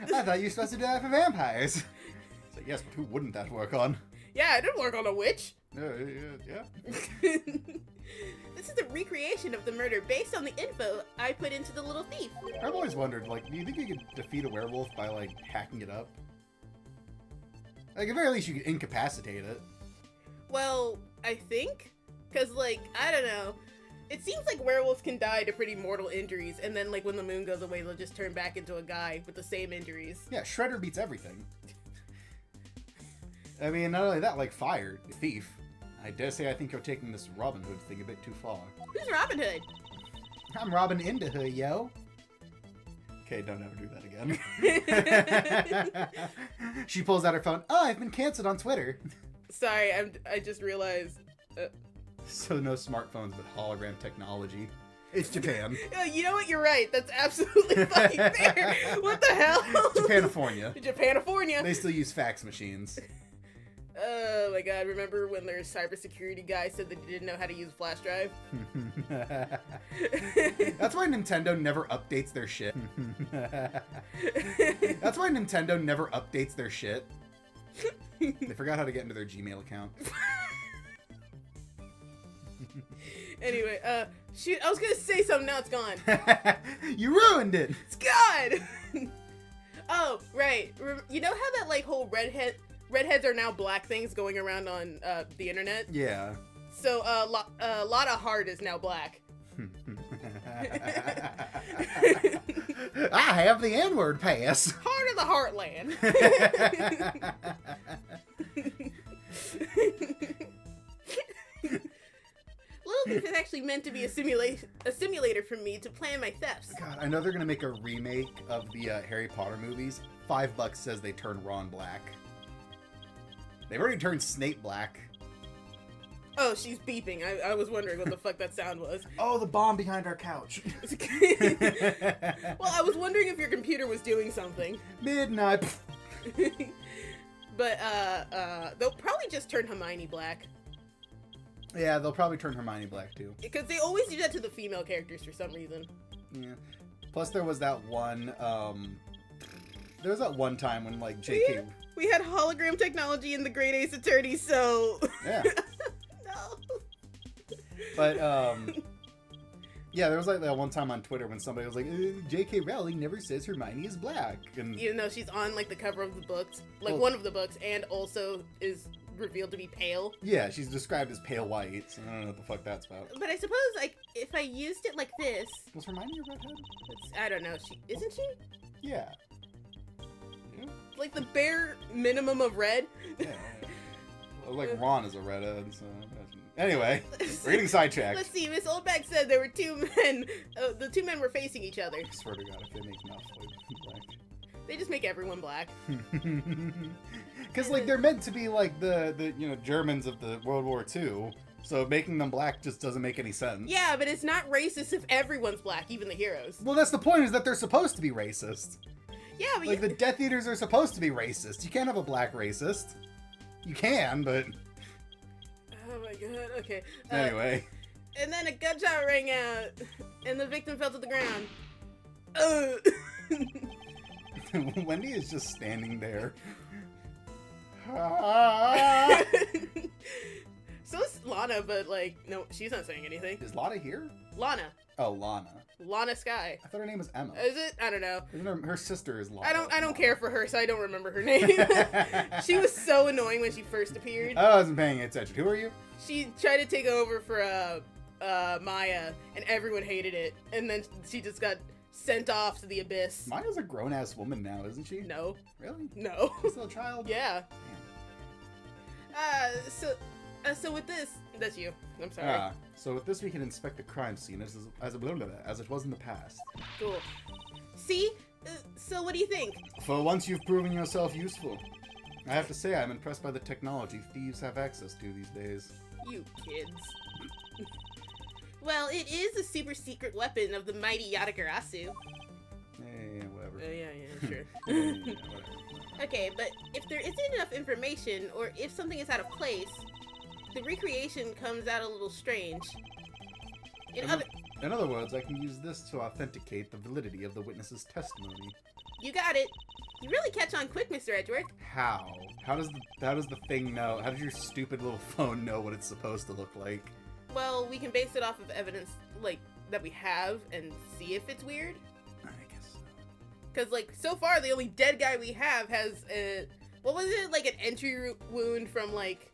I thought you were supposed to do that for vampires. It's like, yes, but who wouldn't that work on? Yeah, I didn't work on a witch. Yeah. This is a recreation of the murder based on the info I put into the little thief. I've always wondered, like, do you think you could defeat a werewolf by, like, hacking it up? Like, at the very least, you could incapacitate it. Well, I think, because, like, I don't know. It seems like werewolves can die to pretty mortal injuries, and then, like, when the moon goes away, they'll just turn back into a guy with the same injuries. Yeah, Shredder beats everything. I mean, not only that, like, fire, thief. I dare say I think you're taking this Robin Hood thing a bit too far. Who's Robin Hood? I'm Robin into her, yo. Okay, don't ever do that again. She pulls out her phone. Oh, I've been canceled on Twitter. Sorry, I just realized. So no smartphones, but hologram technology. It's Japan. Oh, you know what? You're right. That's absolutely fucking fair. What the hell? Japanifornia. Japanifornia. They still use fax machines. Oh my god, remember when their cybersecurity guy said that he didn't know how to use a flash drive? That's why Nintendo never updates their shit. That's why Nintendo never updates their shit. They forgot how to get into their Gmail account. Anyway, shoot, I was gonna say something, now it's gone. You ruined it! It's gone! Oh, right. You know how that, like, whole redheads are now black things going around on the internet? Yeah. So, Lotta Hart is now black. I have the N-word pass. Heart of the Heartland. Little Thief is actually meant to be a simulator for me to plan my thefts. God, I know they're gonna make a remake of the Harry Potter movies. $5 says they turn Ron black. They've already turned Snape black. Oh, she's beeping. I was wondering what the fuck that sound was. Oh, the bomb behind our couch. Well, I was wondering if your computer was doing something. Midnight. But, they'll probably just turn Hermione black. Yeah, they'll probably turn Hermione black, too. Because they always do that to the female characters for some reason. Yeah. Plus, there was that one, there was that one time when, like, JK... We had hologram technology in the Great Ace Attorney, so... Yeah. No. But, yeah, there was, like, that one time on Twitter when somebody was like, J.K. Rowling never says Hermione is black. And Even though she's on, like, the cover of the books. Like, Well- one of the books, and also is revealed to be pale. yeah, she's described as pale white, so I don't know what the fuck that's about. But I suppose, like, if I used it like this... Was Hermione a redhead? I don't know. Isn't she? Yeah. Like, the bare minimum of red? Yeah. Well, like, Ron is a redhead, so... Anyway, we're getting sidetracked. Let's see, Miss Oldback said there were two men. The two men were facing each other. I swear to God, if they make Malfoy black. They just make everyone black. Because, like, they're meant to be, like, the Germans of the World War II. So making them black just doesn't make any sense. Yeah, but it's not racist if everyone's black, even the heroes. Well, that's the point, is that they're supposed to be racist. Yeah, but Like, the Death Eaters are supposed to be racist. You can't have a black racist. You can, but... Oh my god, okay. Anyway. And then a gunshot rang out, and the victim fell to the ground. Wendy is just standing there. So is Lana, but like, no, she's not saying anything. Is Lana here? Lana. Oh, Lana. Lana Sky. I thought her name was Emma. Is it? I don't know. Isn't her sister is Lana. I don't care for her, so I don't remember her name. She was so annoying when she first appeared. I wasn't paying attention. Who are you? She tried to take over for Maya, and everyone hated it. And then she just got sent off to the abyss. Maya's a grown-ass woman now, isn't she? No. Really? No. She's still a child? Yeah. Damn. So with this, that's you. I'm sorry. So with this we can inspect the crime scene as it was in the past. Cool. See? So what do you think? For once you've proven yourself useful. I have to say I'm impressed by the technology thieves have access to these days. You kids. Well, it is a super secret weapon of the mighty Yatagarasu. Whatever. Yeah, sure. Whatever. Okay, but if there isn't enough information, or if something is out of place, the recreation comes out a little strange. In other words, I can use this to authenticate the validity of the witness's testimony. You got it. You really catch on quick, Mr. Edgeworth. How? How does the thing know? How does your stupid little phone know what it's supposed to look like? Well, we can base it off of evidence, like, that we have and see if it's weird. I guess so. Because, like, so far, the only dead guy we have has what was it? Like, an entry wound from, like,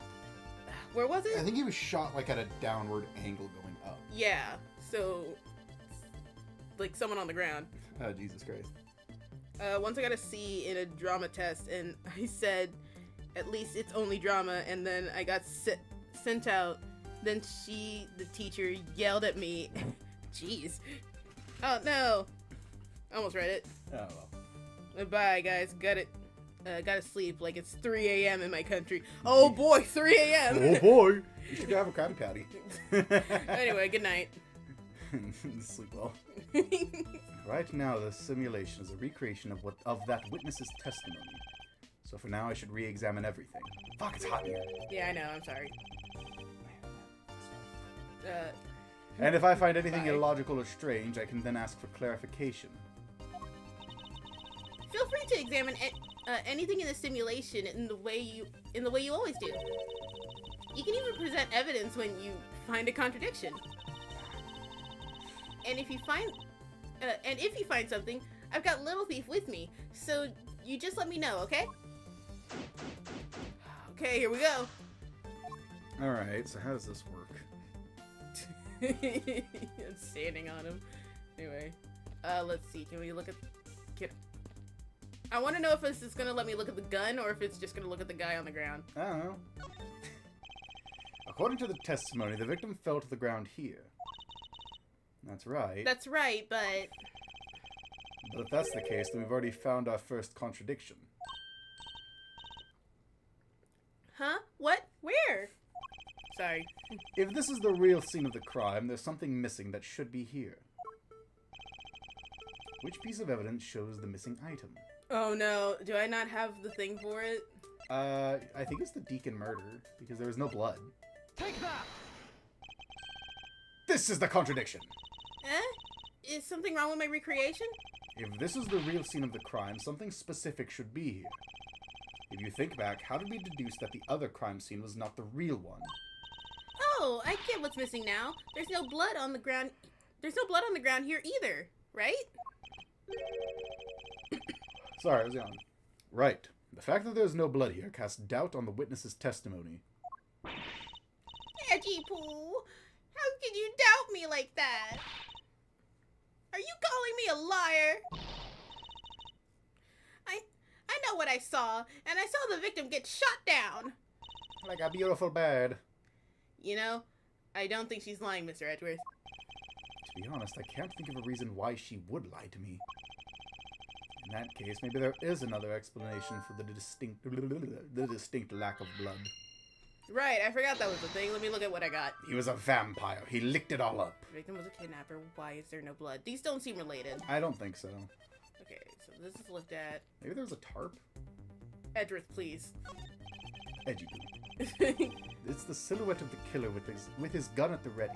where was it? I think he was shot, like, at a downward angle going up. Yeah, so, like, someone on the ground. Oh, Jesus Christ. Once I got a C in a drama test, and I said, at least it's only drama, and then I got sent out. Then the teacher, yelled at me. Jeez. Oh, no. Almost read it. Oh, well. Bye, guys. Gotta sleep like it's 3 a.m. in my country. Oh, boy, 3 a.m. Oh, boy. You should have a Krabby Patty. Anyway, good night. Sleep well. Right now, the simulation is a recreation of that witness's testimony. So for now, I should re-examine everything. Fuck, it's hot here. Yeah, I know. I'm sorry. And if I find anything Bye. illogical or strange, I can then ask for clarification. Feel free to examine anything in the simulation in the way you always do. You can even present evidence when you find a contradiction. And if you find something, I've got Little Thief with me, so you just let me know, okay? Okay, here we go. Alright, so how does this work? I'm standing on him. Anyway, let's see. Can we look at? I want to know if it's just gonna let me look at the gun or if it's just gonna look at the guy on the ground. I don't know. According to the testimony, the victim fell to the ground here. That's right. That's right, but if that's the case, then we've already found our first contradiction. huh? What? Where? Sorry. If this is the real scene of the crime, there's something missing that should be here. Which piece of evidence shows the missing item? Oh no, do I not have the thing for it? I think it's the Deacon murder, because there was no blood. Take that! This is the contradiction! Is something wrong with my recreation? If this is the real scene of the crime, something specific should be here. If you think back, how did we deduce that the other crime scene was not the real one? Oh, I get what's missing now. There's no blood on the ground. There's no blood on the ground here either, right? Sorry, I was yawn. Right. The fact that there's no blood here casts doubt on the witness's testimony. Edgy Poo, how could you doubt me like that? Are you calling me a liar? I know what I saw, and I saw the victim get shot down. Like a beautiful bird. You know, I don't think she's lying, Mr. Edgeworth. To be honest, I can't think of a reason why she would lie to me. In that case, maybe there is another explanation for the distinct lack of blood. Right, I forgot that was the thing. Let me look at what I got. He was a vampire. He licked it all up. Victim was a kidnapper. Why is there no blood? These don't seem related. I don't think so. Okay, so this is looked at. Maybe there was a tarp? Edrith, please. Edgy. It's the silhouette of the killer with his gun at the ready.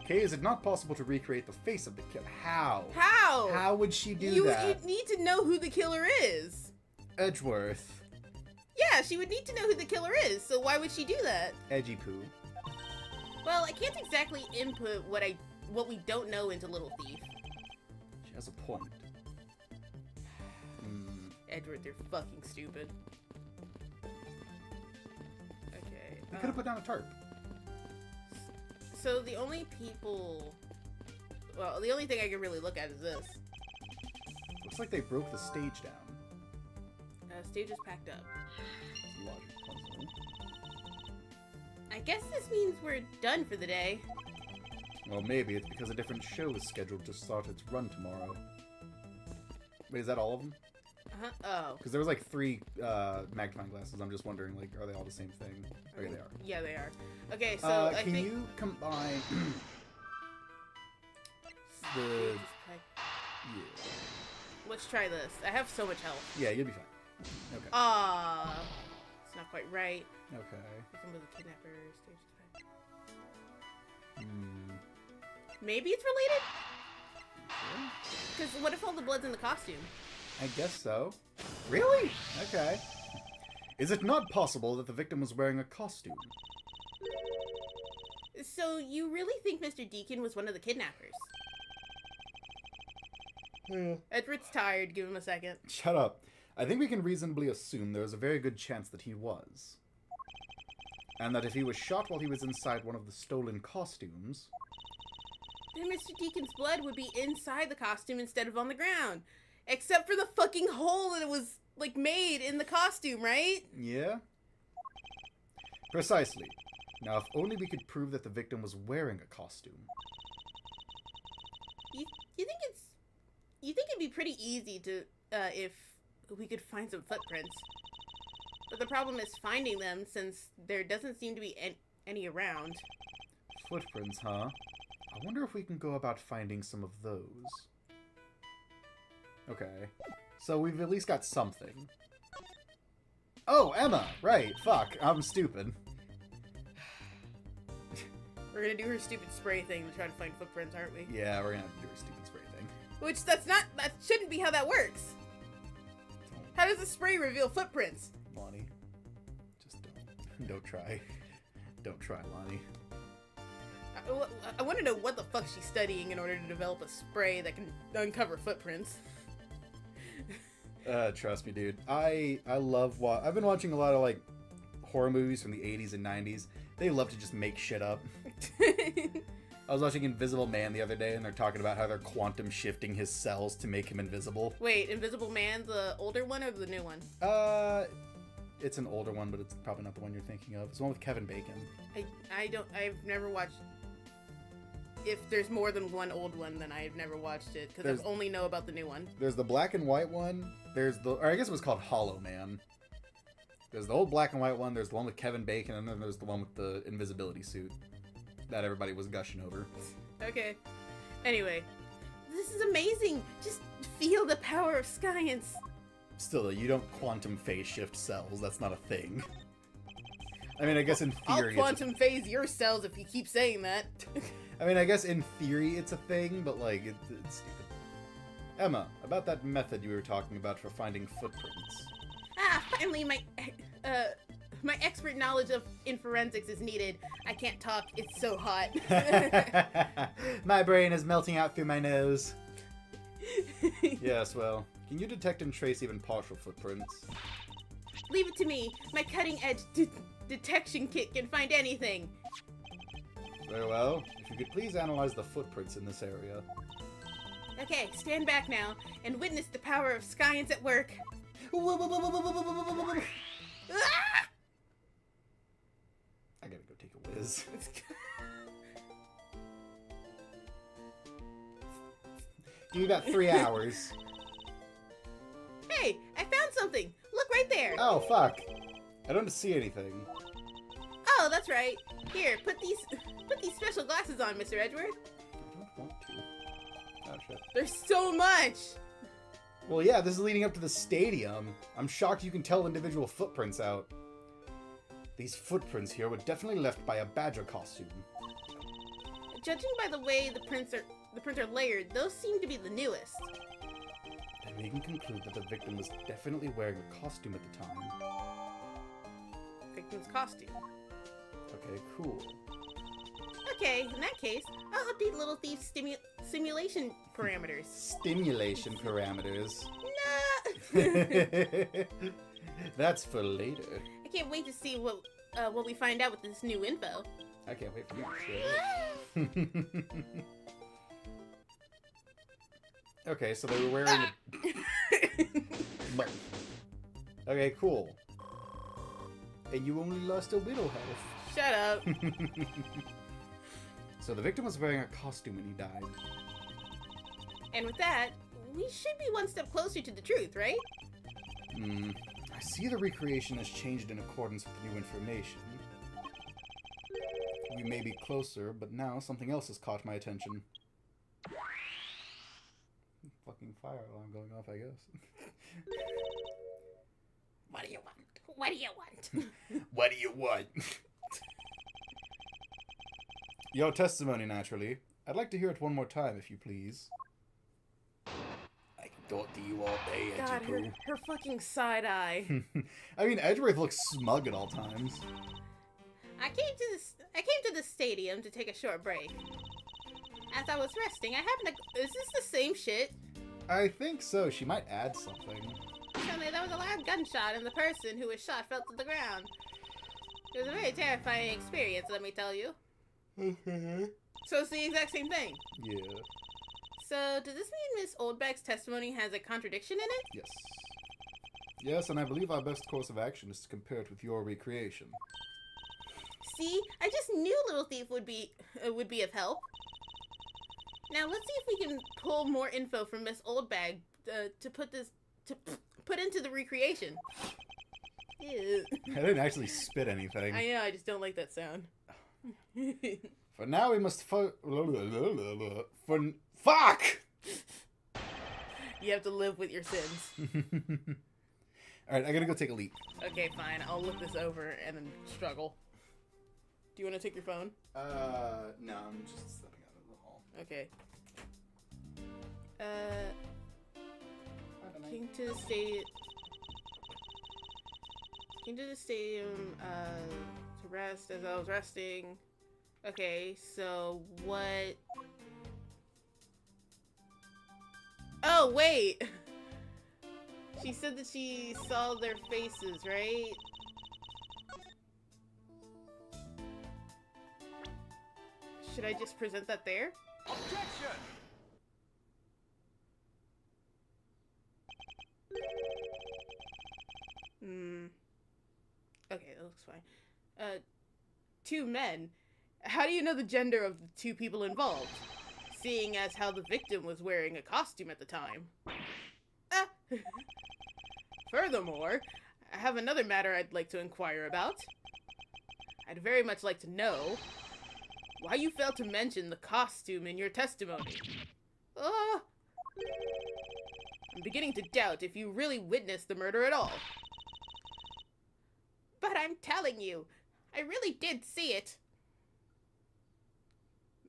Okay, is it not possible to recreate the face of the killer? How? How? How would she do You that? need to know who the killer is. Edgeworth. Yeah, she would need to know who the killer is, so why would she do that? Edgy poo. Well, I can't exactly input what we don't know into Little Thief. She has a point. Edward, they're fucking stupid. Okay. We could have put down a tarp. So the only people... Well, the only thing I can really look at is this. Looks like they broke the stage down. Stage is packed up. Logic puzzle. I guess this means we're done for the day. Well, maybe it's because a different show is scheduled to start its run tomorrow. Wait, is that all of them? Uh-huh. Oh. Because there was like 3 magnifying glasses. I'm just wondering, like, are they all the same thing? Okay, they are. Yeah, they are. Okay, so I can think... you combine the... Yeah. Let's try this. I have so much health. Yeah, you'll be fine. Okay. It's not quite right. Okay. Victim was a kidnapper. Stage is packed. Hmm. Maybe it's related? Because what if all the blood's in the costume? I guess so. Really? Okay. Is it not possible that the victim was wearing a costume? So you really think Mr. Deacon was one of the kidnappers? Edward's tired. Give him a second. Shut up. I think we can reasonably assume there is a very good chance that he was. And that if he was shot while he was inside one of the stolen costumes... Then Mr. Deacon's blood would be inside the costume instead of on the ground. Except for the fucking hole that it was, like, made in the costume, right? Yeah? Precisely. Now, if only we could prove that the victim was wearing a costume. You think it'd be pretty easy to, if we could find some footprints. But the problem is finding them, since there doesn't seem to be any around. Footprints, huh? I wonder if we can go about finding some of those. Okay. So we've at least got something. Oh, Emma! Right, fuck. I'm stupid. We're gonna do her stupid spray thing to try to find footprints, aren't we? Yeah, we're gonna have to do a stupid spray thing. Which, that shouldn't be how that works. How does the spray reveal footprints? Lonnie, just don't try. Don't try, Lonnie. I want to know what the fuck she's studying in order to develop a spray that can uncover footprints. Trust me, dude. I've been watching a lot of, like, horror movies from the 80s and 90s. They love to just make shit up. I was watching Invisible Man the other day, and they're talking about how they're quantum shifting his cells to make him invisible. Wait, Invisible Man, the older one or the new one? It's an older one, but it's probably not the one you're thinking of. It's the one with Kevin Bacon. I've never watched... If there's more than one old one, then I've never watched it, because I only know about the new one. There's the black and white one. Or I guess it was called Hollow Man. There's the old black and white one, there's the one with Kevin Bacon, and then there's the one with the invisibility suit that everybody was gushing over. Okay. Anyway, this is amazing. Just feel the power of science. Still, though, you don't quantum phase shift cells. That's not a thing. I mean, I guess in theory... I'll quantum phase your cells if you keep saying that. I mean, I guess in theory it's a thing, but, like, it's stupid. Emma, about that method you were talking about for finding footprints. Finally, my expert knowledge in forensics is needed. I can't talk, it's so hot. My brain is melting out through my nose. Yes, well, can you detect and trace even partial footprints? Leave it to me. My cutting-edge detection kit can find anything. Very well. If you could please analyze the footprints in this area. Okay, stand back now and witness the power of science at work. I gotta go take a whiz. Give me about 3 hours. Hey, I found something! Look right there! Oh, fuck. I don't see anything. Oh, that's right. Here, put these special glasses on, Mr. Edgeworth. I don't want to. Oh, shit. There's so much! Well, yeah, this is leading up to the stadium. I'm shocked you can tell individual footprints out. These footprints here were definitely left by a badger costume. Judging by the way the prints are layered, those seem to be the newest. Then we can conclude that the victim was definitely wearing a costume at the time. Victim's costume. Okay, cool. Okay, in that case, I'll update Little Thief's simulation parameters. Stimulation parameters. Nah! That's for later. I can't wait to see what we find out with this new info. I can't wait for you to share it. Okay, so they were wearing a... Okay, cool. And you only lost a little health. Shut up. So the victim was wearing a costume when he died. And with that, we should be one step closer to the truth, right? I see the recreation has changed in accordance with new information. We may be closer, but now something else has caught my attention. Fucking fire alarm going off, I guess. What do you want? What do you want? What do you want? Your testimony, naturally. I'd like to hear it one more time, if you please. I can talk to you all day, God, Edgy her fucking side eye. I mean, Edgeworth looks smug at all times. I came to the stadium to take a short break. As I was resting, I happened to... Is this the same shit? I think so. She might add something. Suddenly, there was a loud gunshot, and the person who was shot fell to the ground. It was a very terrifying experience, let me tell you. So it's the exact same thing? Yeah. So, does this mean Miss Oldbeck's testimony has a contradiction in it? Yes. Yes, and I believe our best course of action is to compare it with your recreation. See? I just knew Little Thief would be of help. Now, let's see if we can pull more info from Miss Oldbag to put into the recreation. Ew. I didn't actually spit anything. I know, I just don't like that sound. For now, we must fuck! You have to live with your sins. Alright, I gotta go take a leak. Okay, fine. I'll look this over and then struggle. Do you want to take your phone? No, I'm just stepping out of the hall. Okay. Have a night. Came to the stadium, to rest as I was resting. Okay, so what... Oh, wait! She said that she saw their faces, right? Should I just present that there? Objection! Okay, that looks fine. Two men. How do you know the gender of the two people involved? Seeing as how the victim was wearing a costume at the time. Ah. Furthermore, I have another matter I'd like to inquire about. I'd very much like to know why you failed to mention the costume in your testimony. I'm beginning to doubt if you really witnessed the murder at all. But I'm telling you, I really did see it.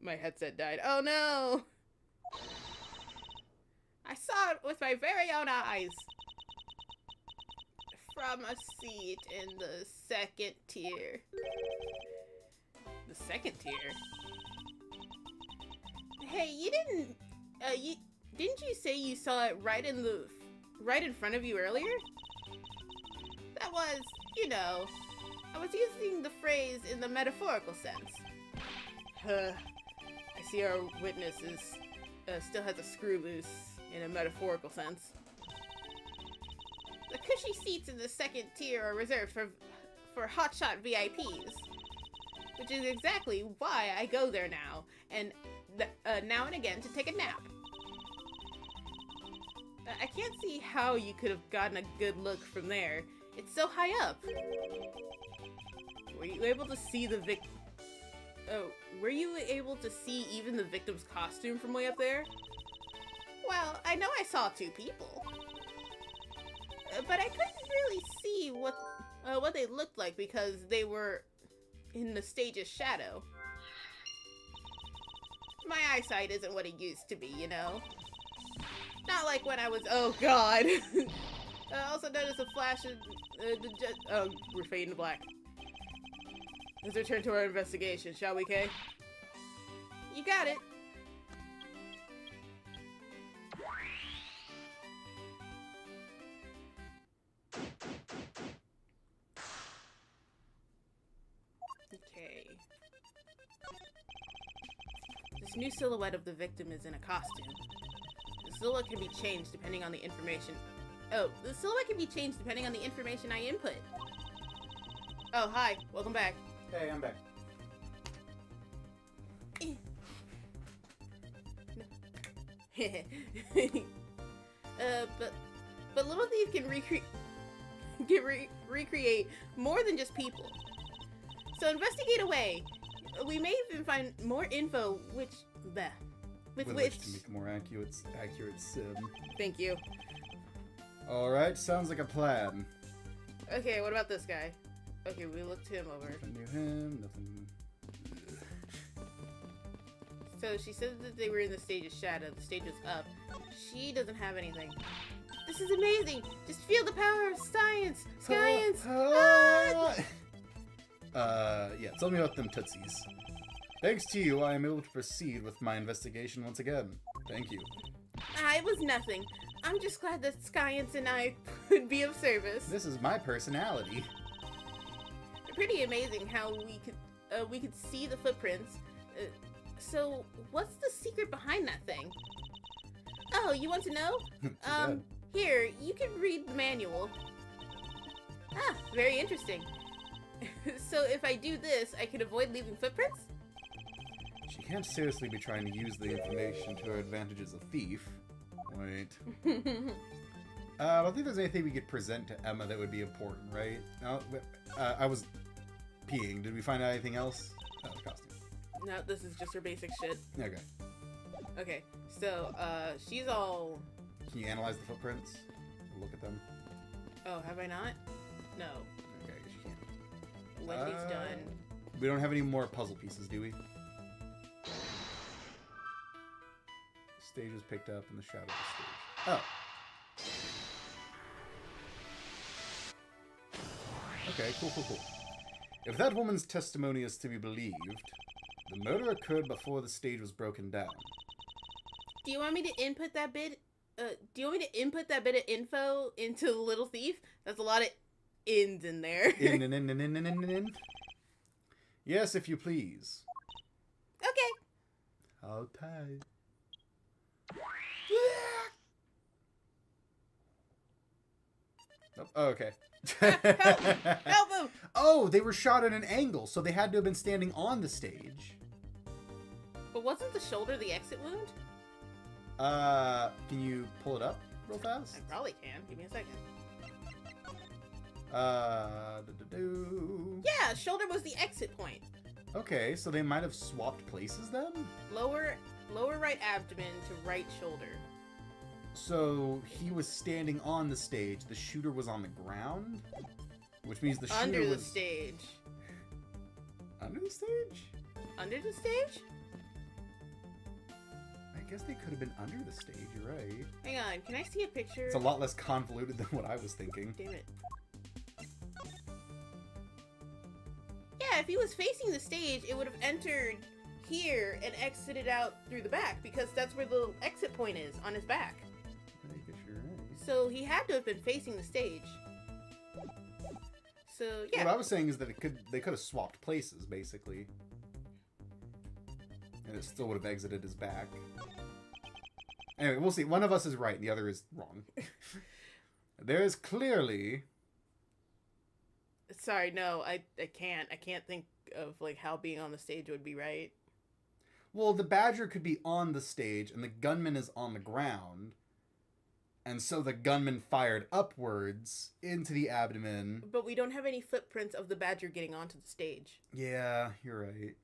My headset died. Oh no! I saw it with my very own eyes. From a seat in the second tier. The second tier? Hey, you didn't... didn't you say you saw it right in front of you earlier? That was, you know, I was using the phrase in the metaphorical sense. I see our witness still has a screw loose in a metaphorical sense. The cushy seats in the second tier are reserved for hotshot VIPs, which is exactly why I go there now and again to take a nap. I can't see how you could have gotten a good look from there. It's so high up. Were you able to see the were you able to see even the victim's costume from way up there? Well, I know I saw two people. But I couldn't really see what they looked like because they were in the stage's shadow. My eyesight isn't what it used to be, you know? Not like when I was— oh god! I also noticed a flash of oh, we're fading to black. Let's return to our investigation, shall we, Kay? You got it. Okay. This new silhouette of the victim is in a costume. The silhouette can be changed depending on the information. Oh, the silhouette can be changed depending on the information I input. Oh, hi. Welcome back. Hey, I'm back. But Little Thief can recreate more than just people. So investigate away. We may even find more info, with which to make more accurate sim. Thank you. Alright, sounds like a plan. Okay, what about this guy? Okay, we looked him over. Nothing near him, nothing. So she said that they were in the stage's shadow. The stage was up. She doesn't have anything. This is amazing! Just feel the power of science! Science! Yeah, tell me about them tootsies. Thanks to you, I am able to proceed with my investigation once again. Thank you. It was nothing. I'm just glad that science and I could be of service. This is my personality. Pretty amazing how we could see the footprints. So what's the secret behind that thing? Oh, you want to know? Bad. Here, you can read the manual. Ah, very interesting. So if I do this, I can avoid leaving footprints? She can't seriously be trying to use the information to her advantage as a thief. Wait. I don't think there's anything we could present to Emma that would be important, right? No, I was peeing. Did we find out anything else? Oh, the costume. No, this is just her basic shit. Okay. Okay, so, she's all... Can you analyze the footprints? Look at them. Oh, have I not? No. Okay, I guess you can't. Wendy's done. We don't have any more puzzle pieces, do we? Stage is picked up in the shadow of the stage. Oh. Okay, cool. If that woman's testimony is to be believed, the murder occurred before the stage was broken down. Do you want me to input that bit? Do you want me to input that bit of info into the Little Thief? That's a lot of ins in there. In. Yes, if you please. Okay. How tight. Oh, okay. Help him! Oh, they were shot at an angle, so they had to have been standing on the stage. But wasn't the shoulder the exit wound? Can you pull it up real fast? I probably can. Give me a second. Yeah, shoulder was the exit point. Okay, so they might have swapped places then? Lower right abdomen to right shoulder. So he was standing on the stage, the shooter was on the ground? Which means the shooter Under the was... stage. Under the stage? Under the stage? I guess they could have been under the stage, you're right. Hang on, can I see a picture? It's a lot less convoluted than what I was thinking. Damn it. Yeah, if he was facing the stage, it would have entered here and exited out through the back, because that's where the exit point is, on his back. I guess you're right. So he had to have been facing the stage. So, yeah. What I was saying is that they could have swapped places, basically. And it still would have exited his back. Anyway, we'll see. One of us is right, and the other is wrong. There is clearly... Sorry, no, I can't. I can't think of, like, how being on the stage would be right. Well, the Badger could be on the stage, and the gunman is on the ground. And so the gunman fired upwards into the abdomen. But we don't have any footprints of the badger getting onto the stage. Yeah, you're right.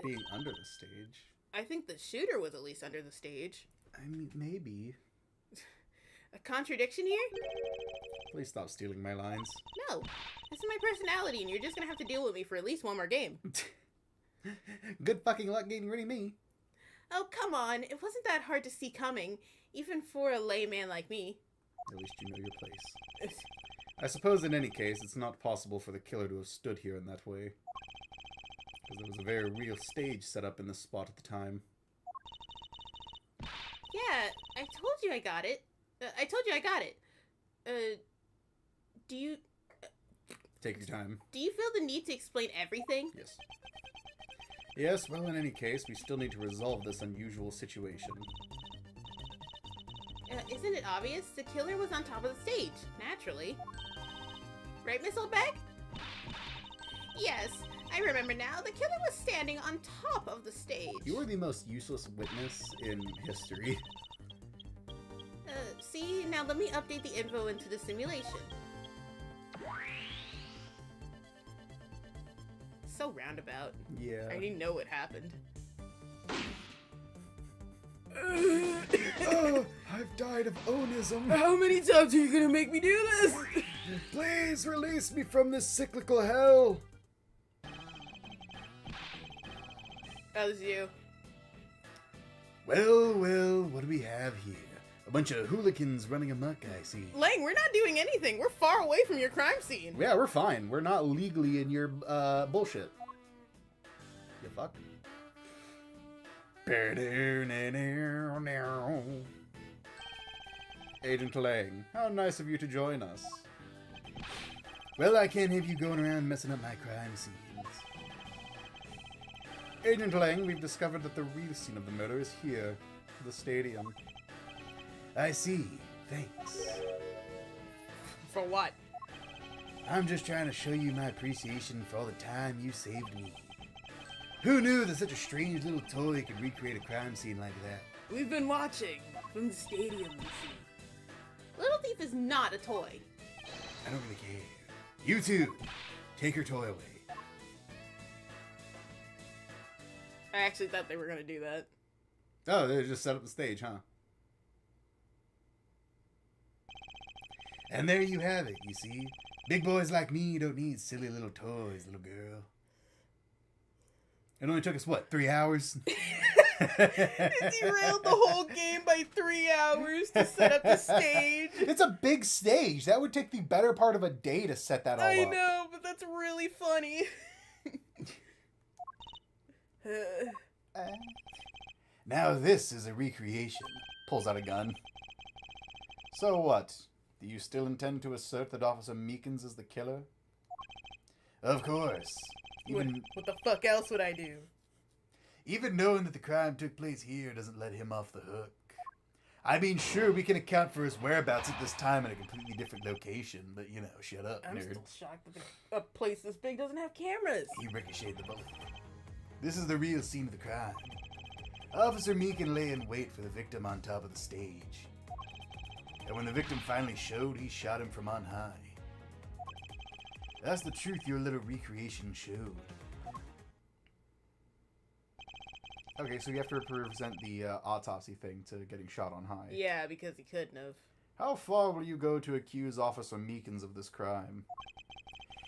Being under the stage. I think the shooter was at least under the stage. I mean, maybe. A contradiction here? Please stop stealing my lines. No. This is my personality, and you're just gonna have to deal with me for at least one more game. Good fucking luck getting rid of me. Oh, come on. It wasn't that hard to see coming, even for a layman like me. At least you know your place. I suppose in any case, it's not possible for the killer to have stood here in that way. Because there was a very real stage set up in this spot at the time. Yeah, I told you I got it. Do you Take your time. feel the need to explain everything? Yes. Yes, well, in any case, we still need to resolve this unusual situation. Isn't it obvious? The killer was on top of the stage, naturally. Right, Miss Oldbeck? Yes, I remember now. The killer was standing on top of the stage. You are the most useless witness in history. See, now let me update the info into the simulation. So roundabout. Yeah. I already know what happened. Oh, I've died of onism. How many times are you gonna make me do this? Please release me from this cyclical hell. That was you. Well, what do we have here? A bunch of hooligans running amok, I see. Lang, we're not doing anything. We're far away from your crime scene. Yeah, we're fine. We're not legally in your bullshit. You fuck. Agent Lang, how nice of you to join us. Well, I can't have you going around messing up my crime scenes. Agent Lang, we've discovered that the real scene of the murder is here, the stadium. I see. Thanks. For what? I'm just trying to show you my appreciation for all the time you saved me. Who knew that such a strange little toy could recreate a crime scene like that? We've been watching from the stadium, you see. Little Thief is not a toy. I don't really care. You two, take your toy away. I actually thought they were gonna do that. Oh, they just set up the stage, huh? And there you have it, you see. Big boys like me don't need silly little toys, little girl. It only took us, what, 3 hours? It derailed the whole game by 3 hours to set up the stage. It's a big stage. That would take the better part of a day to set that all I up. know, but that's really funny. Now this is a recreation. Pulls out a gun. So what? Do you still intend to assert that Officer Meekins is the killer? Of course. What the fuck else would I do? Even knowing that the crime took place here doesn't let him off the hook. I mean, sure, we can account for his whereabouts at this time in a completely different location, but, you know, shut up, I'm nerd. still shocked that a place this big doesn't have cameras. He ricocheted the bullet. This is the real scene of the crime. Officer Meekin lay in wait for the victim on top of the stage. And when the victim finally showed, he shot him from on high. That's the truth your little recreation showed. Okay, so you have to represent the autopsy thing to getting shot on high. Yeah, because he couldn't have. How far will you go to accuse Officer Meekins of this crime?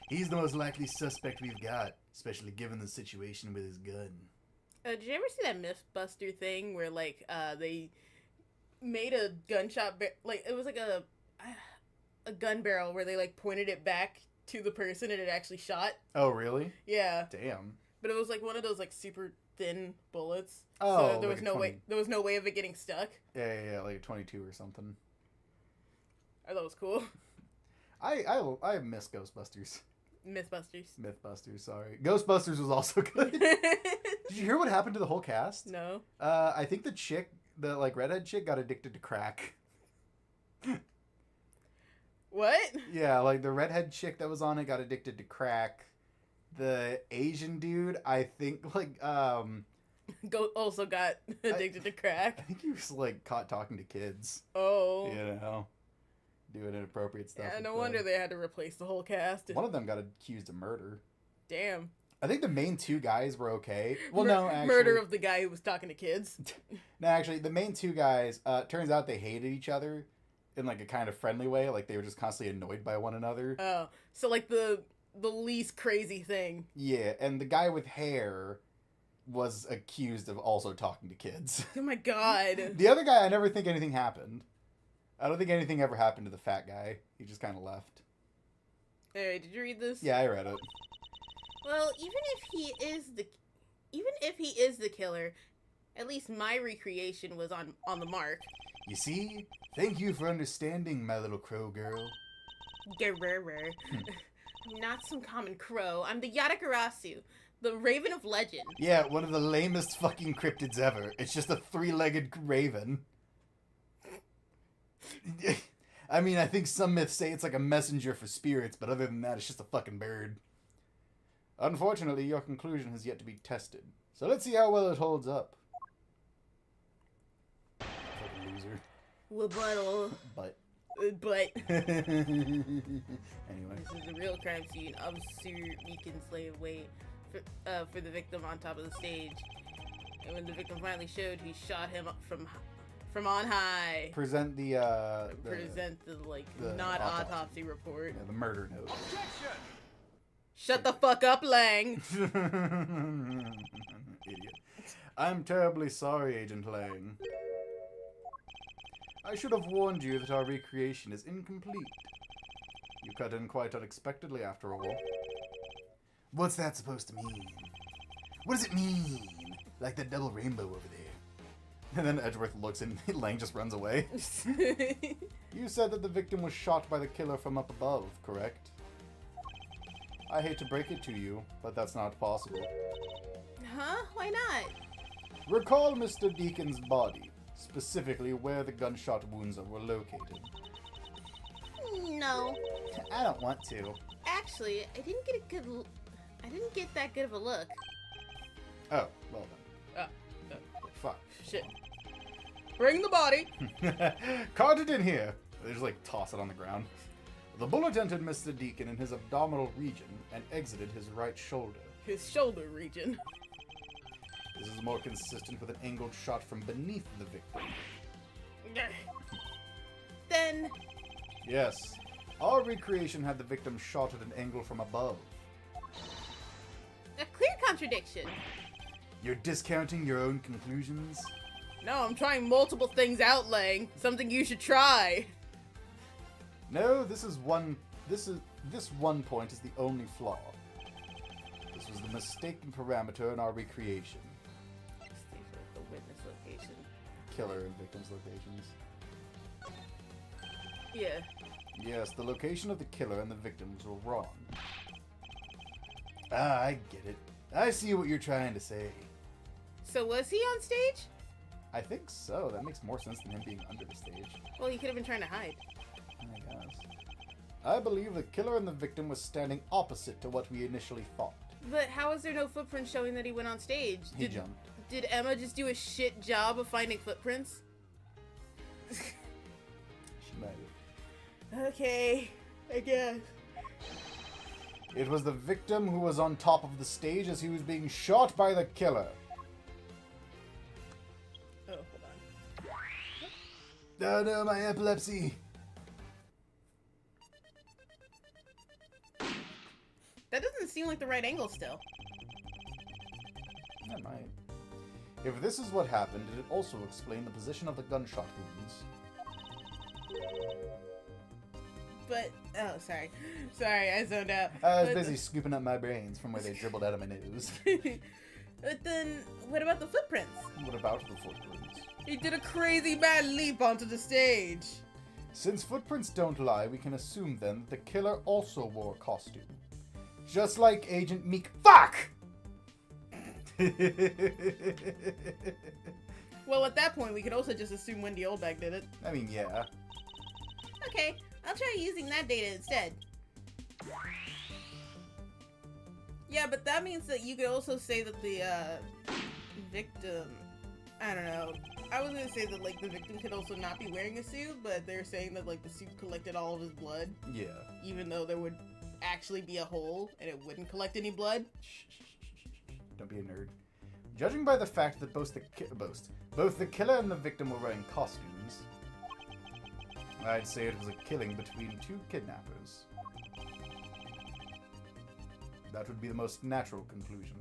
He's the most likely suspect we've got, especially given the situation with his gun. Did you ever see that Mythbuster thing where, like, they made a gunshot, like, it was like a gun barrel where they, like, pointed it back to the person and it actually shot? Oh, really? Yeah. Damn. But it was, like, one of those, like, super thin bullets. Oh, so there was like no 20... way. There was no way of it getting stuck. Yeah, like a 22 or something. I thought it was cool. I miss Ghostbusters. Mythbusters. Sorry. Ghostbusters was also good. Did you hear what happened to the whole cast? No. I think the like redhead chick got addicted to crack. What? Yeah, like the redhead chick that was on it got addicted to crack. The Asian dude, I think, like, also got addicted to crack. I think he was like caught talking to kids. Oh. You know, doing inappropriate stuff. Yeah, with no them. wonder they had to replace the whole cast. One of them got accused of murder. Damn. I think the main two guys were okay. Well, no, actually. Murder of the guy who was talking to kids. No, actually, the main two guys, turns out they hated each other in, like, a kind of friendly way. Like, they were just constantly annoyed by one another. Oh. So, like, the least crazy thing. Yeah, and the guy with hair was accused of also talking to kids. Oh my god. The other guy, I never think anything happened. I don't think anything ever happened to the fat guy. He just kind of left. Hey, did you read this? Yeah, I read it. Well, even if he is the killer, at least my recreation was on the mark. You see? Thank you for understanding, my little crow girl. Gerrrr. I'm not some common crow. I'm the Yatagarasu, the Raven of Legend. Yeah, one of the lamest fucking cryptids ever. It's just a three-legged raven. I mean, I think some myths say it's like a messenger for spirits, but other than that, it's just a fucking bird. Unfortunately, your conclusion has yet to be tested. So let's see how well it holds up. Fucking loser. Rebuttal. But. But. Anyway. This is a real crime scene. Officer Meekins lay wait for the victim on top of the stage. And when the victim finally showed, he shot him up from on high. Present the not autopsy. autopsy report. Yeah, the murder note. Objection! Shut the fuck up, Lang. Idiot. I'm terribly sorry, Agent Lang. I should have warned you that our recreation is incomplete. You cut in quite unexpectedly, after all. What's that supposed to mean? What does it mean? Like the double rainbow over there. And then Edgeworth looks and Lang just runs away. You said that the victim was shot by the killer from up above, correct? I hate to break it to you, but that's not possible. Huh? Why not? Recall Mr. Deacon's body, specifically where the gunshot wounds were located. No. I don't want to. Actually, I didn't get that good of a look. Oh, well then. Fuck. Shit. Bring the body. Cart it in here. They just like toss it on the ground. The bullet entered Mr. Deacon in his abdominal region and exited his right shoulder. His shoulder region. This is more consistent with an angled shot from beneath the victim. Then... Yes, our recreation had the victim shot at an angle from above. a clear contradiction. You're discounting your own conclusions? No, I'm trying multiple things out, Lang. Something you should try. No, this one point is the only flaw. This was the mistaken parameter in our recreation. The witness location. Killer and victim's locations. Yeah. Yes, the location of the killer and the victims were wrong. Ah, I get it. I see what you're trying to say. So was he on stage? I think so. That makes more sense than him being under the stage. Well, he could have been trying to hide. I guess. I believe the killer and the victim was standing opposite to what we initially thought. But how is there no footprints showing that he went on stage? He jumped. Did Emma just do a shit job of finding footprints? She might have. Okay, I guess. It was the victim who was on top of the stage as he was being shot by the killer. Oh, hold on. Oh no, my epilepsy. That doesn't seem like the right angle still. That might. If this is what happened, it also explain the position of the gunshot wounds. But, oh, sorry. Sorry, I zoned out. I was But- busy scooping up my brains from where they dribbled out of my nose. But then, what about the footprints? What about the footprints? He did a crazy mad leap onto the stage. Since footprints don't lie, we can assume then that the killer also wore a costume. Just like Agent Meek. Fuck! Well, at that point, we could also just assume Wendy Oldbag did it. I mean, yeah. Okay, I'll try using that data instead. Yeah, but that means that you could also say that Victim. I don't know. I was gonna say that, like, the victim could also not be wearing a suit, but they're saying that, like, the suit collected all of his blood, Yeah. even though there would actually be a hole and it wouldn't collect any blood. Don't be a nerd. Judging by the fact that both the killer and the victim were wearing costumes, I'd say it was a killing between two kidnappers. That would be the most natural conclusion.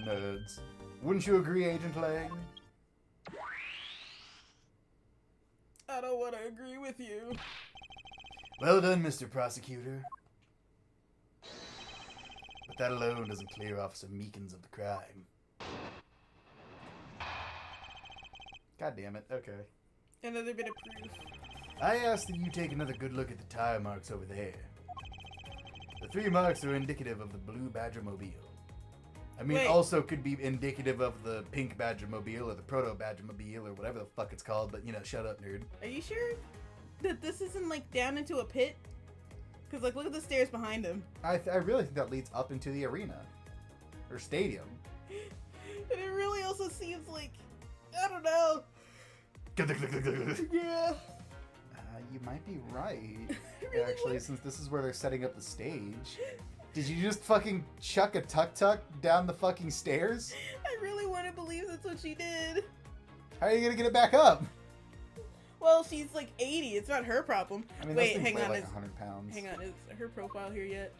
Nerds. Wouldn't you agree, Agent Lang? I don't want to agree with you. Well done, Mr. Prosecutor. But that alone doesn't clear Officer Meekins of the crime. God damn it. Okay. Another bit of proof. I ask that you take another good look at the tire marks over there. The 3 marks are indicative of the blue Badger Mobile. I mean, Wait. also could be indicative of the pink Badger Mobile or the proto Badger Mobile or whatever the fuck it's called, but you know, shut up, nerd. Are you sure that this isn't, like, down into a pit? Because, like, look at the stairs behind him. I really think that leads up into the arena. Or stadium. And it really also seems like, I don't know. Yeah. You might be right. Really Actually, would. since this is where they're setting up the stage. Did you just fucking chuck a tuk-tuk down the fucking stairs? I really want to believe that's what she did. How are you gonna get it back up? Well, she's like 80. It's not her problem. I mean, Wait, those things hang weigh on. like Is, 100 pounds. hang on. Is her profile here yet?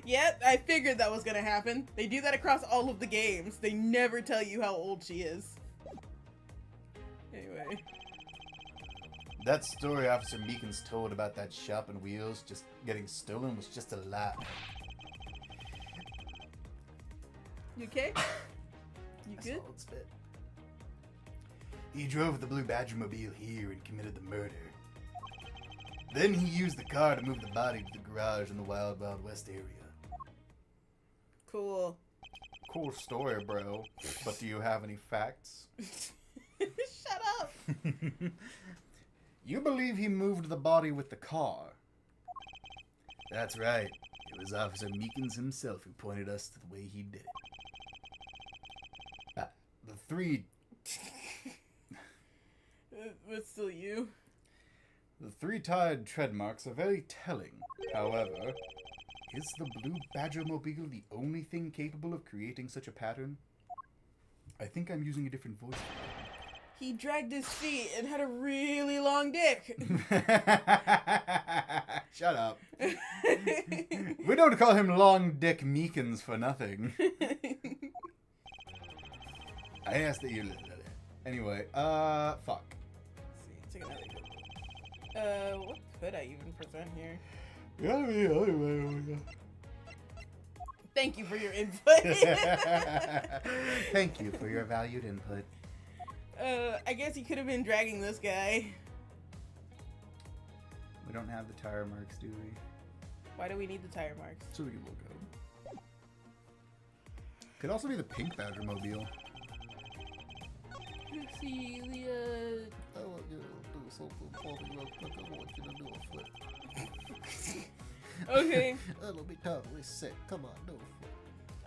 Yep, I figured that was gonna happen. They do that across all of the games. They never tell you how old she is. Anyway. That story Officer Meekins told about that shop and wheels just getting stolen was just a lie. You okay? You good? Solid spit. He drove the Blue Badger Mobile here and committed the murder. Then he used the car to move the body to the garage in the Wild Wild West area. Cool. Cool story, bro. But do you have any facts? Shut up! You believe he moved the body with the car? That's right. It was Officer Meekins himself who pointed us to the way he did it. The 3 But still you. The 3 tired tread marks are very telling. However, is the Blue Badger Mobile the only thing capable of creating such a pattern? I think I'm using a different voice. He dragged his feet and had a really long dick. Shut up. We don't call him Long Dick Meekins for nothing. I asked that you... Anyway, fuck. Let's see, take another look. What could I even present here? Thank you for your input. Thank you for your valued input. I guess he could have been dragging this guy. We don't have the tire marks, do we? Why do we need the tire marks? So we can look up. Could also be the pink Badger Mobile. Let's see, the, I want you to do something funny real quick. I want you to do a flip. Okay. That'll be totally sick. Come on, do a flip.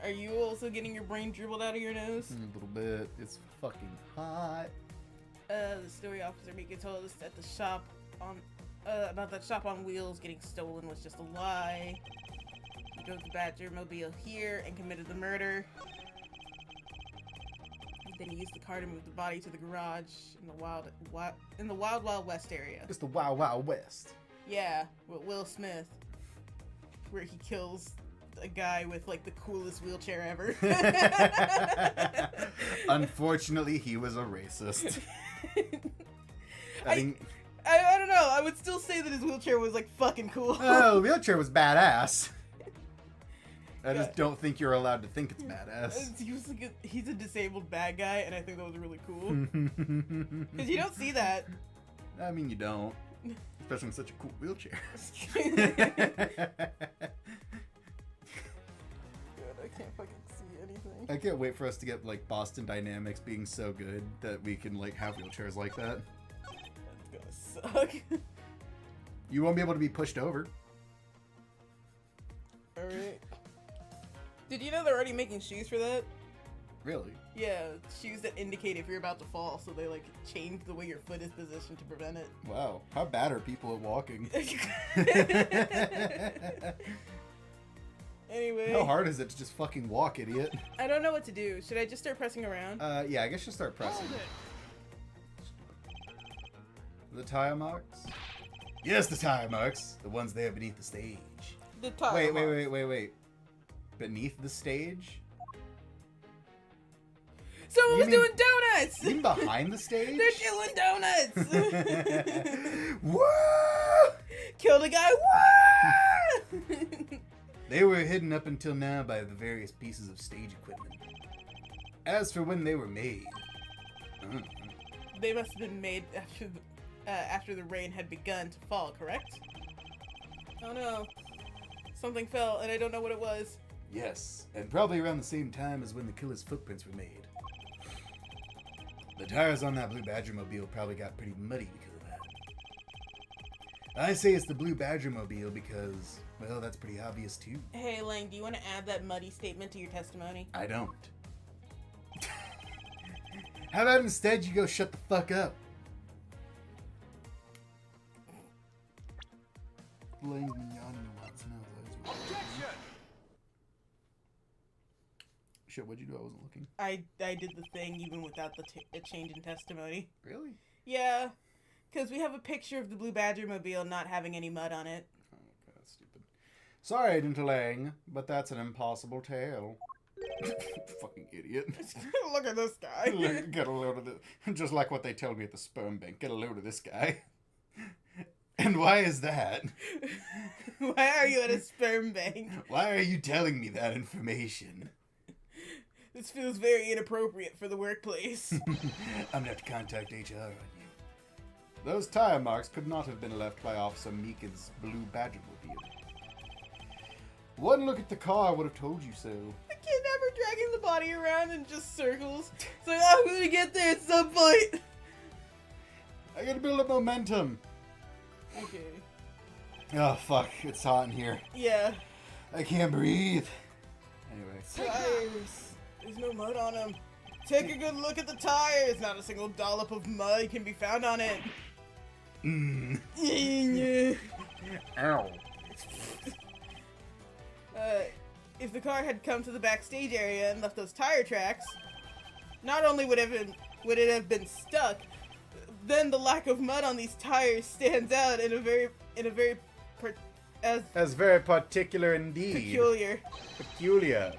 Are you also getting your brain dribbled out of your nose? A little bit. It's fucking hot. The story officer Mika told us that the shop on, about that shop on wheels getting stolen was just a lie. He drove the Badger Mobile here and committed the murder. Then he used the car to move the body to the garage in the Wild Wild West area. It's the Wild Wild West. Yeah, with Will Smith, where he kills a guy with like the coolest wheelchair ever. Unfortunately, he was a racist. I don't know. I would still say that his wheelchair was like fucking cool. Oh, the wheelchair was badass. I Yeah. just don't think you're allowed to think it's badass. He was like he's a disabled bad guy, and I think that was really cool. Because you don't see that. I mean, you don't. Especially in such a cool wheelchair. God, I can't fucking see anything. I can't wait for us to get, like, Boston Dynamics being so good that we can, like, have wheelchairs like that. That's gonna suck. You won't be able to be pushed over. Did you know they're already making shoes for that? Really? Yeah, shoes that indicate if you're about to fall, so they like change the way your foot is positioned to prevent it. Wow. How bad are people at walking? Anyway. How hard is it to just fucking walk, idiot? I don't know what to do. Should I just start pressing around? Yeah, I guess you'll start pressing. Hold it. The tire marks? Yes, the tire marks. The ones there beneath the stage. The top. Wait. Beneath the stage? Someone You was mean- doing donuts! You mean behind the stage? They're killing donuts! Whoa! Killed a guy! Whoa! They were hidden up until now by the various pieces of stage equipment. As for when they were made, They must have been made after the rain had begun to fall, correct? Oh no. Something fell, and I don't know what it was. yes, and probably around the same time as when the killer's footprints were made. The tires on that Blue Badger mobile probably got pretty muddy because of that. I say it's the Blue Badger mobile because, well, that's pretty obvious too. Hey, Lang, do you want to add that muddy statement to your testimony? I don't. How about instead you go shut the fuck up? Objection! Shit, what'd you do? I wasn't looking. I did the thing even without the change in testimony. Really? Yeah, because we have a picture of the Blue Badger mobile not having any mud on it. Oh, okay, that's stupid. Sorry, Dintalang, but that's an impossible tale. Fucking idiot. Look at this guy. Get a load of this. Just like what they tell me at the sperm bank. Get a load of this guy. And why is that? Why are you at a sperm bank? Why are you telling me that information? This feels very inappropriate for the workplace. I'm gonna have to contact HR on you. Those tire marks could not have been left by Officer Meekin's Blue Badger mobile. One look at the car would have told you so. The kidnapper dragging the body around in just circles. It's like, I'm gonna get there at some point. I gotta build up momentum. Okay. Oh fuck, it's hot in here. Yeah. I can't breathe. Anyway. Tires. There's no mud on them. Take a good look at the tires. Not a single dollop of mud can be found on it. Mmm. Ow. If the car had come to the backstage area and left those tire tracks, not only would it have been stuck, then the lack of mud on these tires stands out in a very That's very particular indeed. peculiar. Peculiar.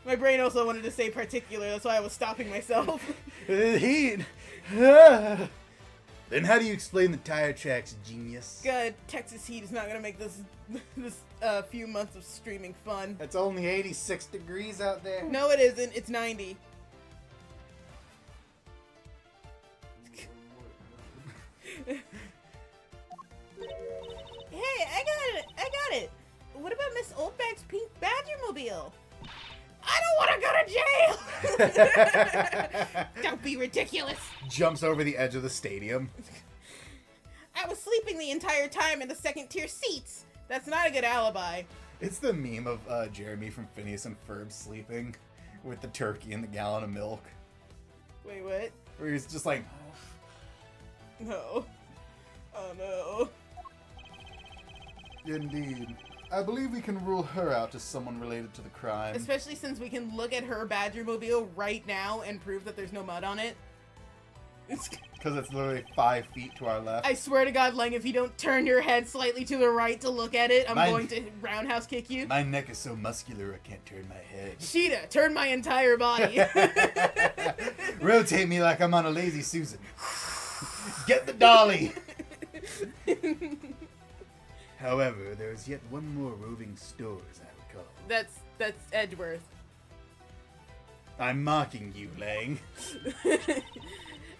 My brain also wanted to say particular, that's why I was stopping myself. Heat. Then how do you explain the tire tracks, genius? God, Texas heat is not gonna make this few months of streaming fun. It's only 86 degrees out there. No, it isn't. It's 90. Hey, I got it. What about Miss Oldbag's pink Badger mobile? I don't want to go to jail. Don't be ridiculous. Jumps over the edge of the stadium. I was sleeping the entire time in the second tier seats. That's not a good alibi. It's the meme of Jeremy from Phineas and Ferb sleeping with the turkey and the gallon of milk. Wait, what? Where he's just like, No. Oh no. indeed. I believe we can rule her out as someone related to the crime. Especially since we can look at her Badger mobile right now and prove that there's no mud on it. Because it's literally 5 feet to our left. I swear to God, Lang, if you don't turn your head slightly to the right to look at it, I'm Mine- going to roundhouse kick you. My neck is so muscular I can't turn my head. Sheeta, turn my entire body. Rotate me like I'm on a lazy Susan. Get the dolly! However, there is yet one more roving store, as I recall. That's Edgeworth. I'm mocking you, Lang.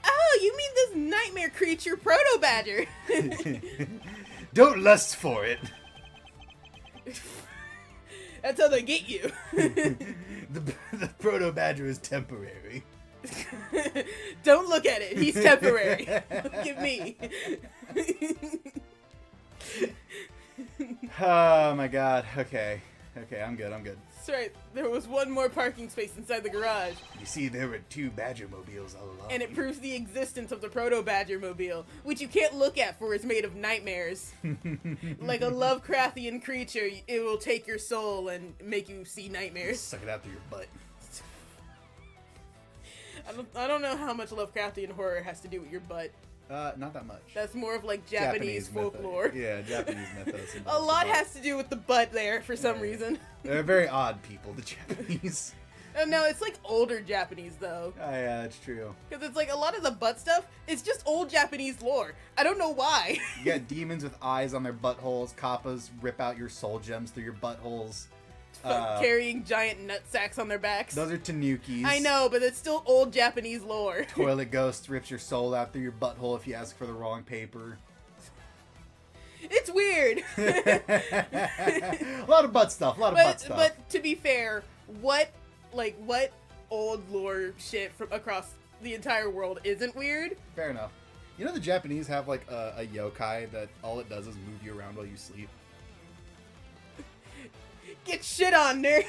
Oh, you mean this nightmare creature, Proto Badger? Don't lust for it. That's how they get you. The Proto Badger is temporary. Don't look at it. He's temporary. Look at me. Oh my god. Okay, I'm good. That's right. There was one more parking space inside the garage. You see, there were 2 Badger-mobiles all along. And it proves the existence of the Proto-Badger mobile, which you can't look at for it's made of nightmares. Like a Lovecraftian creature, it will take your soul and make you see nightmares. Suck it out through your butt. I don't know how much Lovecraftian horror has to do with your butt. Not that much. That's more of like Japanese folklore. Yeah, Japanese mythos. A lot has to do with the butt there for some reason. They're very odd people, the Japanese. No, it's like older Japanese though. Oh, yeah, that's true. Because it's like a lot of the butt stuff, it's just old Japanese lore. I don't know why. You got demons with eyes on their buttholes. Kappas rip out your soul gems through your buttholes. Carrying giant nut sacks on their backs. Those are tanukis. I know, but it's still old Japanese lore. Toilet ghost rips your soul out through your butthole if you ask for the wrong paper. It's weird. A lot of butt stuff. Butt stuff. But to be fair, what old lore shit from across the entire world isn't weird? Fair enough. You know the Japanese have like a yokai that all it does is move you around while you sleep. Get shit on, nerd!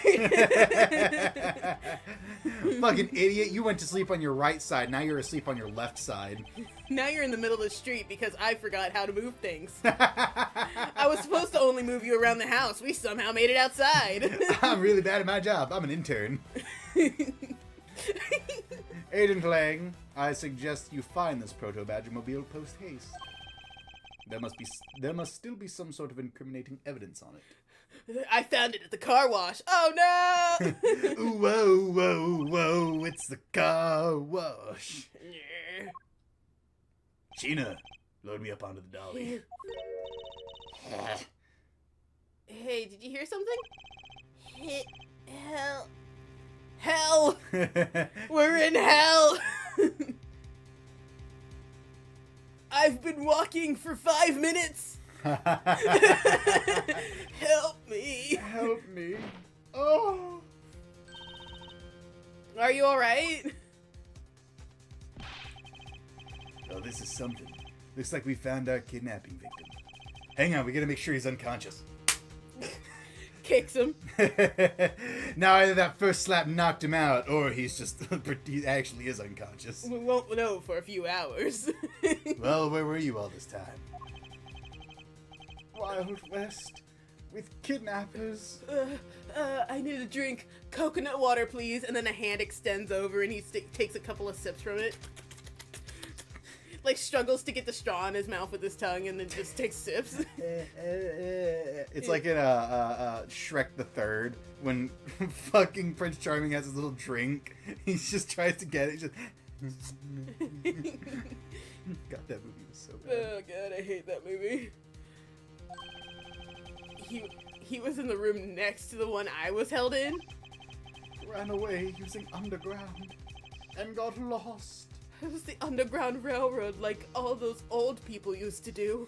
Fucking idiot. You went to sleep on your right side. Now you're asleep on your left side. Now you're in the middle of the street because I forgot how to move things. I was supposed to only move you around the house. We somehow made it outside. I'm really bad at my job. I'm an intern. Agent Lang, I suggest you find this Proto-Badger mobile post-haste. There must still be some sort of incriminating evidence on it. I found it at the car wash. Oh no! Whoa, whoa, whoa, it's the car wash. Sheena, load me up onto the dolly. Hey, did you hear something? Hell. Hell! We're in hell! I've been walking for 5 minutes! Help me! Help me. Oh! Are you alright? Oh, this is something. Looks like we found our kidnapping victim. Hang on, we gotta make sure he's unconscious. Kicks him. Now either that first slap knocked him out, or he's just he actually is unconscious. We won't know for a few hours. Well, where were you all this time? Wild West with kidnappers. I need a drink. Coconut water, please. And then a hand extends over and he takes a couple of sips from it. Like struggles to get the straw in his mouth with his tongue and then just takes sips. It's like in Shrek the Third when fucking Prince Charming has his little drink. He just tries to get it. Just God, that movie was so bad. Oh god, I hate that movie. He was in the room next to the one I was held in. Ran away using underground and got lost. It was the Underground Railroad like all those old people used to do.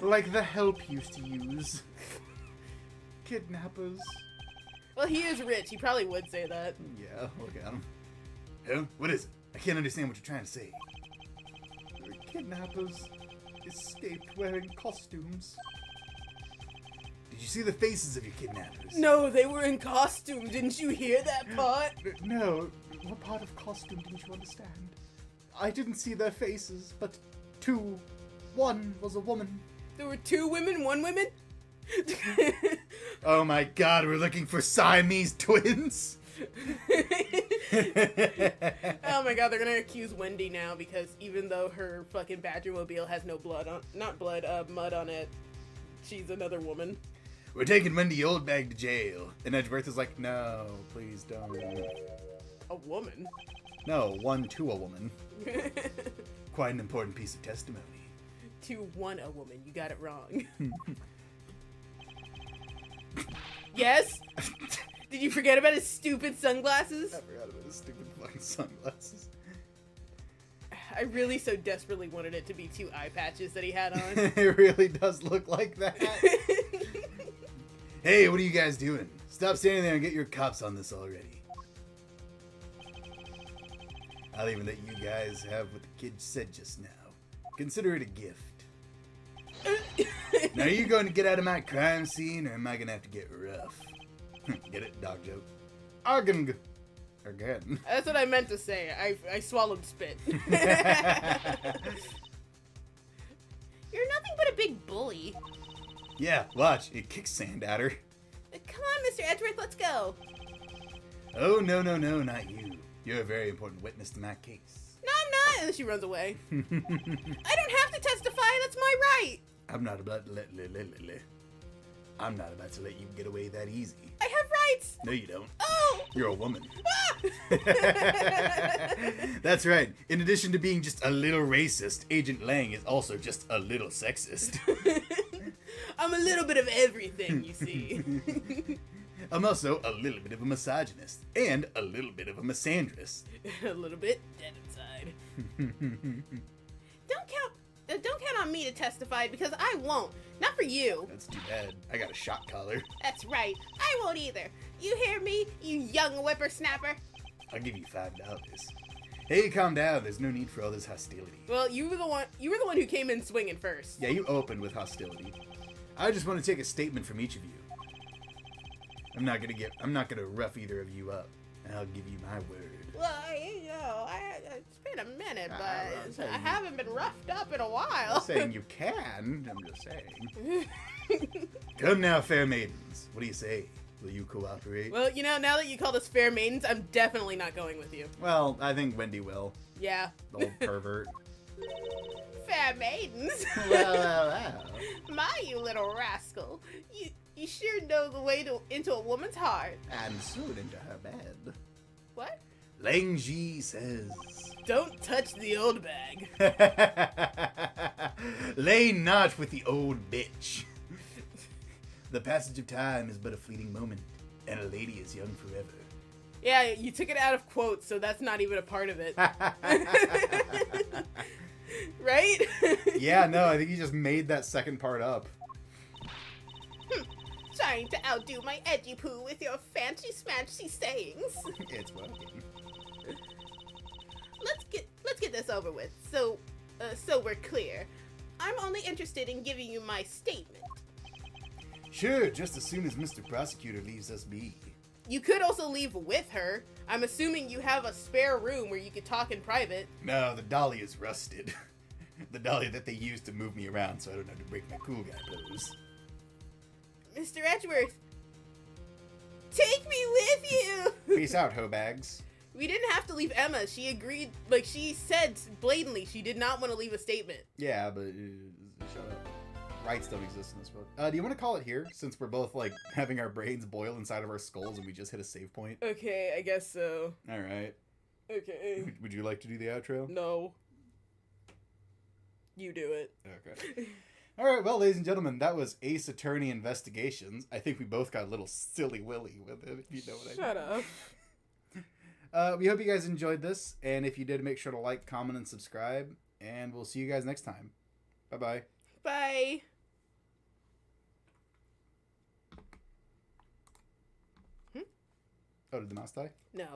Like the help used to use. Kidnappers. Well, he is rich. He probably would say that. Yeah, look at him. Huh? What is it? I can't understand what you're trying to say. The kidnappers escaped wearing costumes. Did you see the faces of your kidnappers? No, they were in costume. Didn't you hear that part? No. What part of costume didn't you understand? I didn't see their faces, but two. One was a woman. There were 2 women, 1 woman? Oh my god, we're looking for Siamese twins? Oh my god, they're gonna accuse Wendy now because even though her fucking Badgermobile has no blood on, mud on it, she's another woman. We're taking Wendy Oldbag to jail. And Edgeworth is like, no, please don't. A woman? No, 1 to a woman. Quite an important piece of testimony. 2 1 a woman, you got it wrong. Yes? Did you forget about his stupid sunglasses? I forgot about his stupid fucking sunglasses. I really so desperately wanted it to be 2 eye patches that he had on. It really does look like that. Hey, what are you guys doing? Stop standing there and get your cops on this already. I'll even let you guys have what the kid said just now. Consider it a gift. Now, are you going to get out of my crime scene, or am I going to have to get rough? Get it? Dog joke. Argang. Again. That's what I meant to say. I swallowed spit. You're nothing but a big bully. Yeah, watch. It kicks sand at her. Come on, Mr. Edgeworth, let's go. Oh, no, not you. You're a very important witness to my case. No, I'm not. And then she runs away. I don't have to testify. That's my right. I'm not about to I'm not about to let you get away that easy. I have rights. No, you don't. Oh. You're a woman. Ah! That's right. In addition to being just a little racist, Agent Lang is also just a little sexist. I'm a little bit of everything, you see. I'm also a little bit of a misogynist and a little bit of a misandrist. A little bit dead inside. Don't count on me to testify because I won't. Not for you. That's too bad. I got a shot collar. That's right. I won't either. You hear me, you young whippersnapper? I'll give you $5. Hey, calm down. There's no need for all this hostility. Well, you were the one who came in swinging first. Yeah, you opened with hostility. I just want to take a statement from each of you. I'm not gonna rough either of you up, and I'll give you my word. Well, it's been a minute, but saying- I haven't been roughed up in a I'm while. not saying you can. I'm just saying. Come now, fair maidens. What do you say? Will you cooperate? Well, now that you called us fair maidens, I'm definitely not going with you. Well, I think Wendy will. Yeah. The old pervert. Fair maidens. well. My, you little rascal. You sure know the way into a woman's heart. And soon into her bed. What? Lang Ji says. Don't touch the old bag. Lay not with the old bitch. The passage of time is but a fleeting moment, and a lady is young forever. Yeah, you took it out of quotes, so that's not even a part of it. Right? Yeah, no, I think you just made that second part up. Trying to outdo my edgy poo with your fancy smanchy sayings. It's working. Let's get this over with. So we're clear. I'm only interested in giving you my statement. Sure, just as soon as Mr. Prosecutor leaves us be. You could also leave with her. I'm assuming you have a spare room where you could talk in private. No, the dolly is rusted. The dolly that they used to move me around so I don't have to break my cool guy pose. Mr. Edgeworth, take me with you! Peace out, hoe bags. We didn't have to leave Emma. She agreed, she said blatantly she did not want to leave a statement. Yeah, but shut up. Rights don't exist in this book. Do you want to call it here, since we're both, having our brains boil inside of our skulls and we just hit a save point? Okay, I guess so. Alright. Okay. Would you like to do the outro? No. You do it. Okay. Alright, well, ladies and gentlemen, that was Ace Attorney Investigations. I think we both got a little silly-willy with it, if you know what I mean. Shut up. We hope you guys enjoyed this, and if you did, make sure to like, comment, and subscribe, and we'll see you guys next time. Bye-bye. Bye. Oh, did the mouse die? No.